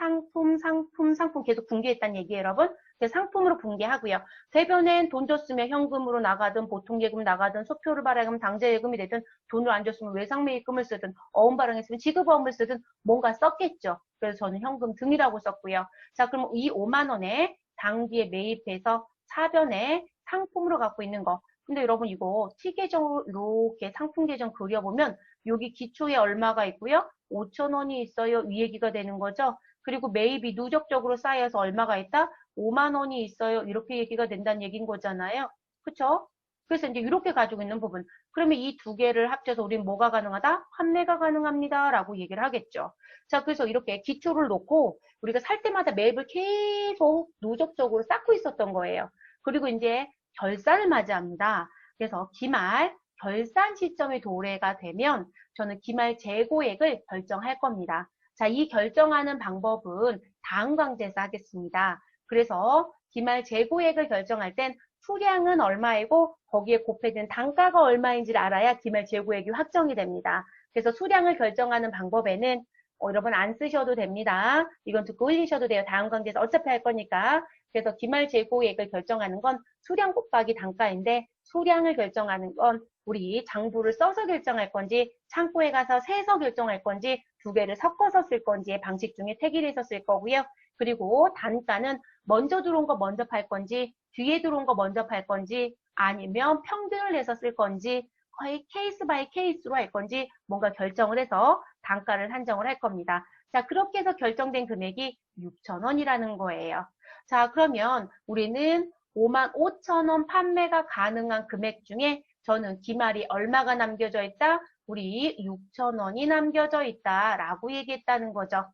계속 분기했다는 얘기예요, 여러분. 그래서 상품으로 분기하고요. 대변엔 돈 줬으면 현금으로 나가든 보통예금 나가든 소표를 발행하면 당좌예금이 되든 돈을 안 줬으면 외상매입금을 쓰든 어음 발행했으면 지급어음을 쓰든 뭔가 썼겠죠. 그래서 저는 현금 등이라고 썼고요. 자, 그럼 이 5만 원에 당기에 매입해서 차변에 상품으로 갖고 있는 거. 근데 여러분 이거 T계정으로 이렇게 상품 계정 그려보면 여기 기초에 얼마가 있고요. 5,000원이 있어요. 이 얘기가 되는 거죠. 그리고 매입이 누적적으로 쌓여서 얼마가 있다? 5만 원이 있어요. 이렇게 얘기가 된다는 얘기인 거잖아요. 그쵸? 그래서 이제 이렇게 가지고 있는 부분. 그러면 이 두 개를 합쳐서 우리는 뭐가 가능하다? 판매가 가능합니다. 라고 얘기를 하겠죠. 자, 그래서 이렇게 기초를 놓고 우리가 살 때마다 매입을 계속 누적적으로 쌓고 있었던 거예요. 그리고 이제 결산을 맞이합니다. 그래서 기말 결산 시점에 도래가 되면 저는 기말 재고액을 결정할 겁니다. 자, 이 결정하는 방법은 다음 강좌에서 하겠습니다. 그래서 기말 재고액을 결정할 땐 수량은 얼마이고 거기에 곱해진 단가가 얼마인지를 알아야 기말 재고액이 확정이 됩니다. 그래서 수량을 결정하는 방법에는 여러분 안 쓰셔도 됩니다. 이건 듣고 흘리셔도 돼요. 다음 강좌에서 어차피 할 거니까. 그래서 기말 재고액을 결정하는 건 수량 곱하기 단가인데 수량을 결정하는 건 우리 장부를 써서 결정할 건지 창고에 가서 세서 결정할 건지 두 개를 섞어서 쓸 건지의 방식 중에 택일해서 쓸 거고요. 그리고 단가는 먼저 들어온 거 먼저 팔 건지 뒤에 들어온 거 먼저 팔 건지 아니면 평균을 내서 쓸 건지 거의 케이스 바이 케이스로 할 건지 뭔가 결정을 해서 단가를 산정을 할 겁니다. 자, 그렇게 해서 결정된 금액이 6,000원이라는 거예요. 자, 그러면 우리는 55,000원 판매가 가능한 금액 중에 저는 기말이 얼마가 남겨져 있다? 우리 6,000원이 남겨져 있다라고 얘기했다는 거죠.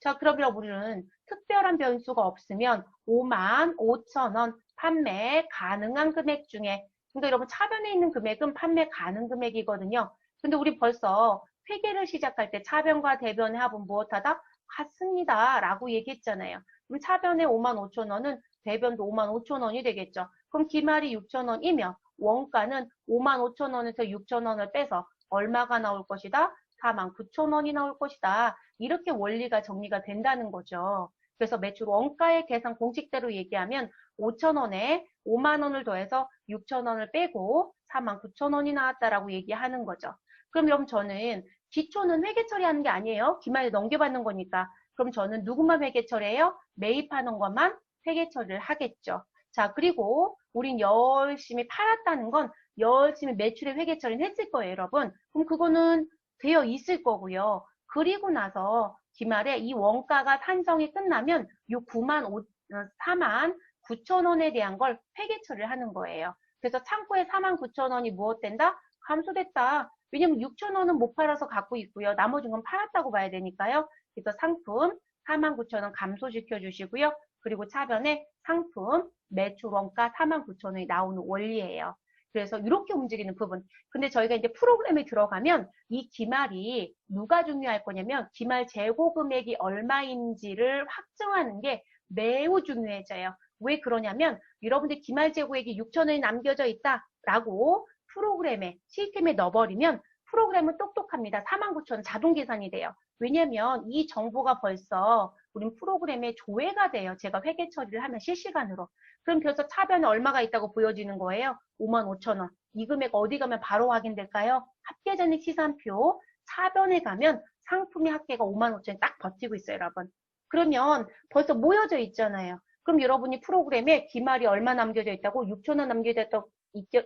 자, 그러면 우리는 특별한 변수가 없으면 55,000원 판매 가능한 금액 중에 근데 여러분 차변에 있는 금액은 판매 가능 금액이거든요. 근데 우리 벌써 회계를 시작할 때 차변과 대변의 합은 무엇하다? 같습니다. 라고 얘기했잖아요. 그럼 차변의 55,000원은 대변도 55,000원이 되겠죠. 그럼 기말이 6,000원이면 원가는 55,000원에서 6,000원을 빼서 얼마가 나올 것이다? 49,000원이 나올 것이다. 이렇게 원리가 정리가 된다는 거죠. 그래서 매출 원가의 계산 공식대로 얘기하면 5,000원에 5만 원을 더해서 6,000원을 빼고 49,000원이 나왔다라고 얘기하는 거죠. 그럼 여러분 저는 기초는 회계 처리하는 게 아니에요. 기말에 넘겨받는 거니까. 그럼 저는 누구만 회계 처리해요? 매입하는 것만 회계 처리를 하겠죠. 자, 그리고 우린 열심히 팔았다는 건 열심히 매출의 회계 처리는 했을 거예요, 여러분. 그럼 그거는 되어 있을 거고요. 그리고 나서 기말에 이 원가가 산정이 끝나면 이 4만 9천 원에 대한 걸 회계 처리를 하는 거예요. 그래서 창고에 4만 9천 원이 무엇 된다? 감소됐다. 왜냐면 6천 원은 못 팔아서 갖고 있고요. 나머지 건 팔았다고 봐야 되니까요. 그래서 상품 4만 9천 원 감소시켜 주시고요. 그리고 차변에 상품 매출 원가 4만 9천 원이 나오는 원리예요. 그래서 이렇게 움직이는 부분. 근데 저희가 이제 프로그램에 들어가면 이 기말이 누가 중요할 거냐면 기말 재고 금액이 얼마인지를 확정하는 게 매우 중요해져요. 왜 그러냐면 여러분들 기말 재고액이 6,000원이 남겨져 있다라고 프로그램에 시스템에 넣어버리면 프로그램은 똑똑합니다. 49,000원 자동 계산이 돼요. 왜냐면 이 정보가 벌써 우린 프로그램에 조회가 돼요. 제가 회계 처리를 하면 실시간으로. 그럼 그래서 차변에 얼마가 있다고 보여지는 거예요. 55,000원. 이 금액 어디 가면 바로 확인될까요? 합계전액 시산표 차변에 가면 상품의 합계가 55,000원이 딱 버티고 있어요, 여러분. 그러면 벌써 모여져 있잖아요. 그럼 여러분이 프로그램에 기말이 얼마 남겨져 있다고 6,000원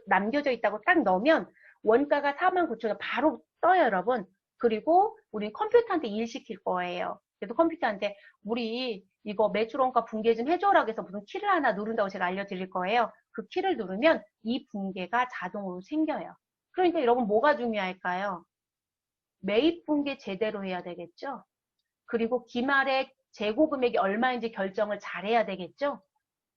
남겨져 있다고 딱 넣으면 원가가 49,000원 바로 떠요, 여러분. 그리고 우리 컴퓨터한테 일시킬 거예요. 그래서 컴퓨터한테 우리 이거 매출원가 붕괴 좀 해줘라 해서 무슨 키를 하나 누른다고 제가 알려드릴 거예요. 그 키를 누르면 이 붕괴가 자동으로 생겨요. 그러니까 여러분 뭐가 중요할까요? 매입 붕괴 제대로 해야 되겠죠? 그리고 기말의 재고 금액이 얼마인지 결정을 잘해야 되겠죠?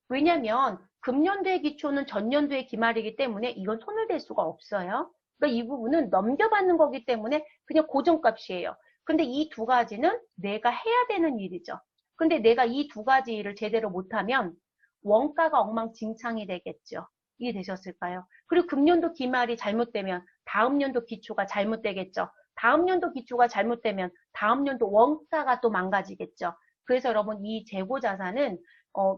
왜냐면 금년도의 기초는 전년도의 기말이기 때문에 이건 손을 댈 수가 없어요. 그러니까 이 부분은 넘겨받는 거기 때문에 그냥 고정값이에요. 근데 이 두 가지는 내가 해야 되는 일이죠. 근데 내가 이 두 가지 일을 제대로 못하면 원가가 엉망진창이 되겠죠. 이해되셨을까요? 그리고 금년도 기말이 잘못되면 다음 연도 기초가 잘못되겠죠. 다음 연도 기초가 잘못되면 다음 연도 원가가 또 망가지겠죠. 그래서 여러분 이 재고자산은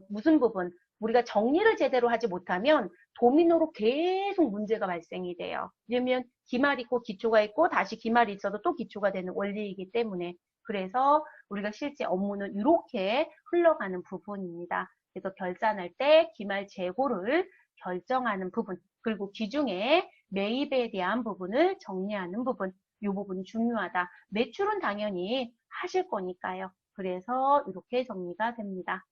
무슨 부분? 우리가 정리를 제대로 하지 못하면 도미노로 계속 문제가 발생이 돼요. 왜냐면 기말이 있고 기초가 있고 다시 기말이 있어도 또 기초가 되는 원리이기 때문에 그래서 우리가 실제 업무는 이렇게 흘러가는 부분입니다. 그래서 결산할 때 기말 재고를 결정하는 부분, 그리고 기중에 매입에 대한 부분을 정리하는 부분, 이 부분이 중요하다. 매출은 당연히 하실 거니까요. 그래서 이렇게 정리가 됩니다.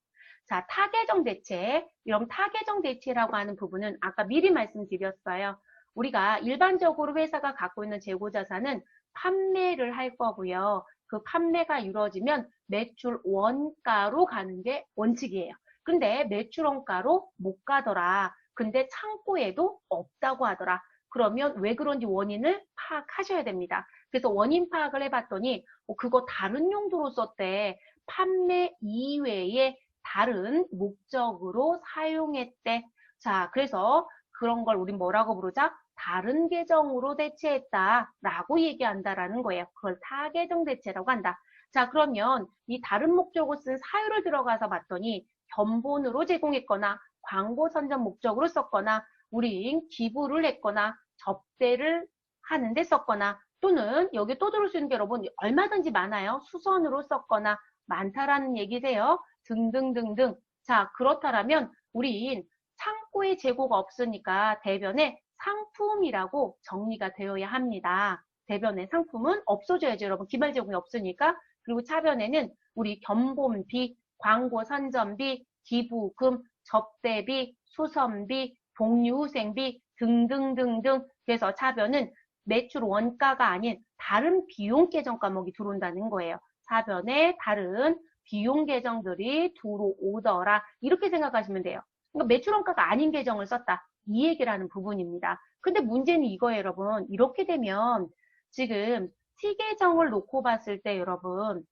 자, 타계정 대체. 이런 타계정 대체라고 하는 부분은 아까 미리 말씀드렸어요. 우리가 일반적으로 회사가 갖고 있는 재고자산은 판매를 할 거고요. 그 판매가 이루어지면 매출 원가로 가는 게 원칙이에요. 근데 매출 원가로 못 가더라. 근데 창고에도 없다고 하더라. 그러면 왜 그런지 원인을 파악하셔야 됩니다. 그래서 원인 파악을 해봤더니 그거 다른 용도로 썼대. 판매 이외에 다른 목적으로 사용했대. 자, 그래서 그런 걸 우린 뭐라고 부르자? 다른 계정으로 대체했다라고 얘기한다라는 거예요. 그걸 타계정 대체라고 한다. 자, 그러면 이 다른 목적으로 쓴 사유를 들어가서 봤더니 견본으로 제공했거나 광고 선전 목적으로 썼거나 우린 기부를 했거나 접대를 하는데 썼거나 또는 여기 또 들을 수 있는 게 여러분 얼마든지 많아요. 수선으로 썼거나 많다라는 얘기세요. 등등등등. 자, 그렇다면 우린 창고에 재고가 없으니까 대변에 상품이라고 정리가 되어야 합니다. 대변에 상품은 없어져야죠, 여러분. 기말 제공이 없으니까. 그리고 차변에는 우리 견본비, 광고 선전비, 기부금, 접대비, 수선비, 복리후생비 등등등등. 그래서 차변은 매출 원가가 아닌 다른 비용 계정 과목이 들어온다는 거예요. 차변에 다른 비용 계정들이 들어오더라. 이렇게 생각하시면 돼요. 그러니까 매출 원가가 아닌 계정을 썼다. 이 얘기를 하는 부분입니다. 근데 문제는 이거예요, 여러분. 이렇게 되면 지금 T 계정을 놓고 봤을 때 여러분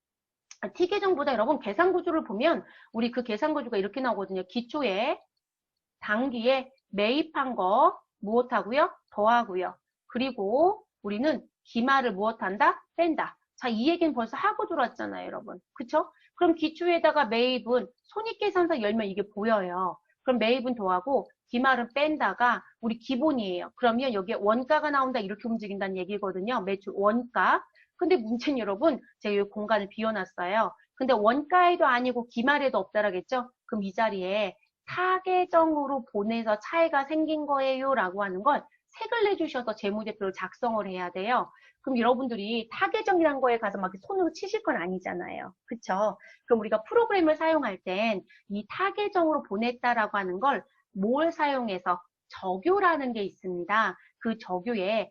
T 계정보다 여러분 계산 구조를 보면 우리 그 계산 구조가 이렇게 나오거든요. 기초에 당기에 매입한 거 무엇하고요? 더하고요. 그리고 우리는 기말을 무엇한다? 뺀다. 자, 이 얘기는 벌써 하고 들어왔잖아요, 여러분. 그쵸? 그럼 기초에다가 매입은 손익계산서 열면 이게 보여요. 그럼 매입은 더하고 기말은 뺀다가 우리 기본이에요. 그러면 여기에 원가가 나온다 이렇게 움직인다는 얘기거든요. 매출 원가. 근데 문제는 여러분 제가 이 공간을 비워놨어요. 근데 원가에도 아니고 기말에도 없다라겠죠? 그럼 이 자리에 타계정으로 보내서 차이가 생긴 거예요 라고 하는 걸 색을 내주셔서 재무제표를 작성을 해야 돼요. 그럼 여러분들이 타계정이란 거에 가서 막 손으로 치실 건 아니잖아요. 그쵸? 그럼 우리가 프로그램을 사용할 땐 이 타계정으로 보냈다라고 하는 걸 뭘 사용해서 적요라는 게 있습니다. 그 적요에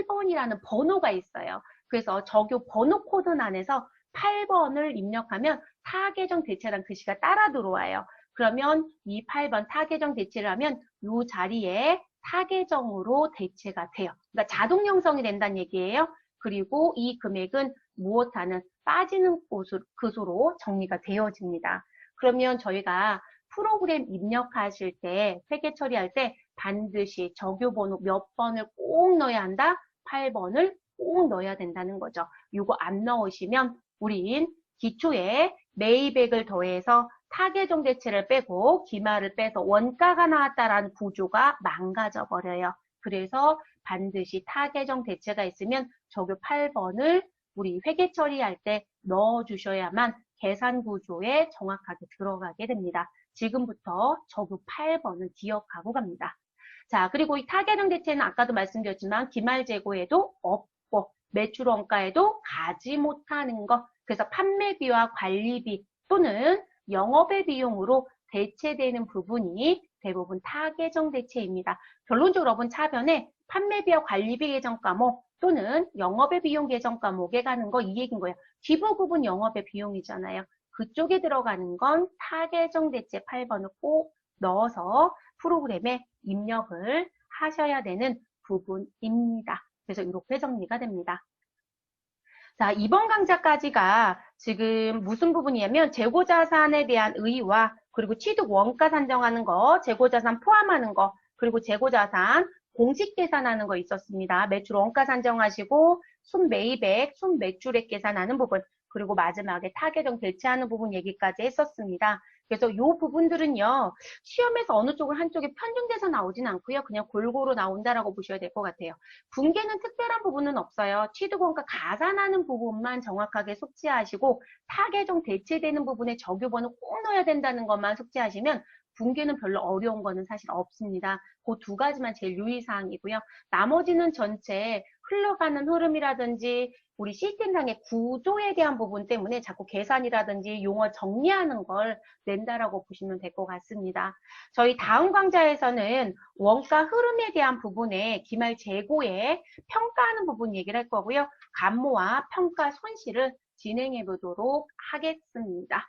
8번이라는 번호가 있어요. 그래서 적요 번호 코드 안에서 8번을 입력하면 타계정 대체란 글씨가 따라 들어와요. 그러면 이 8번 타계정 대체를 하면 이 자리에 타계정으로 대체가 돼요. 그러니까 자동 형성이 된다는 얘기예요. 그리고 이 금액은 무엇하는 빠지는 곳으로 정리가 되어집니다. 그러면 저희가 프로그램 입력하실 때 회계 처리할 때 반드시 적요번호 몇 번을 꼭 넣어야 한다? 8번을 꼭 넣어야 된다는 거죠. 이거 안 넣으시면 우린 기초에 매입액을 더해서 타계정 대체를 빼고 기말을 빼서 원가가 나왔다라는 구조가 망가져 버려요. 그래서 반드시 타계정 대체가 있으면 적요 8번을 우리 회계 처리할 때 넣어주셔야만 계산 구조에 정확하게 들어가게 됩니다. 지금부터 적요 8번을 기억하고 갑니다. 자, 그리고 이 타계정 대체는 아까도 말씀드렸지만 기말 재고에도 없고 매출 원가에도 가지 못하는 것. 그래서 판매비와 관리비 또는 영업의 비용으로 대체되는 부분이 대부분 타계정 대체입니다. 결론적으로 여러분 차변에 판매비와 관리비 계정 과목 또는 영업의 비용 계정 과목에 가는 거 이 얘기인 거예요. 기부급은 영업의 비용이잖아요. 그쪽에 들어가는 건 타계정 대체 8번을 꼭 넣어서 프로그램에 입력을 하셔야 되는 부분입니다. 그래서 이렇게 정리가 됩니다. 자, 이번 강좌까지가 지금 무슨 부분이냐면 재고자산에 대한 의의와 그리고 취득 원가 산정하는 거, 재고자산 포함하는 거, 그리고 재고자산 공식 계산하는 거 있었습니다. 매출 원가 산정하시고 순매입액, 순매출액 계산하는 부분, 그리고 마지막에 타계정 대체하는 부분 얘기까지 했었습니다. 그래서 이 부분들은요, 시험에서 어느 쪽을 한쪽에 편중돼서 나오진 않고요. 그냥 골고루 나온다라고 보셔야 될 것 같아요. 분계는 특별한 부분은 없어요. 취득원가 가산하는 부분만 정확하게 숙지하시고 타계정 대체되는 부분에 적요번호 꼭 넣어야 된다는 것만 숙지하시면 붕괴는 별로 어려운 거는 사실 없습니다. 그 두 가지만 제일 유의사항이고요. 나머지는 전체 흘러가는 흐름이라든지 우리 시스템상의 구조에 대한 부분 때문에 자꾸 계산이라든지 용어 정리하는 걸 낸다라고 보시면 될 것 같습니다. 저희 다음 강좌에서는 원가 흐름에 대한 부분에 기말 재고에 평가하는 부분 얘기를 할 거고요. 감모와 평가 손실을 진행해 보도록 하겠습니다.